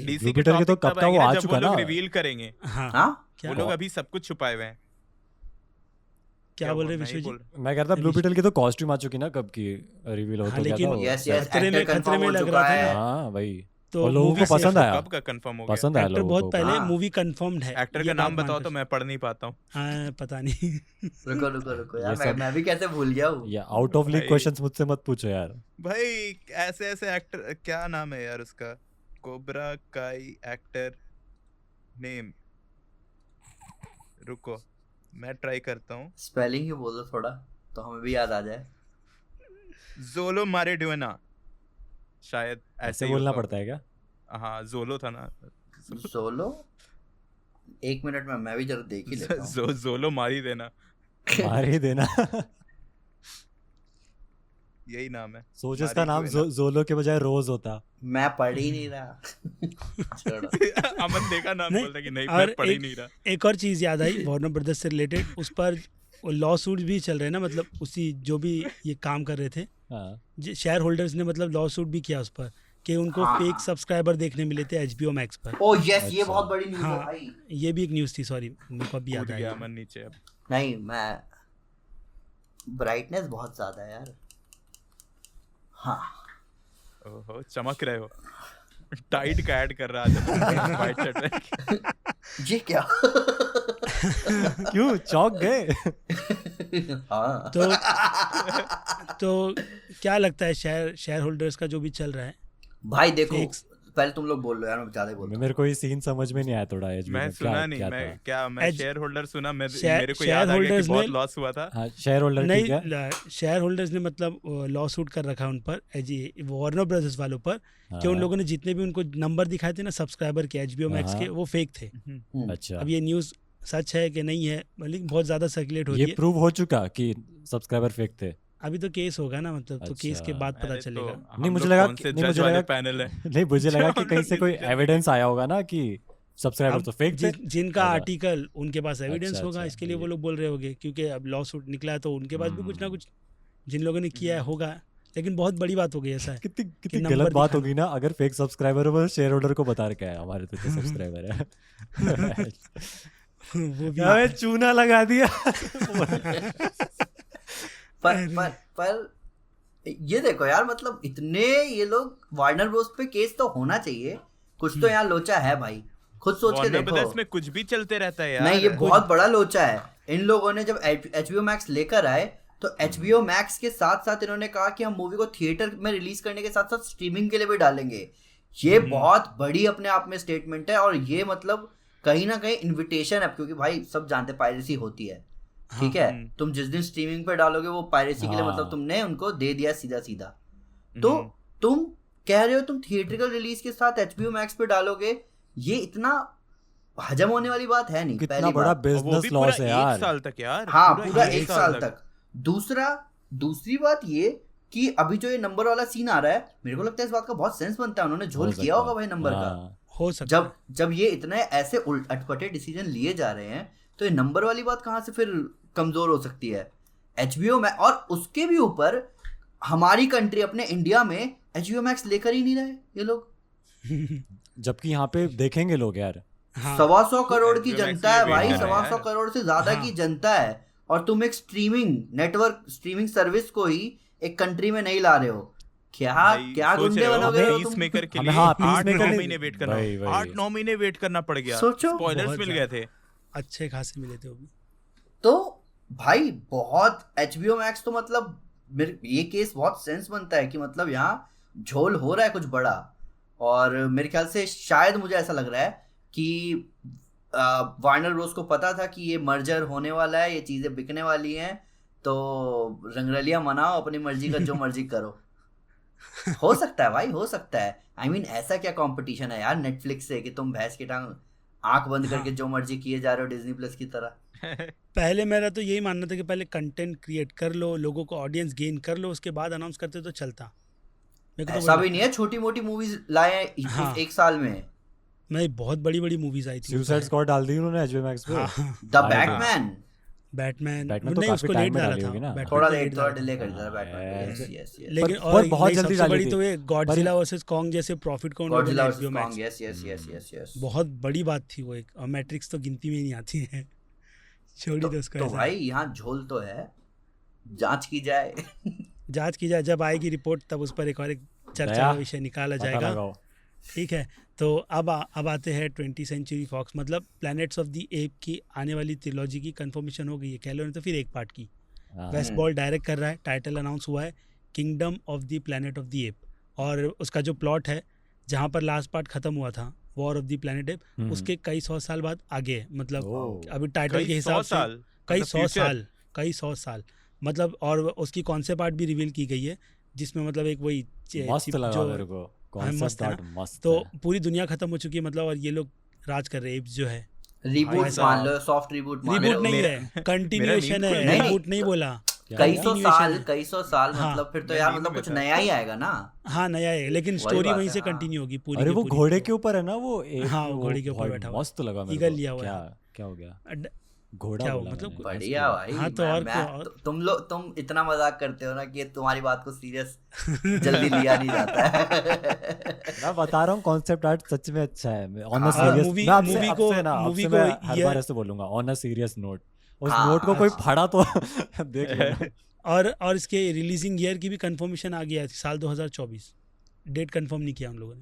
डीसी के तो कब का वो आ चुका ना, रिवील करेंगे। हां वो लोग अभी सब कुछ छुपाए हुए हैं। क्या बोल रहे विश्व जी? मैं कहता ब्लू बीटल की तो कॉस्ट्यूम आ चुकी ना, कब की रिवील हो तो क्या था। यस खतरे में लग रहा था। हां भाई, तो लोगों को पसंद आया। कब का कंफर्म हो गया? पसंद आया लोगों को। बहुत पहले मूवी कंफर्म्ड है। एक्टर का नाम बताओ तो मैं पढ़ नहीं पाता हूँ। हाँ पता नहीं। रुको यार, मैं भी कैसे भूल गया हूँ। या आउट ऑफ लीग क्वेश्चंस मुझसे मत पूछो यार भाई। ऐसे एक्टर, क्या नाम है यार उसका? कोबरा काई एक्टर नेम, रुको मैं ट्राई करता हूँ। स्पेलिंग ही बोलो थोड़ा तो हमें भी याद आ जाए। जोलो मारेडोना, शायद ऐसे बोलना पड़ता है क्या? हाँ जोलो था ना। जोलो, एक मिनट में मैं भी जरूर देख ही लेता हूँ। जोलो मार ही देना। यही नाम है। सोच इसका नाम जोलो के बजाय रोज होता। मैं पढ़ ही नहीं रहा। अमन देखा नाम बोल रहा कि नहीं मैं पढ़ ही नहीं रहा। एक और चीज याद आई वार्नर ब्रदर्स से रिलेटेड, उस पर लॉ सूट भी चल रहे हैं ना, मतलब उसी जो भी ये काम कर रहे थे शेयर होल्डर्स ने मतलब लॉ सूट भी किया उस पर कि उनको फेक सब्सक्राइबर देखने मिले थे HBO Max पर। ओह यस, ये बहुत बड़ी न्यूज़ है भाई। ये भी एक न्यूज़ थी, सॉरी मेरे को अभी याद आया। अमन नीचे अब नहीं, मैं ब्राइटनेस बहुत ज्यादा है यार। हाँ ओहो चमक रहे हो। टाइट का ऐड कर रहा है वाइट शर्ट। ये क्या? क्यों चौंक गए? हाँ। तो क्या लगता है शेयर होल्डर्स का जो भी चल रहा है? भाई देखो, पहले तुम लोग बोल लो यार, मैं ज्यादा बोल रहा हूं। मेरे को ये सीन समझ में नहीं आया थोड़ा। मैं सुना नहीं, मैं शेयर होल्डर सुना, मेरे को याद आ गया कि बहुत लॉस हुआ था। हाँ, शेयर होल्डर ठीक है। नहीं, शेयर होल्डर्स ने मतलब लॉ सूट कर रखा है उन पर, वार्नर ब्रदर्स वालों पर, कि उन लोगों ने जितने भी उनको नंबर दिखाए थे ना सब्सक्राइबर के HBO Max के, वो फेक थे। अच्छा, अब ये न्यूज़ सच है कि नहीं है, मतलब बहुत ज्यादा सर्कुलेट हो रही है। ये प्रूव हो चुका कि सब्सक्राइबर फेक थे? अभी तो केस होगा ना, मतलब तो केस के बाद पता चलेगा। नहीं मुझे लगा कि कहीं से कोई एविडेंस आया होगा ना कि सब्सक्राइबर तो फेक थे। जिनका आर्टिकल उनके पास एविडेंस होगा, इसके लिए वो लोग बोल रहे होंगे, क्योंकि अब लॉ सूट निकला है तो उनके पास भी कुछ ना कुछ जिन लोगों ने किया है होगा। लेकिन बहुत बड़ी बात हो गई ऐसा है। कितनी गलत बात होगी ना अगर फेक सब्सक्राइबर वो शेयर होल्डर को बता रखा है हमारे तो सब्सक्राइबर है। वो भी चूना लगा दिया। पर ये देखो यार, मतलब इतने ये लोग वार्नर ब्रोस पे केस तो होना चाहिए, कुछ तो यहाँ लोचा है भाई, खुद सोच के देखो। में कुछ भी चलते रहता है यार। नहीं, ये बहुत बड़ा लोचा है। इन लोगों ने जब HBO Max लेकर आए तो HBO Max के साथ साथ इन्होंने कहा कि हम मूवी को थिएटर में रिलीज करने के साथ साथ स्ट्रीमिंग के लिए भी डालेंगे। ये बहुत बड़ी अपने आप में स्टेटमेंट है, और ये मतलब कहीं ना कहीं इनविटेशन है, क्योंकि भाई सब जानते पायरेसी होती है, ठीक है, तुम जिस दिन स्ट्रीमिंग पे डालोगे वो पायरेसी के लिए मतलब तुमने उनको दे दिया सीधा सीधा। तो तुम कह रहे हो तुम थिएट्रिकल रिलीज के साथ HBO Max पे डालोगे, ये इतना हजम होने वाली बात है नहीं। कितना बड़ा बिजनेस लॉस है यार। 1 साल तक यार, हाँ पूरा 1 साल तक। दूसरी बात ये कि अभी जो ये नंबर वाला सीन आ रहा है, मेरे को लगता है इस बात का बहुत सेंस बनता है, उन्होंने झोल किया होगा भाई नंबर का। हो सकता है जब ये इतने ऐसे अटपटे डिसीजन लिए जा रहे हैं, तो ये नंबर वाली बात कहाँ से फिर कमजोर हो सकती है। HBO में, और उसके भी ऊपर हमारी कंट्री अपने इंडिया में HBO Max लेकर ही नहीं रहे ये लोग, जबकि यहाँ पे देखेंगे लोग यार। 125 करोड़ की HBO Max जनता है ये भाई, वेट कर रहा है 125 करोड़ से ज्यादा की जनता है, और तुम एक स्ट्रीमिंग सर्विस को ही एक कंट्री में नहीं ला रहे हो। क्या गुंडे बनोगे तुम? पीस मेकर के लिए हाँ, 8-9 महीने वेट करना, वही। 8-9 महीने वेट करना पड़ गया, सोचो। स्पॉयलर्स मिल गए थे, अच्छे खासे मिले थे वो भी। तो भाई बहुत HBO Max तो मतलब ये केस बहुत सेंस बनता है कि मतलब यहाँ झोल हो रहा है कुछ बड़ा, और मेरे ख्याल से शायद मुझे ऐसा लग रहा है कि वार्नर ब्रोस को पता था कि ये मर्जर होने वाला है, ये चीजें बिकने वाली हैं, तो रंगरलियां मनाओ, अपनी मर्जी का जो मर्जी करो। हो सकता है भाई, हो सकता है। I mean, ऐसा क्या कंपटीशन है यार नेटफ्लिक्स से कि तुम भैंस की टांग आंख बंद करके जो मर्जी किए जा रहे हो डिज्नी प्लस की तरह। पहले मेरा तो यही मानना था कि पहले कंटेंट क्रिएट कर लो, लोगों को ऑडियंस गेन कर लो, उसके बाद अनाउंस करते तो चलता। मेरे को तो ऐसा भी नहीं है, छोटी मोटी मूवीज लाए हाँ। 1 साल में। नहीं, बहुत बड़ी बड़ी मूवीज आई थी। सुसाइड स्क्वाड डाल दी उन्होंने HBO Max पे। द बैटमैन बैटमैन Batman तो नहीं, काफी उसको time लेट में डाला डाली था होगी ना। Batman थोड़ा को लेट, थोड़ा डाला डिले था। कर दिया बैटमैन। Yes yes yes. लेकिन पर और बहुत नहीं, जल्दी सबसे डाली बड़ी थी। तो ये गॉडजिला वर्सेस कॉन्ग जैसे प्रॉफिट को उन्होंने Godzilla HBO Max। Yes yes yes yes yes. बहुत बड़ी बात थी वो एक, और मैट्रिक्स तो गिनती में ही नहीं आती है। छोड़ी दो उसको। तो ऐसा। भाई यहाँ झोल तो है, जांच की जाए। जांच की जाए, जब आएगी रिपोर्ट तब उस पर एक और एक चर्चा दया, का विषय निकाला पता जाएगा। लगाओ। ठीक है, तो अब आते हैं 20th सेंचुरी फॉक्स, मतलब प्लैनेट्स ऑफ द एप की आने वाली ट्रिलॉजी की कंफर्मेशन हो गई है। कह लो नहीं तो फिर एक पार्ट की। वेस्ट बॉल डायरेक्ट कर रहा है, टाइटल अनाउंस हुआ है kingdom of the planet of the app, और उसका जो प्लॉट है जहाँ पर लास्ट पार्ट खत्म हुआ था war of the planet app, उसके कई 100 साल बाद आगे है। मतलब अभी टाइटल के हिसाब से कई सौ साल मतलब, और उसकी कॉन्सेप्ट आर्ट भी रिवील की गई है, जिसमें मतलब एक वही मस्त लगा मेरे को मस्त है concept art, ना? मस्त तो है। पूरी दुनिया खत्म हो चुकी है मतलब, और ये लोग राज कर रहे हैं एप्स जो है। रिबूट ऐसा- मान लो, सॉफ्ट रिबूट मान लो। रिबूट नहीं मेरा- है, कंटिन्यूएशन है, नहीं, रिबूट नहीं बोला। कई सौ Continuation साल हाँ। मतलब फिर तो मैं यार नींद मतलब में कुछ था। नया ही आएगा ना। हाँ नया है, लेकिन वही स्टोरी बात वहीं है, से हाँ। कंटिन्यू होगी पूरी अरे की वो पूरी। घोड़े के ऊपर है ना वो एक, हाँ, वो वो घोड़े के ऊपर भाई बैठा हुआ है। मस्त लगा मेरे ईगल को। लिया हुआ क्या है। क्या हो गया? अड- घोड़ा क्या हो, बोला मतलब मैंने। बढ़िया भाई। हाँ, तो और क्या, और- तुम इतना मजाक करते हो ना कि तुम्हारी बात को सीरियस जल्दी लिया नहीं जाता है। मैं बता रहा हूँ कॉन्सेप्ट आर्ट सच में अच्छा है। ऑन अ हाँ, सीरियस मूवी- मैं आपसे मूवी आपसे को- ना मूवी आपसे को मैं हर ये- बार ऐसे बोलूंगा ऑन अ सीरियस नोट। उस हाँ, नोट को कोई हाँ। फड़ा तो देख लेना। और इसके रिलीजिंग ईयर की भी कंफर्मेशन आ गया है, साल 2024। डेट कंफर्म नहीं किया उन लोगों ने,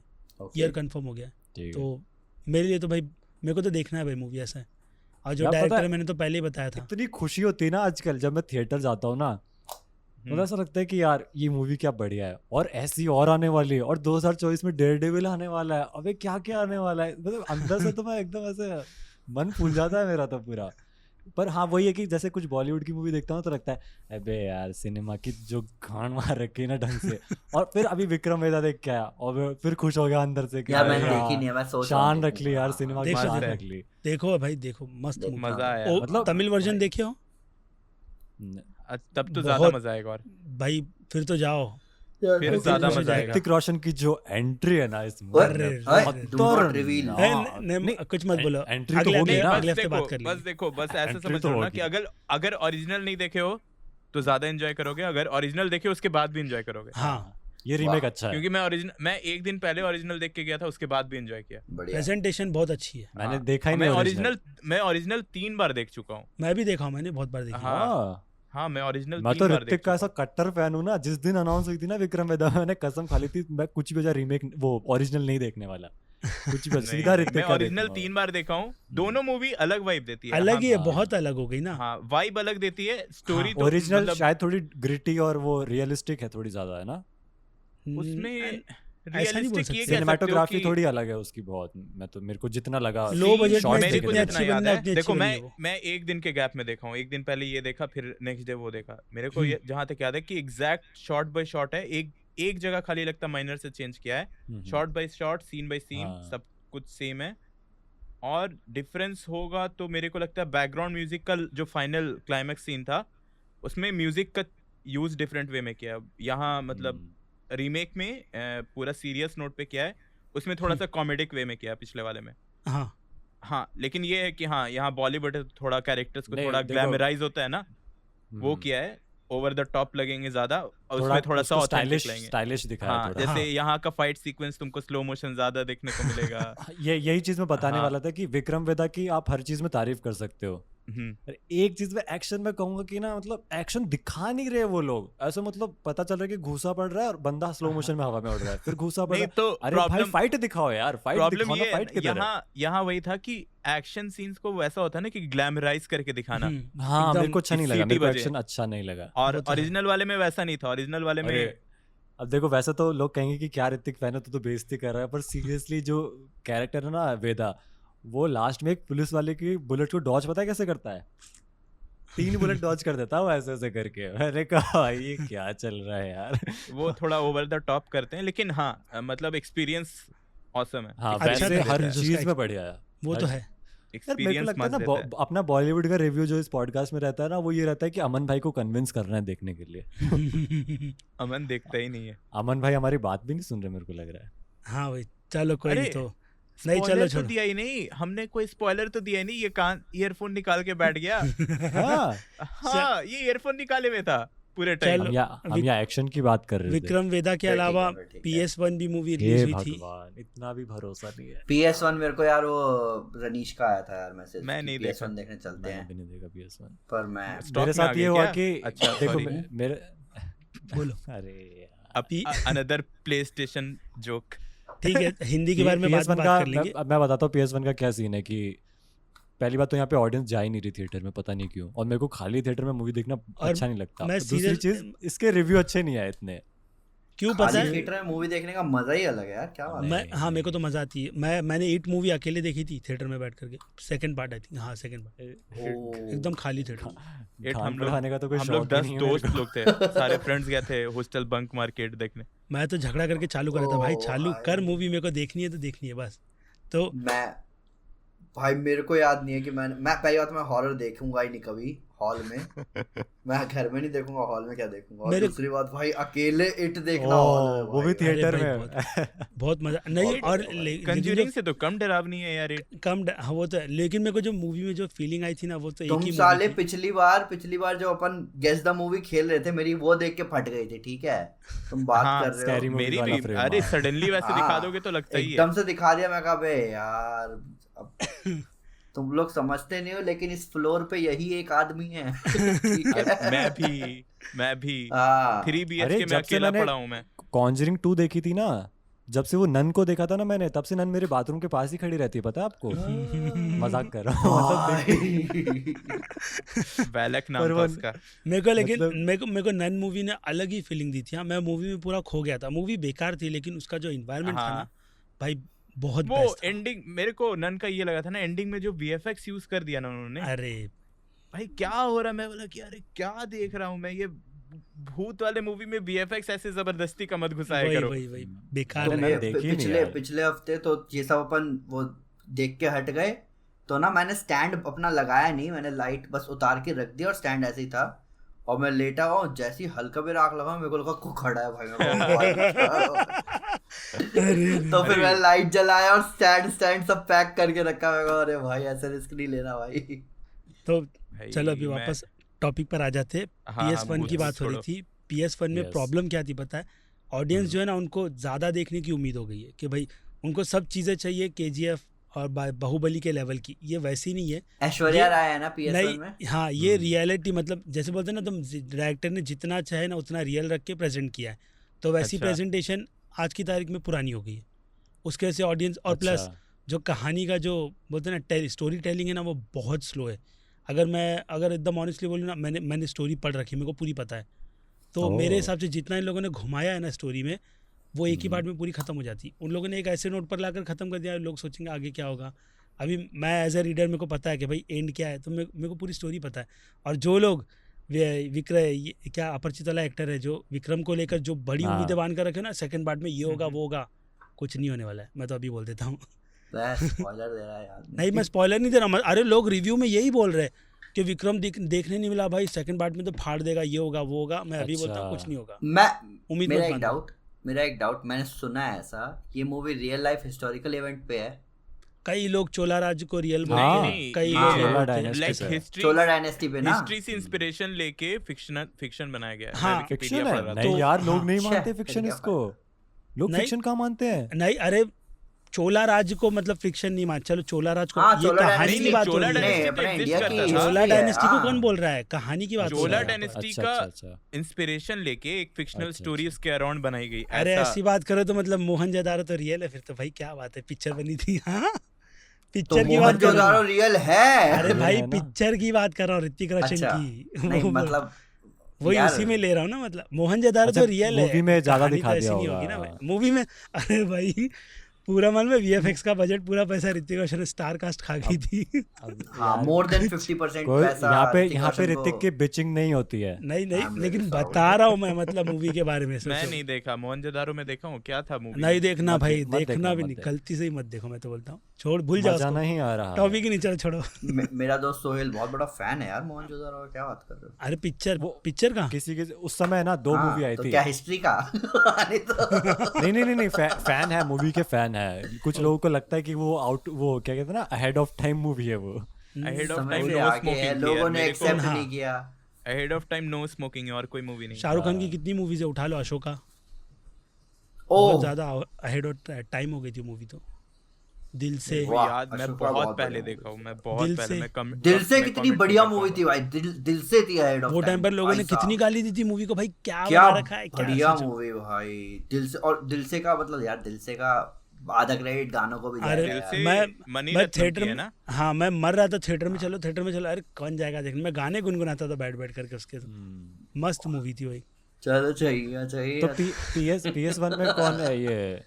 ईयर कंफर्म हो गया। ठीक है। तो मेरे लिए तो भाई, मेरे को तो देखना है भाई मूवी, ऐसा है। और जो यार, पता डायरेक्टर है- मैंने तो पहले ही बताया था। इतनी खुशी होती है ना आजकल जब मैं थिएटर जाता हूँ ना, मुझे ऐसा लगता है कि यार ये मूवी क्या बढ़िया है, और ऐसी और आने वाली है, और 2024 में डेयरडेविल आने वाला है। अबे क्या क्या आने वाला है, मतलब अंदर से तो मैं एकदम ऐसे मन फूल जाता है मेरा तो पूरा। पर हाँ वही है कि जैसे कुछ बॉलीवुड की मूवी देखता हूँ तो लगता है अबे यार सिनेमा की जो घाण मार रखी है ना ढंग से। और फिर अभी विक्रम वेदा देख के आया और फिर खुश हो गया अंदर से कि यार अरे मैंने यार, देखी नहीं है, मैं सोच रहा हूँ शान रख ली यार, देखूंगा। सिनेमा की देखो, शान देखो। रख ली। देखो भाई, देखो मस्त देखो, movie। मजा आया। ओ, मतलब- तमिल वर्जन देखे हो तब तो ज्यादा बहुत- मजा आएगा। और भाई, फिर तो जाओ। फिर वो ज्यादा फिर मजा आएगा। ऋतिक रोशन की जो एंट्री है ना इस ओए, मूवी अरे, में, ओए, खतरनाक। do not reveal। नहीं, कुछ मत बोलो। एंट्री तो अगले होगी हफ्ते- ना। अगले हफ्ते बात कर बस लेंगे। देखो, बस ऐसे Entry समझ तो लो ना होगी। कि अगर ओरिजिनल नहीं देखे हो तो ज्यादा एंजॉय करोगे, अगर ओरिजिनल देखे उसके बाद भी एंजॉय करोगे। हाँ, ये रीमेक अच्छा है। क्योंकि मैं एक दिन पहले ओरिजिनल देख के गया था, उसके बाद भी एंजॉय किया। बढ़िया। प्रेजेंटेशन बहुत अच्छी है। मैंने हाँ। देखा ही मैं नहीं ओरिजिनल 3 बार देख चुका हूँ। मैं भी देखा हूँ, मैंने बहुत बार देखी। हाँ। हाँ, मैं ओरिजिनल मैं 3 तो बार देख ऋतिक का चुका ऐसा कट्टर फैन हूँ ना, जिस दिन अनाउंस हुई थी ना विक्रम वेदा, मैंने कसम खा ली थी मैं कुछ भी जगह रीमेक वो ओरिजिनल नहीं देखने वाला। कुछ भी नहीं, सीधा मैं ऋतिक का ओरिजिनल देखूंगा। 3 बार देखा हूँ, दोनों मूवी अलग वाइब देती है। अलग ही है, हाँ। बहुत अलग हो गई ना। हाँ, वाइब अलग देती है, स्टोरी तो ओरिजिनल मतलब शायद थोड़ी ग्रिटी और वो रियलिस्टिक है थोड़ी ज्यादा, है ना? उसमें ऐसा नहीं बोल रियलिस्टिक ये सकते। कह सकते हो सिनेमाटोग्राफी कि थोड़ी अलग है उसकी बहुत, मैं तो मेरे को जितना लगा लो बजट शॉर्ट्स में मेरे को जितनी देखे थे अच्छी जितना याद बनना है, उतनी देखो अच्छी बनी मैं है वो। मैं एक दिन के गैप में देखा हूँ, एक दिन पहले ये देखा, फिर नेक्स्ट डे वो देखा। मेरे को ये जहाँ तक याद है कि एग्जैक्ट शॉट बाय शॉट है, एक जगह खाली लगता माइनर से चेंज किया है, shot by shot, scene by scene हाँ। सब कुछ सेम है। और डिफरेंस होगा तो मेरे को लगता है बैकग्राउंड म्यूजिक का जो फाइनल क्लाइमैक्स सीन था, उसमें म्यूजिक का यूज डिफरेंट वे में किया है। यहाँ मतलब रीमेक में पूरा सीरियस नोट पे किया है, उसमें थोड़ा सा कॉमेडिक वे में किया है पिछले वाले में। हाँ हाँ, लेकिन ये है कि हाँ यहाँ बॉलीवुड है तो थोड़ा कैरेक्टर्स को नहीं, थोड़ा देखो, ग्लैमराइज होता है ना, वो किया है, ओवर द टॉप लगेंगे ज्यादा, और उसमें थोड़ा सा ऑथेंटिक लगेंगे। स्टाइलिश दिखाया हाँ, थोड़ा। जैसे हाँ। यहाँ का फाइट सीक्वेंस तुमको स्लो मोशन ज्यादा देखने को मिलेगा। ये यही चीज मैं बताने हाँ। वाला था कि विक्रम वेदा की आप हर चीज में तारीफ कर सकते हो, हम्म, एक चीज में एक्शन में कहूंगा कि ना मतलब एक्शन दिखा नहीं रहे वो लोग, ऐसा मतलब पता चल रहा है कि घूसा पड़ रहा है और बंदा स्लो मोशन में हवा में उड़ रहा है, फिर घूसा पड़ नहीं रहा है। तो अरे भाई प्रॉब्लम फाइट दिखाओ यार, फाइट प्रॉब्लम दिखाओ ना, ये फाइट किधर है? यहाँ वही था कि एक्शन सीन्स को वैसा होता है ना कि ग्लैमराइज करके दिखाना, हाँ मेरे एकदम को अच्छा नहीं कि लगा, सीटी मेरे को बजे। एक्शन अच्छा नहीं लगा। और वो तो है। ओरिजिनल वाले में वैसा नहीं था, ओरिजिनल वाले में अरे अब देखो वैसे तो लोग कहेंगे कि क्या ऋतिक फैन है तो बेइज्जती कर रहा है, पर सीरियसली जो कैरेक्टर है ना वेदा, वो लास्ट में एक पुलिस वाले की बुलेट को डॉज पता है कैसे करता है? 3 बुलेट डॉज कर देता है वो ऐसे ऐसे करके। मैंने कहा भाई ये क्या चल रहा है यार। वो थोड़ा ओवर द टॉप करते हैं, लेकिन हाँ मतलब एक्सपीरियंस ऑसम है। हाँ अच्छा वैसे था, हर उसका चीज में बढ़िया है वो तो है। यार। मेरे को एक्सपीरियंस लगता है मस्त ना देता है। अपना बॉलीवुड का रिव्यू जो इस पॉडकास्ट में रहता है ना, वो ये रहता है कि अमन भाई को कन्विंस करना है देखने के लिए। अमन देखता ही नहीं है। अमन भाई हमारी बात भी नहीं सुन रहे मेरे को लग रहा है। हाँ भाई चलो कोई अरे, नहीं, तो नहीं चलो स्पॉइलर तो छोड़ो। दिया ही नहीं हमने, कोई स्पॉइलर तो दिया ही नहीं। ये कान ईयरफोन निकाल के बैठ गया। हाँ हाँ, ये ईयरफोन निकाले में था पूरे टाइम। चलो, हम यहाँ एक्शन की बात कर रहे थे। विक्रम वेदा के ठीक है, अलावा ठीक है। PS1 भी मूवी हे रिलीज हुई थी। भगवान, इतना भी भरोसा नहीं है। PS1 मेरे को यार वो रनीश का आया था यार मैसेज, मैं नहीं देखा। PS1 देखने चलते मैंने हैं, भी नहीं देखा PS1। पर मैं स्टॉक मेरे में आ साथ गए ये हुआ क्या? कि अच्छा, देखो sorry। मेरे बोलो। अरे यार। Another PlayStation joke. ठीक है, हिंदी के बारे में PS1 बात का कर लेंगे। मैं बताता हूँ PS1 का क्या सीन है कि पहली बात तो यहाँ पे ऑडियंस जा ही नहीं रही थिएटर में, पता नहीं क्यों, और मेरे को खाली थिएटर में मूवी देखना अच्छा नहीं लगता। मैं दूसरी serial- चीज इसके रिव्यू अच्छे नहीं आए इतने। क्यों पता खाली है? थिएटर में मूवी देखने का मजा ही अलग है यार, क्या बात है। मैं हाँ मेरे को तो मजा आती है। मैंने 8 मूवी अकेले देखी थी थिएटर में बैठ करके, सेकंड पार्ट आई थिंक, हाँ सेकंड पार्ट, ओ, एकदम खाली थिएटर। हम लोग बढ़ाने का तो कोई हम शौक लोग ही 10 नहीं है मेरे दोस्त को। लोग थे, सारे फ्रेंड्स गए थे हॉस्टल बंक मार्केट देखने। मैं तो झगड़ा करके चालू कर रहा था, भाई ओ चालू भाई। कर मूवी, मेरे को देखनी है तो देखनी है बस। तो मैं भाई मेरे को याद नहीं है कि मैं पहली बात मैं हॉरर देखूंगा ही नहीं कभी हॉल में। मैं घर में नहीं देखूंगा, हॉल में क्या देखूंगा। और दूसरी बात भाई अकेले इट देखना हॉल में, वो भी भाई। थिएटर अरे में। भाई, बहुत मजा नहीं। और लेकिन कंज्यूरिंग से तो कम डरावनी है यार। हाँ वो तो है, लेकिन मेरे को जो मूवी में जो फीलिंग आई थी ना, वो तो एक तुम ही साले मूवी थी। पिछली बार जो अपन गेस द मूवी खेल रहे थे, मेरी वो देख के फट गई थी, ठीक है। तुम बात हाँ, कर रहे scary हो, movie मेरी वाला भी, frame, अरे हाँ। सडनली वैसे हाँ, दिखा दोगे तो लगता ही है। एकदम से दिखा दिया। मैं कहा बे यार अब तुम लोग समझते नहीं हो, लेकिन इस फ्लोर पे यही एक आदमी है। ठीक है? मैं भी हाँ 3 BHK अरे में जब से अकेला मैंने पड़ा हूँ मैं। कॉन्जरिंग 2 देखी थी ना, जब से वो नन को देखा था ना मैंने, तब से नन मेरे बाथरूम के पास ही खड़ी रहती है, पता है आपको? मजाक कर रहा हूँ मतलब वैलक नाम पर था वो- उसका। मेरे को लेकिन मतलब- मेरे को नन मूवी ने अलग ही फीलिंग दी थी। हाँ, मैं मूवी में पूरा खो गया था। मूवी बेकार थी, लेकिन उसका जो इन्वायरमेंट था ना हाँ। भाई, बहुत वो बेस्ट था। एंडिंग मेरे को नन का ये लगा था ना, एंडिंग में जो VFX यूज कर दिया ना उन्होंने, अरे भाई क्या हो रहा है। मैं बोला कि अरे क्या देख रहा हूँ मैं, ये भूत वाले मूवी में VFX ऐसे जबरदस्ती का मत घुसाया वही करो। वही बेकार तो है। मैंने देखी नहीं पिछले यार। पिछले हफ्ते तो ये सब अपन वो देख के हट गए, तो ना मैंने स्टैंड अपना लगाया नहीं, मैंने लाइट बस उतार के रख दिया और स्टैंड ऐसे ही था, और मैं लेटा हुआ हूँ। जैसे ही हल्का भी आग लगा, मेरे को लगा को खड़ा है भाई। मैं तो फिर मैंने लाइट जलाया और स्टैंड सब पैक करके रखा। मैं कहा, अरे भाई ऐसे रिस्क नहीं लेना भाई। तो भाई, चलो अभी मैं- वापस टॉपिक पर आ जाते। हाँ, PS1 की भूत बात हो रही छोड़ो। थी। PS1 में Yes. प्रॉब्लम क्या थी पता है? ऑडियंस जो है ना, उनको ज़्यादा देखने की उम्मीद हो गई है कि भाई उनको सब चीज़ें चाहिए KGF और बाहुबली के लेवल की। ये वैसी नहीं है। ऐश्वर्या ये- राय है ना PS1 नहीं, में। हाँ ये रियलिटी, मतलब जैसे बोलते हैं ना, तुम डायरेक्टर ने जितना चाहे ना उतना रियल रख के प्रेजेंट किया है, तो वैसी अच्छा। प्रेजेंटेशन आज की तारीख में पुरानी हो गई है। उसके वजह से ऑडियंस और प्लस अच्छा। जो कहानी का जो बोलते हैं ना स्टोरी टेलिंग है ना वो बहुत स्लो है। अगर एकदम ऑनेस्टली बोलूँ ना, मैंने स्टोरी पढ़ रखी है, मेरे को पूरी पता है। तो मेरे ओह। हिसाब से जितना इन लोगों ने घुमाया है ना स्टोरी में, वो एक ही पार्ट में पूरी खत्म हो जाती। उन लोगों ने एक ऐसे नोट पर लाकर खत्म कर दिया, लोग सोचेंगे आगे क्या होगा। अभी मैं एज ए रीडर मेरे को पता है कि भाई एंड क्या है, तो मेरे को पूरी स्टोरी पता है। और जो लोग क्या अपरिचित वाला एक्टर है जो विक्रम को लेकर जो बड़ी हाँ। उम्मीदें बांध कर रखे ना, सेकंड पार्ट में ये होगा वो होगा, कुछ नहीं होने वाला है। मैं तो अभी बोल देता हूँ। स्पॉइलर दे रहा है यार। नहीं, मैं स्पॉइलर नहीं दे रहा। अरे लोग रिव्यू में यही बोल रहे हैं कि विक्रम देखने नहीं मिला भाई, सेकंड पार्ट में तो फाड़ देगा, ये होगा वो होगा। मैं अभी बोलता हूँ कुछ नहीं होगा। उम्मीद मेरा मत एक बांधो। डाउट मैंने सुना है ऐसा, ये movie real life historical event पे है। कई लोग चोला राज्य को रियल हाँ, बोलते हैं, नहीं, कई ये लोग चोला बोलते हैं- डायनेस्टी लाइक पे। हिस्ट्री चोला डायनेस्टी पे ना। हिस्ट्री से इंस्पिरेशन लेके फिक्शन बनाया गया है। हाँ, मैं फिक्शन Wikipedia है? पढ़ रहा था। नहीं तो- यार, लोग हाँ। नहीं अच्छा, मानते फिर फिक्शन क्या इसको। लोग नहीं। फिक्शन कहाँ मानते हैं? नहीं, अरे चोला राज्य को मतलब फिक्शन नहीं मान, चलो चोला राज को, हाँ, ये चोला कहानी डायनेस्टी- की बात हो चोला रही है। डायनेस्टी तो अपने exist इंडिया करता की था। चोला हिस्ट्री है, डायनेस्टी को हाँ। कौन बोल रहा है, कहानी की बात हो चोला रही है। डायनेस्टी अच्छा का अच्छा अच्छा। इंस्पिरेशन लेके एक फिक्शनल अच्छा, स्टोरी अच्छा। उसके अराउंड बनाई गई। अरे ऐसा ऐसी बात करो तो मतलब मोहनजोदारो तो रियल है, फिर तो भाई क्या बात है, पिक्चर बनी थी। हाँ, तो पिक्चर की बात कर रहा मोहनजोदारो हूँ। रियल है। अरे Real भाई है ना? पिक्चर की बात कर रहा हूँ, ऋतिक रोशन अच्छा, की। नहीं वो मतलब वही यार, उसी में ले रहा हूँ ना, मतलब मोहनजोदारो अच्छा, तो रियल है, मूवी में ज्यादा कहानी दिखा तो ऐसी दिया नहीं होगा। होगी ना भाई मूवी में। अरे भाई पूरा मान में वीएफएक्स का बजट, पूरा पैसा ऋतिक रोशन ने स्टार कास्ट खा गई थी। अब हाँ, यार, मोर देन 50% कोई पैसा यहाँ पे रोशन ऋतिक को- की बिचिंग नहीं होती है। नहीं नहीं, I'm लेकिन very sorry. बता रहा हूँ मैं, मतलब मूवी के बारे में मैं सोचो। नहीं देखा, मोहनजोदारो में देखा हूँ, क्या था मूवी? नहीं देखना मत भाई, देख- मत देखना देखना, भी मत नहीं, देख। गलती से ही मत देखो, मैं तो बोलता हूँ छोड़, भूल जाओ मजा उसको, नहीं आ रहा है। टॉपिक ही नहीं, चलो छोड़ो। मेरा दोस्त सोहेल बहुत बड़ा फैन है यार मोहनजोदारो का, क्या बात कर रहे हो? अरे पिक्चर का किसी के उस समय ना 2 हाँ, मूवी आई तो थी। क्या हिस्ट्री का? नहीं तो नहीं, फैन है, मूवी के फैन है। कुछ लोगों को लगता है कि वो क्या कहते हैं ना, अहेड ऑफ टाइम मूवी है वो। अहेड ऑफ समय टाइम से नो आगे है, स्मोकिंग लोगों ने एक्सेप्ट हाँ। नहीं किया। Ahead of time no smoking और कोई मूवी नहीं। शाहरुख खान की कितनी मूवीज है, उठा लो अशोका, बहुत ओह, ज्यादा अहेड ऑफ टाइम हो गई थी मूवी तो। दिल से, वो वाह, याद मैं अशोका बहुत बहुत पहले बढ़िया देखा हूँ, मैं बहुत दिल पहले से- मैं कम दिल से मैं कितनी comment बढ़िया करता मूवी हूँ। थी भाई, दिल से थी अहेड ऑफ वो टाइम पर लोगों ने भाई साहब। कितनी गाली दी थी मूवी को, भाई क्या क्या बना रखा है, क्या बढ़िया सोचो। मूवी भाई, दिल से। और दिल से का मतलब यार, दिल से का आधा क्रेडिट गानों को भी अरे जाएगा दिल यार। से मैं मणिरत्नम थिएटर की है में, ना? हाँ मैं मर रहा था थिएटर में, थिएटर में चलो, अरे कौन जाएगा देखने, मैं गाने गुनगुनाता था बैठ बैठ करके उसके, मस्त मूवी थी भाई। चलो चाहिए चाहिए। तो PS1 में कौन है ये?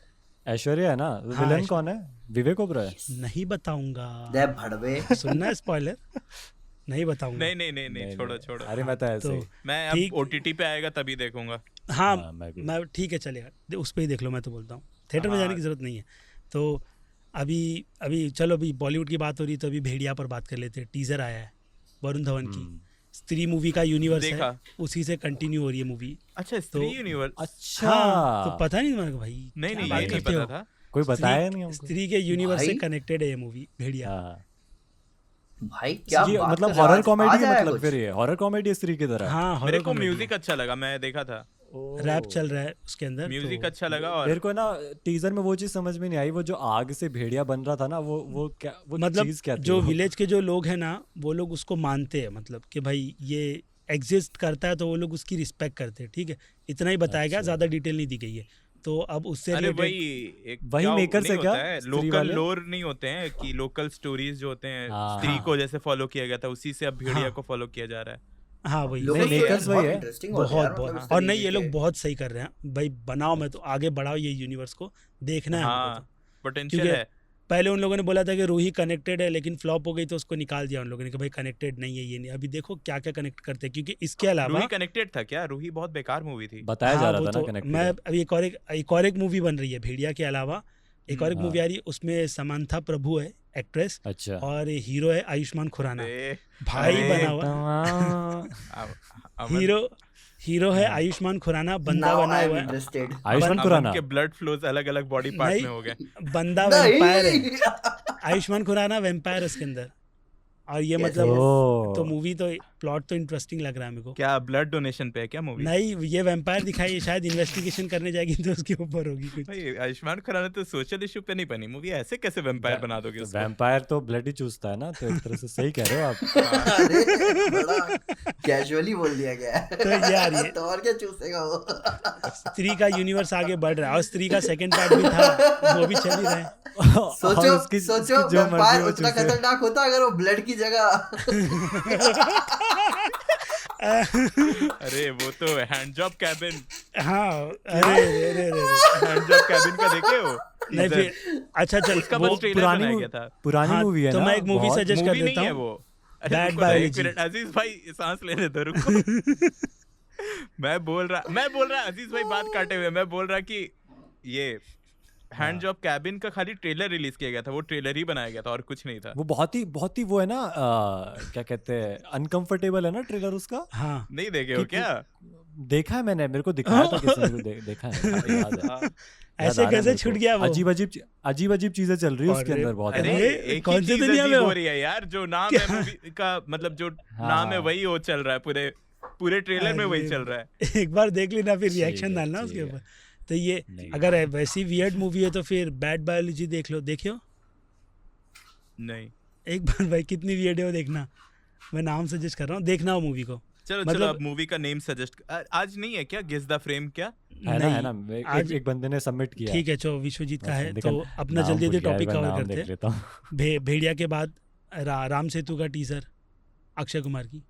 ऐश्वर्या है ना? विलन ऐश्वर्या। कौन है? विवेक ओबरॉय है? नहीं बताऊंगा, दे भड़वे। सुनना है स्पॉइलर, नहीं बताऊंगा। नहीं, छोड़ो। अरे मैं तो ऐसे तो ही। मैं ठीक- अब OTT पे आएगा तभी देखूंगा। हाँ हाँ, मैं भी। मैं ठीक है चलेगा, उस पर ही देख लो, मैं तो बोलता हूँ थिएटर में हाँ। जाने की जरूरत नहीं है। तो अभी चलो, अभी बॉलीवुड की बात हो रही है तो अभी भेड़िया पर बात कर लेते हैं। टीजर आया है वरुण धवन की, स्त्री मूवी का यूनिवर्स है, देखा। उसी से कंटिन्यू हो रही है मूवी। अच्छा, स्त्री यूनिवर्स। अच्छा, हाँ, तो पता नहीं तुम्हारे को भाई? नहीं क्या ये बात नहीं करते पता हो? था। कोई बताया स्त्री- नहीं हमको। स्त्री के यूनिवर्स से भाई? कनेक्टेड है ये मूवी भेड़िया। हाँ, भाई क्या ये बात मतलब कर रहे हो? हॉरर आज कॉमेडी आया मतलब कुछ? फिर ये हॉरर कॉमेडी स्त्री की तरह। हाँ, मेरे horror को comedy म्यूजिक अच्छा लगा, मैं देखा था। रैप चल रहा है उसके अंदर, म्यूजिक तो अच्छा लगा और मेरे को ना टीजर में वो चीज समझ में नहीं आई, वो जो आग से भेड़िया बन रहा था ना, वो क्या, वो मतलब चीज क्या थी? जो वो? विलेज के जो लोग हैं ना, वो लोग उसको मानते हैं, मतलब कि भाई ये एग्जिस्ट करता है तो वो लोग उसकी रिस्पेक्ट करते हैं। ठीक है, इतना ही बताया गया, अच्छा। ज्यादा डिटेल नहीं दी गई है। तो अब उससे अरे related- वही वही क्या makers नहीं है क्या? होता है, स्त्री लोकल वाले? लोर नहीं होते हैं कि लोकल स्टोरीज जो होते हैं हाँ। स्त्री को जैसे फॉलो किया गया था, उसी से अब भेड़िया हाँ। को फॉलो किया जा रहा है। हाँ वही लोगों नहीं, के makers बहुत वही है। interesting होते हैं यार, बहुत मतलब इस और नहीं, तरीके ये लोग के। बहुत सही कर रहे हैं भाई, बनाओ, मैं तो आगे बढ़ाओ ये यूनिवर्स को, देखना है हमको हाँ, तो। पोटेंशियल क्योंकि है। पहले उन लोगों ने बोला था कि रूही कनेक्टेड है, लेकिन फ्लॉप हो गई तो उसको निकाल दिया उन लोगों ने कि भाई कनेक्टेड नहीं है, ये नहीं। अभी देखो क्या क्या कनेक्ट करते हैं, क्योंकि इसके अलावा रूही कनेक्टेड था क्या? रूही बहुत बेकार मूवी थी। बताया जा हाँ, रहा वो था ना तो कनेक्टेड। मैं अभी एक और एक मूवी बन रही है भेड़िया के अलावा, एक और एक हाँ। मूवी आ रही है, उसमें समांथा प्रभु है एक्ट्रेस, अच्छा, और हीरो है आयुष्मान खुराना। अरे, भाई अरे, बना हुआ अमन हीरो है आयुष्मान खुराना, बंदा Now बना I am हुआ है, interested. आयुष्मान खुराना। के ब्लड फ्लोज अलग अलग बॉडी पार्ट नहीं। में हो गए। बंदा नहीं। वेम्पायर है, आयुष्मान खुराना वेम्पायर उसके अंदर, और ये Yes, मतलब ओह। तो मूवी तो प्लॉट तो इंटरेस्टिंग लग रहा है मेरे को। क्या ब्लड डोनेशन पे है क्या मूवी? नहीं, ये वैम्पायर दिखाई, शायद इन्वेस्टिगेशन करने जाएगी तो उसके ऊपर होगी कुछ। भाई आयुष्मान खुराना तो सोशल इशू पे नहीं बनी मूवी, ऐसे कैसे वैम्पायर बना दोगे उसको? वैम्पायर तो ब्लड ही चूसता है ना, तो एक तरह से सही कह रहे हो आप। अरे बड़ा कैजुअली बोल दिया गया है। तो यार ये- तो और क्या चूसेगा वो? स्त्री का यूनिवर्स आगे बढ़ रहा है और स्त्री का सेकंड पार्ट भी था, वो भी चल ही रहा है। सोचो और उसकी सोचो जो मर्जी वैम्पायर वो उतना चूसे। खतरनाक होता अगर वो ब्लड की जगह अरे वो तो हैंड जॉब कैबिन, हाँ, अरे हैंड जॉब कैबिन का देखे हो? नहीं Teaser। फिर अच्छा चल उसका वो बस ट्रेलर पुरानी बनाया मू- गया था। पुरानी हाँ, मूवी है तो ना, मैं एक मूवी बहुत- सजेस्ट कर मूवी देता नहीं है हूँ। वो। अरे Bad रुको ना, एक Biology। मिनट अजीज भाई सांस लेने दो, रुको। मैं बोल रहा अजीज भाई बात काटे हुए, मैं बोल रहा कि ये हैंड जॉब कैबिन का खाली ट्रेलर रिलीज किया गया था, वो ट्रेलर ही बनाया गया था और कुछ नहीं था। वो बहुत ही वो है ना, क्या कहते हैं, अनकंफर्टेबल है ना ट्रेलर उसका। हाँ, नहीं देखे हो क्या? देखा है मैंने, मेरे को दिखाया था किसी ने, देखा है, याद है। हाँ। ऐसे कैसे छूट गया वो? अजीब अजीब चीजें चल रही है उसके अरे, अंदर बहुत। अरे अरे, एक कौन ही से चीज दुनिया में अजीब हो? हो रही है यार, जो नाम है मूवी का, मतलब जो नाम है वही वो चल रहा है, पूरे ट्रेलर में वही अरे, चल रहा है। एक बार देख लेना फिर ठीक रिएक्शन है, डालना ठीक उसके है। ऊपर। तो ये नहीं। अगर वैसी वियर्ड मूवी है तो फिर बैड बायोलॉजी देख लो, देखियो नहीं एक बार भाई, कितनी वियर्ड है वो देखना। मैं नाम सजेस्ट कर रहा हूँ, देखना वो मूवी को। चलो मतलब- अब मूवी का नेम सजेस्ट आज नहीं है क्या? गेस द फ्रेम क्या? है ना, है ना, आज- एक बंदे ने सबमिट किया। ठीक है, चलो विश्वजीत का है, देखा, तो अपना नाम जल्दी भूल जल्दी गया, टॉपिक एक बार कवर नाम करते देख हैं। लेता हूँ। भेड़िया के बाद राम सेतु का टीजर अक्षय कुमार की।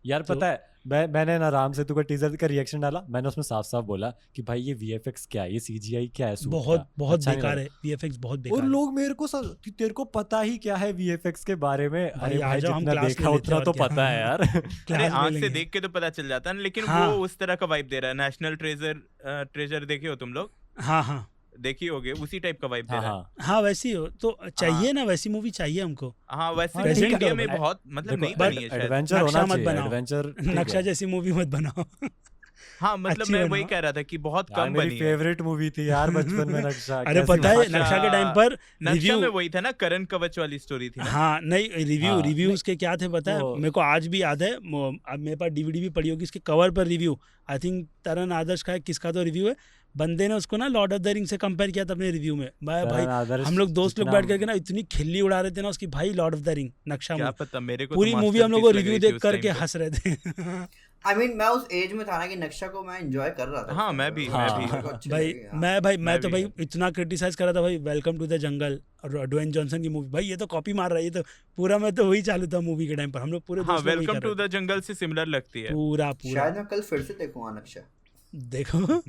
यार तो- पता है, मैंने ना राम सेतु का टीजर का रिएक्शन डाला, मैंने उसमें साफ साफ बोला कि भाई ये वीएफएक्स क्या है, ये सीजीआई क्या है, सूट बहुत का, बहुत अच्छा नहीं बेकार लगा। है, वीएफएक्स बहुत और बेकार है। लोग मेरे को कि तेरे को पता ही क्या है वीएफएक्स के बारे में। भाई, अरे आ भाई जाओ, हम जितना क्लास देखा ले लेते उतना हैं, तो और क्या। पता है यार। अरे क्लास ले आंख से लेंगे। देख के तो पता चल जाता है ना, लेकिन हाँ। वो उस तरह का वाइब दे रहा है। नेशनल ट्रेजर देखे हो तुम लोग? हाँ हाँ देखी होगे, उसी टाइप का वाइब दे हाँ रहा है। हाँ, हाँ, वैसी हो तो चाहिए ना, वैसी मूवी चाहिए हमको। हाँ वैसे हाँ, ठीक प्रेजेंट है, इंडिया में देखो, बहुत मतलब नहीं देखो, बनी है शायद। एडवेंचर नक्शा होना मत चाहिए, बनाओ। एडवेंचर नक्शा जैसी मूवी मत बनाओ। हाँ मतलब अच्छी मैं बनाओ। वही कह रहा था कि बहुत यार कम मेरी बनी है। फेवरेट मूवी थी यार बचपन में नक्शा। अरे कैसी पता है, बात- नक्शा के टाइम पर नक्शा रिव्यू, में वही था ना, करण कवच वाली स्टोरी थी ना। हाँ नहीं, हाँ, रिव्यूज के क्या थे पता है, वो- मेरे को आज भी याद है। अब मेरे पास डीवीडी भी पड़ी होगी, इसके कवर पर रिव्यू, आई थिंक तरन आदर्श का है, किसका तो रिव्यू है, बंदे ने उसको ना लॉर्ड ऑफ द रिंग से कंपेयर किया था अपने रिव्यू में। मैं भाई, करण आदर्श हम लोग दोस्त लोग जितना- बैठ करके ना इतनी खिल्ली उड़ा रहे थे ना उसकी, भाई लॉर्ड ऑफ द रिंग नक्शा क्या मूवी, पता, मेरे को पूरी तो मूवी हम लोग को masterpiece लग रिव्यू रही थी देख उस करके time पे। हंस रहे थे। आई मीन मैं उस एज में था ना कि नक्शा को मैं एंजॉय कर रहा था। हाँ, मैं भी। मेरे को अच्छी भाई लगी, हाँ। मैं तो भी। भाई इतना क्रिटिसाइज कर रहा था भाई, वेलकम टू द जंगल और ड्वेन जॉनसन की मूवी, भाई ये तो कॉपी मार रहा है, ये तो पूरा, मैं तो वही चालू था मूवी के टाइम पर, हम लोग पूरे हाँ दोस्त लोग वही वेलकम कर टू रहे द जंगल से सिमिलर लगती थे। है। पूरा पूरा शायद मैं कल फिर से देखूंगा नक्शा। देखो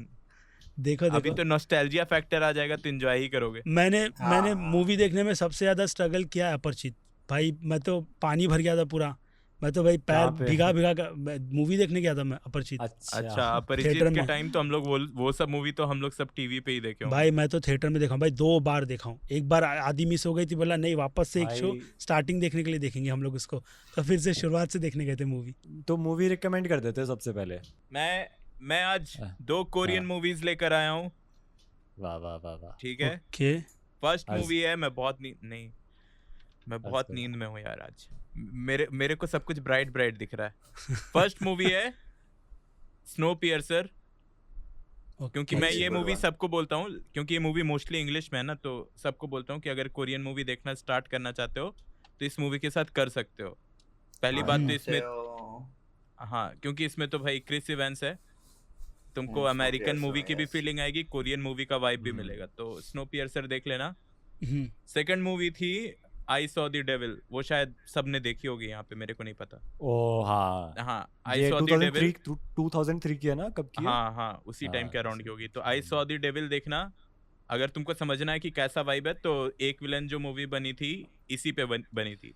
देखो अभी देखो तो नॉस्टैल्जिया फैक्टर आ जाएगा तो एंजॉय ही करोगे। मैंने मूवी देखने में सबसे ज्यादा स्ट्रगल किया है अपरिचित भाई, मैं तो पानी भर गया था पूरा, मैं तो भाई पैर कहाँ पे? भिगा भिगा कर मूवी देखने गया था मैं अपरिचित। अच्छा अपरिचित थिएटर के में। टाइम तो हम लोग वो सब मूवी तो हम लोग सब टीवी पे ही देखे होंगे। भाई मैं तो थिएटर में देखा हूँ भाई, 2 बार देखा हूँ, एक बार आधी मिस हो गई थी, बोला नहीं वापस से एक शो भाई- स्टार्टिंग देखने के लिए देखेंगे हम लोग उसको, तो फिर से शुरुआत से देखने गए थे मूवी। तो मूवी रिकमेंड कर देते हैं सबसे पहले। मैं आज हाँ। 2 कोरियन हाँ। मूवीज लेकर आया हूँ, वाह वाह वाह वाह। ठीक है। ओके, फर्स्ट आज- मूवी है, मैं बहुत आज- नींद में हूँ यार आज। मेरे को सब कुछ ब्राइट दिख रहा है। फर्स्ट मूवी है स्नो पियर्सर, क्योंकि मैं अच्छी ये मूवी भगवान। सबको बोलता हूँ, क्योंकि ये मूवी मोस्टली इंग्लिश में है ना, तो सबको बोलता हूँ कि अगर कोरियन मूवी देखना स्टार्ट करना चाहते हो तो इस मूवी के साथ कर सकते हो। पहली बात तो इसमें, हाँ क्योंकि इसमें तो भाई क्रिस इवेंस है, तुमको Snow अमेरिकन Piercer, मूवी की भी yes. फीलिंग आएगी, कोरियन मूवी का वाइब भी मिलेगा, तो स्नो पियर्सर देख लेना। हम्म, सेकंड मूवी थी आई सॉ द डेविल, वो शायद सबने देखी होगी यहाँ पे, मेरे को नहीं पता। ओ हाँ, हाँ आई ये सॉ द डेविल, 2003 की है ना, कब की है? हाँ उसी टाइम हाँ, के अराउंड की होगी। तो आई सॉ द डेविल देखना, अगर तुमको समझना है कि कैसा वाइब है, तो एक विलन जो मूवी बनी थी इसी पे बनी थी,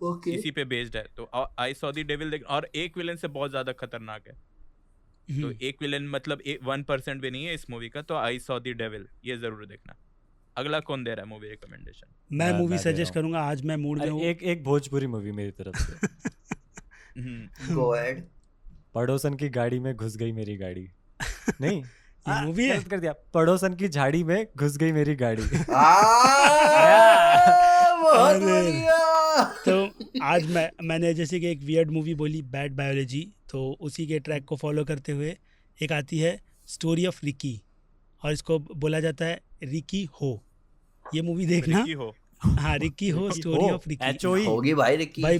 ओके इसी पे बेस्ड है। तो आई सॉ द डेविल देख, और एक विलन से बहुत ज्यादा खतरनाक है, तो एक विलन मतलब 1% भी नहीं है इस मूवी का, तो आई सॉ द डेविल ये जरूर देखना। अगला कौन दे रहा है मूवी रिकमेंडेशन? मैं मैं मूवी दे रहा सजेस्ट हूँ। करूंगा, आज मैं मूड में हूँ। एक भोजपुरी मूवी मेरी तरफ से। Go ahead. पड़ोसन की गाड़ी में घुस गई मेरी गाड़ी। नहीं, ये मूवी है? गलत कर दिया, पड़ोसन की झाड़ी में घुस गई मेरी गाड़ी। बहुत अरे। बढ़िया तो आज मैंने जैसे कि एक वियर्ड मूवी बोली बैड बायोलॉजी, तो उसी के ट्रैक को फॉलो करते हुए एक आती है स्टोरी ऑफ रिकी, और इसको बोला जाता है रिकी हो। ये मूवी देखना। रिकी हो। हाँ, रिकी हो, स्टोरी ऑफ रिकी। HOE होगी भाई रिकी। भाई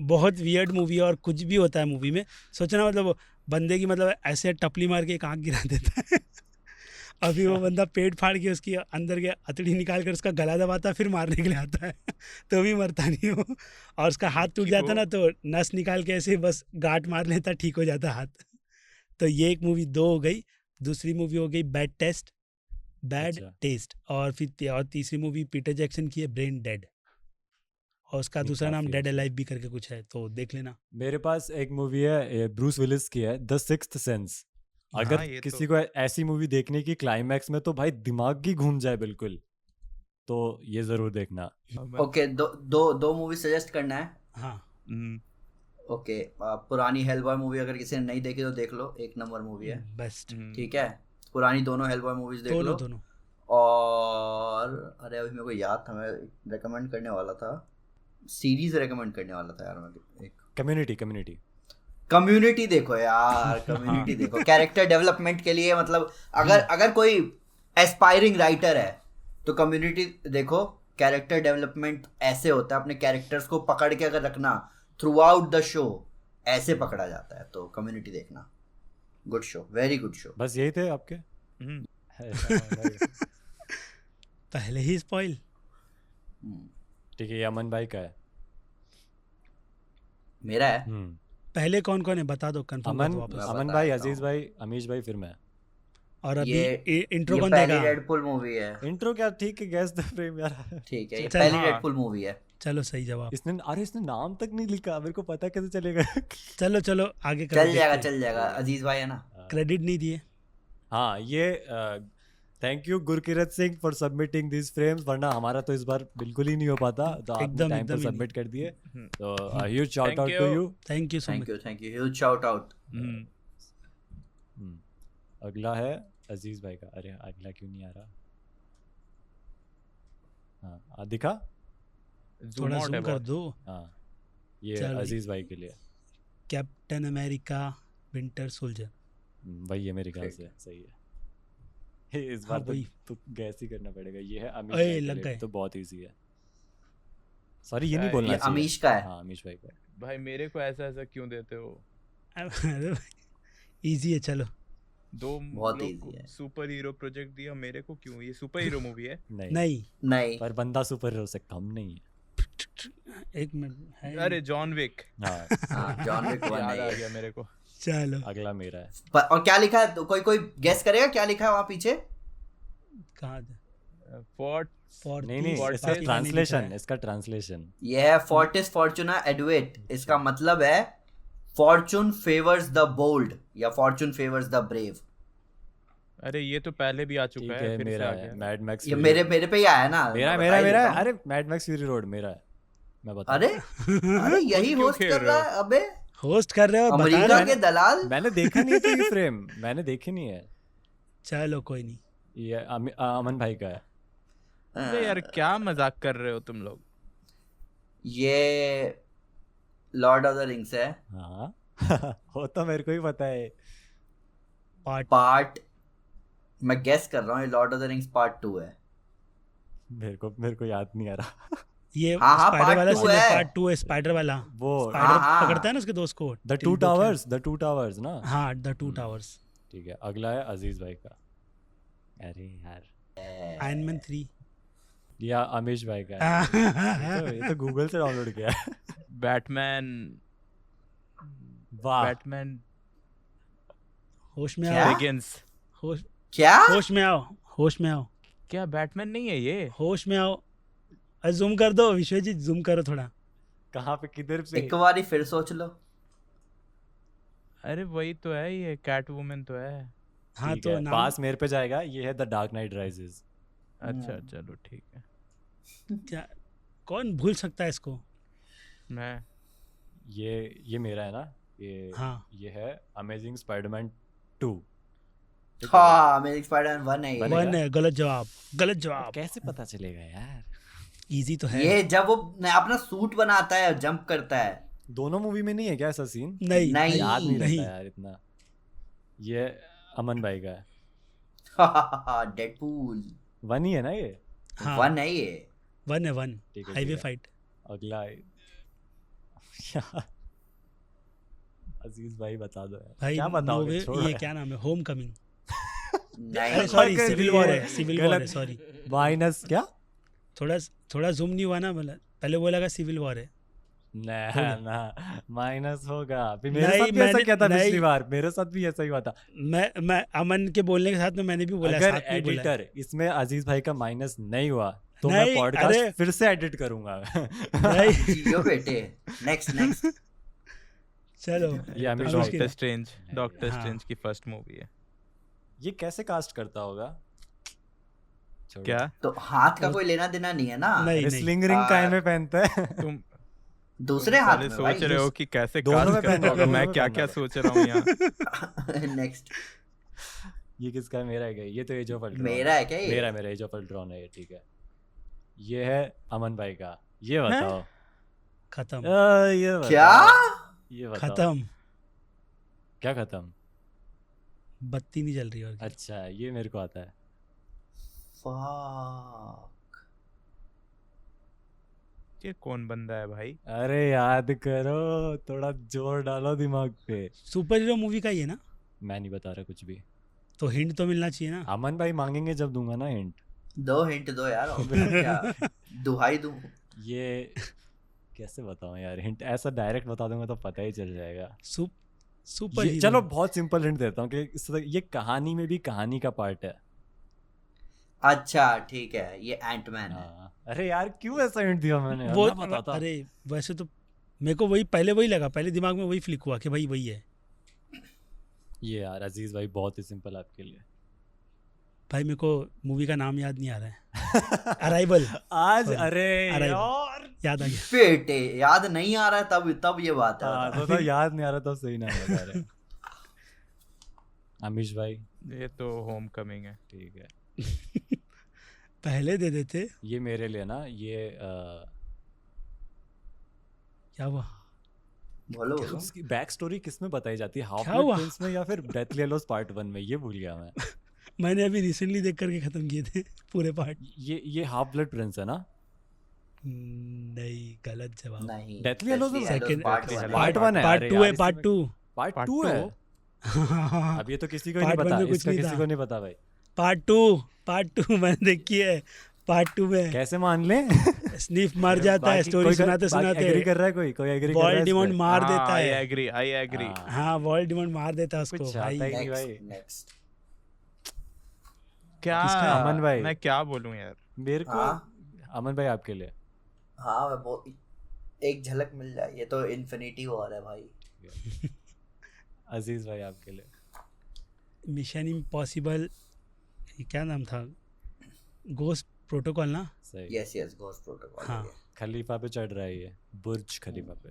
बहुत वियर्ड मूवी है, और कुछ भी होता है मूवी में। सोचना मतलब वो बंदे की मतलब ऐसे टपली मार के एक आँख गिरा देता है अभी वो बंदा पेट फाड़ के उसकी अंदर के अतड़ी निकाल कर उसका गला दबाता है, फिर मारने के लिए आता है तो भी मरता नहीं वो, और उसका हाथ टूट जाता ना तो नस निकाल के ऐसे बस गांठ मार लेता, ठीक हो जाता हाथ। तो ये एक मूवी 2 हो गई। दूसरी मूवी हो गई बैड अच्छा। टेस्ट, और फिर और तीसरी मूवी पीटर जैक्सन की है ब्रेन डेड, और उसका नहीं, दूसरा नाम काफी डेड अच्छी। अलाइव भी करके कुछ है, तो देख लेना। मेरे पास एक मूवी है ब्रूस विलिस की है, द सिक्स्थ सेंस। अगर हाँ, ये किसी तो को ऐसी मूवी देखने की क्लाइमैक्स में तो भाई दिमाग ही घूम जाए बिल्कुल, तो ये जरूर देखना। ओके, दो मूवी सजेस्ट करना है। हाँ, हम्म, ओके, पुरानी हेलबॉय मूवी अगर किसी ने नहीं देखी तो देख लो, एक नंबर मूवी है। बेस्ट। ठीक है, पुरानी दोनों हेलबॉय मूवीज देख लो। दोनों और अरे अभी मेरे को याद था, मैं रेकमेंड करने वाला था, सीरीज रेकमेंड करने वाला था यार मैं। एक कम्युनिटी कम्युनिटी देखो यार, कम्युनिटी देखो। कैरेक्टर डेवलपमेंट के लिए मतलब अगर कोई एस्पायरिंग राइटर है तो कम्युनिटी देखो। कैरेक्टर डेवलपमेंट ऐसे होता है, अपने कैरेक्टर्स को पकड़ के अगर रखना थ्रू आउट द शो, ऐसे पकड़ा जाता है। तो कम्युनिटी देखना, good show, very good show. बस यही थे आपके। हम्म, पहले ही स्पॉइल। ठीक है, ये अमन भाई का है। मेरा है। पहले कौन कौन है बता दो, कंफर्म कर दो वापस। मैं अमन बता भाई, देता अजीज हूँ। भाई, अमीश भाई, फिर मैं। और अभी ये इंट्रो कौन पहली देगा? डेडपुल मूवी है। इंट्रो क्या, ठीक है, गैस द फ्रेम यार। ठीक है, ये चल, पहली हाँ। डेडपुल मूवी है। चलो सही जवाब। इसने नाम तक नहीं लिखा, मेरे को पता कैसे चलेगा। चलो आगे करो। चल जाएगा, अजीज भाई है ना। क्रेडिट नहीं दिए। हाँ, ये thank you Gurkirat Singh for submitting this frames, वरना हमारा तो इस बार बिल्कुल ही नहीं हो पाता, तो आपने एकदम टाइम पर ही नहीं। सबमिट कर दिए, तो huge shout out Thank to you. You. Thank you so much. Thank you, huge shout out. अगला है अजीज भाई का। अरे अगला क्यों नहीं आ रहा? हाँ, दिखा। zoom थोड़ा out है जूम कर बहुत। दो। हाँ, ये चलो। अजीज भाई के लिए। Captain America winter soldier. वही है मेरे ख्याल से, सही है। इस हाँ, बार तो वही। गैस ही करना पड़ेगा। ये है अमीश अरे, भाई के लग लिए, गए। तो बहुत इजी है। सॉरी, ये नहीं ये बोलना ये चाहिए। अमीश का है। हाँ, अमीश भाई का। भाई मेरे को ऐसा क्यों देते हो? इजी है, चलो। दो बहुत लोग easy को है। सुपर हीरो प्रोजेक्ट दिया, मेरे को क्यों? ये सुपर हीरो मूवी है। नहीं, नहीं, पर बंदा सुपर हीरो से कम नहीं है। एक मिनट है। अरे जॉन विक, हाँ, हाँ, जॉन विक वन याद है आ ये। गया मेरे को। चलो अगला मेरा है। और क्या लिखा है? तो कोई गेस करेगा क्या लिखा है वहाँ पीछे? कहाँ फोर्ट नहीं, Fortis इसका ट्रांसलेशन, इसका ट्रांसलेशन। ये है फोर्टिस फॉर्चूना एडवेट। इसका मतलब है फॉर्चून फेवर्स द बोल्ड या फॉर्चून फेवर्स द ब्रेव। अरे ये तो पहले भी आ ठीक चुका है, है, फिर से मेरा आ है गया। Mad max. ये मेरे पे ही आया है ना। मेरा मैं मेरा बता ही मेरा देता है। हूँ। अरे मैड मैक्स फ्यूरी रोड मेरा है, मैं बता। अरे अरे यही क्यों होस्ट खेल कर रहे रहा हो? है अबे, होस्ट कर रहे हो, बता अमेरिका रहे के हो। दलाल। मैंने देखा नहीं है, तो ये फ्रेम मैंने देखी नहीं है। चलो कोई नहीं। ये अमन भाई का है। अरे यार क्या मजाक कर रहे हो तुम लोग? ये लॉर्ड ऑफ द रिंग्स है। हाँ वो तो मेरे को ही पता है। पार्ट, मैं गेस कर रहा हूँ, ये Lord of the rings part 2 है। मेरे को याद नहीं आ रहा। ये हाँ, स्पाइडर part वाला 2 सीन है, है। पार्ट 2 है, स्पाइडर वाला। वो स्पाइडर हाँ। पकड़ता है ना उसके दोस्त को। द टू टावर्स ना। हाँ, द टू टावर्स। ठीक है, अगला है अजीज भाई का। अरे यार, आयरन मैन 3। या अमीश भाई का है। ये तो गूगल से डाउनलोड किया है। बैटमैन वाह, बैटमैन होश में क्या? आओ, बिगिंस। होश क्या? होश में आओ, होश में आओ, क्या बैटमैन नहीं है ये? होश में आओ। अरे जूम कर दो विश्वजीत, जूम करो थोड़ा। कहाँ पे, किधर पे? एक बारी फिर सोच लो। अरे वही तो है, ये कैट वुमन तो है। हाँ ठीक तो है, नाम पास मेरे पे जाएगा। ये है द डार्क नाइट राइजेस। अच्छा चलो ठीक है। क्या, कौन भूल सकता है इसको? मैं ये मेरा है ना। ये हाँ। ये है अमेजिंग स्पाइडरमैन 2। हाँ, मेरी स्पाइडरमैन 1 है ये। बनेगा? वन है, गलत जवाब, गलत जवाब। कैसे पता चलेगा यार? इजी तो है। ये जब वो अपना सूट बनाता है और जंप करता है। दोनों मूवी में नहीं है क्या ऐसा सीन? नहीं नहीं। याद नहीं नहीं। रहता यार इतना। ये अमन भाई का है। डेडपूल वन ही है ना ये? हाँ 1 है ये। 1 है 1 ठीक है, हाईवे ठीक है। फाइट। अगला है। अजीज भाई बता दो यार। भाई क्या बताओगे? नोवे छोड़ो ये यार। क्या नाम है, होम कमिंग। नहीं अरे सॉरी कर सिविल दिए। वॉर है, सिविल वॉर है, गलत। सॉरी। माइनस क्या? थोड़ा जूम नहीं हुआ ना, मतलब पहले बोला का सिविल वॉर है। ना माइनस होगा। फिर मेरे नहीं, साथ भी ऐसा मैंने- क्या था पिछली नहीं। बार? मेरे साथ भी ऐसा ही हुआ था। मैं अमन के बोलने के साथ में मैंने भी बोला, अगर साथ में बोला है। एडिटर इसमें अजीज भाई का माइनस नहीं हुआ तो मैं नहीं, पॉडकास्ट अरे। फिर से एडिट करूंगा। नहीं जियो बेटे। नेक्स्ट चलो ये अमित अब भाई उसकी- डॉक्टर स्ट्रेंज, डॉक्टर हाँ। स्ट्रेंज की फर्स्ट मूवी है। ये कैसे कास्ट करता होगा? छोड़ो। क्या तो हाथ का कोई लेना देना नहीं है ना। नहीं। रेसलिंग रिंग काहे में पहनता है? तुम दूसरे तुम हाथ साले में सोच रहे हो कि कैसे दोनों में कास्ट करता पहनना, होगा? दोनों मैं में क्या पहनना क्या था। सोच रहा हूँ यहाँ। नेक्स्ट ये किसका है? मेरा है क्या? ये तो एज ऑफ अल्ट्रॉन। मेरा है क्या ये? मेरा एज ऑफ अल्ट्रॉन है ये। ठीक है, ये है अमन भाई का। ये बताओ। खत्म ये बताओ। क्या? ये बताओ। खत्म, क्या खत्म? बत्ती नहीं जल रही और क्या। अच्छा ये मेरे को आता है। Fuck. ये कौन बंदा है भाई? अरे याद करो, थोड़ा जोर डालो दिमाग पे। सुपर हीरो मूवी का ही है ना, मैं नहीं बता रहा कुछ भी। तो हिंट तो मिलना चाहिए ना। अमन भाई मांगेंगे जब दूंगा ना हिंट। दो हिंट दो यार, और मैं क्या दुहाई दूं? ये कैसे बताऊं यार हिंट? ऐसा डायरेक्ट बता दूंगा तो पता ही चल जाएगा। सुपर ये, हीरो। चलो बहुत सिंपल हिंट देता हूँ कि ये कहानी में भी कहानी का पार्ट है। अच्छा ठीक है, ये एंटमैन है। हाँ। अरे यार क्यों ऐसा हिंट दिया मैंने? वो मैं बताता। अरे वैसे तो मेरे को वही पहले लगा, पहले दिमाग में वही फ्लिक हुआ कि भाई वही है। ये यार अजीज भाई बहुत ही सिंपल आपके लिए। भाई मेरे को मूवी का नाम याद नहीं आ रहा है। अराइवल आज Sorry. अरे Arrival. यार याद आ गया। बेटे याद नहीं आ रहा है तब ये बात है। हाँ, तो याद नहीं आ रहा तो सही नाम बता रहे। अमीश भाई ये तो होम कमिंग है। ठीक है, पहले दे देते। ये मेरे लिए ना ये क्या हुआ? बोलो उसकी बैक स्टोरी किस में बताई जाती है? हाफ क्या ब्लड हुआ? प्रिंस में या फिर डेथली हेलोस पार्ट 1 में? ये भूल गया मैं। मैंने अभी रिसेंटली देख करके खत्म किए थे पूरे पार्ट। ये हाफ ब्लड प्रिंस है ना? नहीं, गलत जवाब। नहीं, Deathly Hallows Deathly second- Hallows Deathly part Hallows 1 है। पार्ट 1 है। पार्ट अरे 2 यार, है, पार्ट इसमें- 2। Part Part 2 two? है। अब ये तो किसी को ही नहीं Part one पता, में कुछ इसका नहीं किसी था। को नहीं पता भाई। पार्ट टू मैंने देखी है। पार्ट 2 में कैसे मान ले? स्नीफ मर जाता है, स्टोरी सुनाते सुनाते। एग्री कर रहा है कोई एग्री कर रहा है? वॉल्डेमॉर्ट मार देता आई है। Agree, I agree. हाँ। हाँ, वॉल्डेमॉर्ट मार देता है उसको कुछ भाई। आता ही नहीं भाई। नेक्स्ट क्या किसका? अमन भाई। मैं क्या बोलूं यार? मेरे को हाँ। अमन भाई आपके लिए। हाँ मैं एक झलक मिल जाए। ये तो इन्फिनिटी वॉर है भाई। अजीज भाई आपके लिए। मिशन इम्पॉसिबल, क्या नाम था? गोस्ट प्रोटोकॉल ना? सही। Yes ghost protocol. हाँ। खलीफा पे चढ़ रहा है ये, बुर्ज खलीफा पे।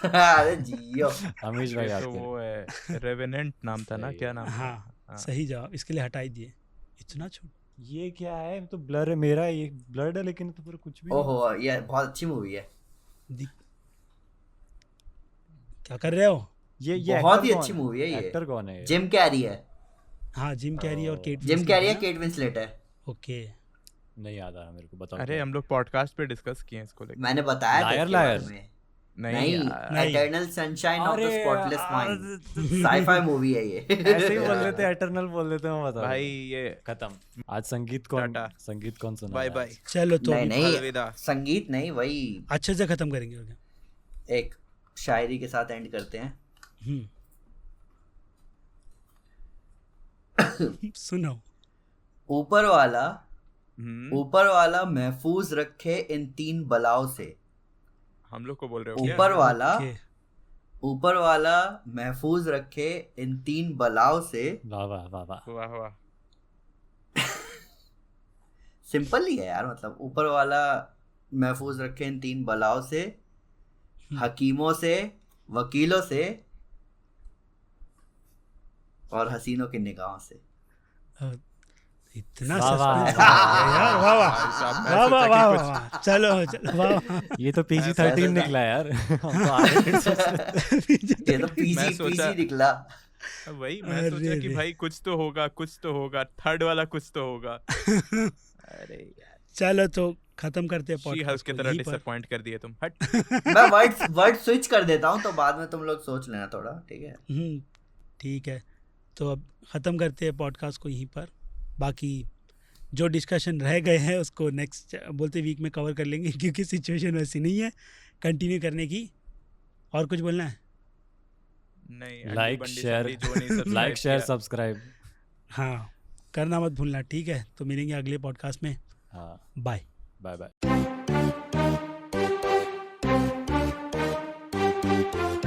अरे जियो। अमीश भाई ये तो आपके वो लिए। है, रेवेनेंट नाम था ना? सही क्या है। नाम था? हाँ, हाँ। सही जवाब। इसके लिए हटा ही दिए। इतना छोट। ये क्या है? तो ब्लर है मेरा, ये ब्लड है लेकिन तो फिर कुछ भी नहीं। ओहो ये बहुत अच्छी मूवी है। क्या कर रहे हो? ये बहुत actor ही कौन अच्छी मूवी है ये। एक्टर कौन है ये? जिम कैरी है। हाँ, जिम कैरी और केट जिम विंसलेट कैरी है, ना? केट विंसलेट है। ओके। नहीं याद आ रहा मेरे को, बताओ। अरे हम लोग पॉडकास्ट पे डिस्कस किए हैं इसको लेकर। मैंने बताया था Liar, इसके बारे liar। में। नहीं नहीं, यार। नहीं। इटर्नल सनशाइन ऑफ द अरे स्पॉटलेस यार, माइंड। साईफाई मूवी है ये। ऐसे ही बोल रहे थे, एटर्नल बोल रहे थे, मैं बता भाई ये खत्म। आज संगीत कौन टाटा। सुना? Bye bye. चलो तो नहीं अभी नहीं अलविदा। संगीत नहीं, वही अच्छे से खत्म करेंगे हो गया। एक शायरी के साथ एंड करते हैं। सुनो। ऊपर वाला हम्म, ऊपर वाला महफूज रखे इन 3 बलाओं से। हम लोग को बोल रहे हो क्या? ऊपर वाला ओके। ऊपर वाला महफूज रखे इन 3 बलाओं से। वाह वाह वाह वाह। वाह वाह। सिंपल ही है यार, मतलब ऊपर वाला महफूज रखे इन 3 बलाओं से, हकीमों से, वकीलों से और हसीनों की निगाहों से। इतना वाह, वाह, सस्पेंस वाह, यार, वाह वाह भाई साहब, मैं वाह वाह सोचा वाह कि वाह, चलो चलो वाह वाह। ये तो PG-13 निकला यार। हम तो आगे फिर सोच ये तो मैं पीसी सोचा- पीसी निकला। वही मैं अरे सोचा कि रे। भाई कुछ तो होगा, थर्ड वाला कुछ तो होगा। अरे यार, चलो तो खत्म करते हैं शी हल्क पॉडकास्ट की को तरह यहीं पर। डिसअपॉइंट कर दिए तुम। हट। मैं वर्ड स्विच कर देता हूँ तो बाद में तुम लोग सोच लेना थोड़ा, ठीक है। ठीक है, तो अब ख़त्म करते हैं पॉडकास्ट को यहीं पर। बाकी जो डिस्कशन रह गए हैं उसको नेक्स्ट बोलते वीक में कवर कर लेंगे क्योंकि सिचुएशन वैसी नहीं है कंटिन्यू करने की। और कुछ बोलना है? नहीं, लाइक शेयर सब्सक्राइब। हाँ, करना मत भूलना, ठीक है। तो मिलेंगे अगले पॉडकास्ट में। हाँ, बाय। Bye bye.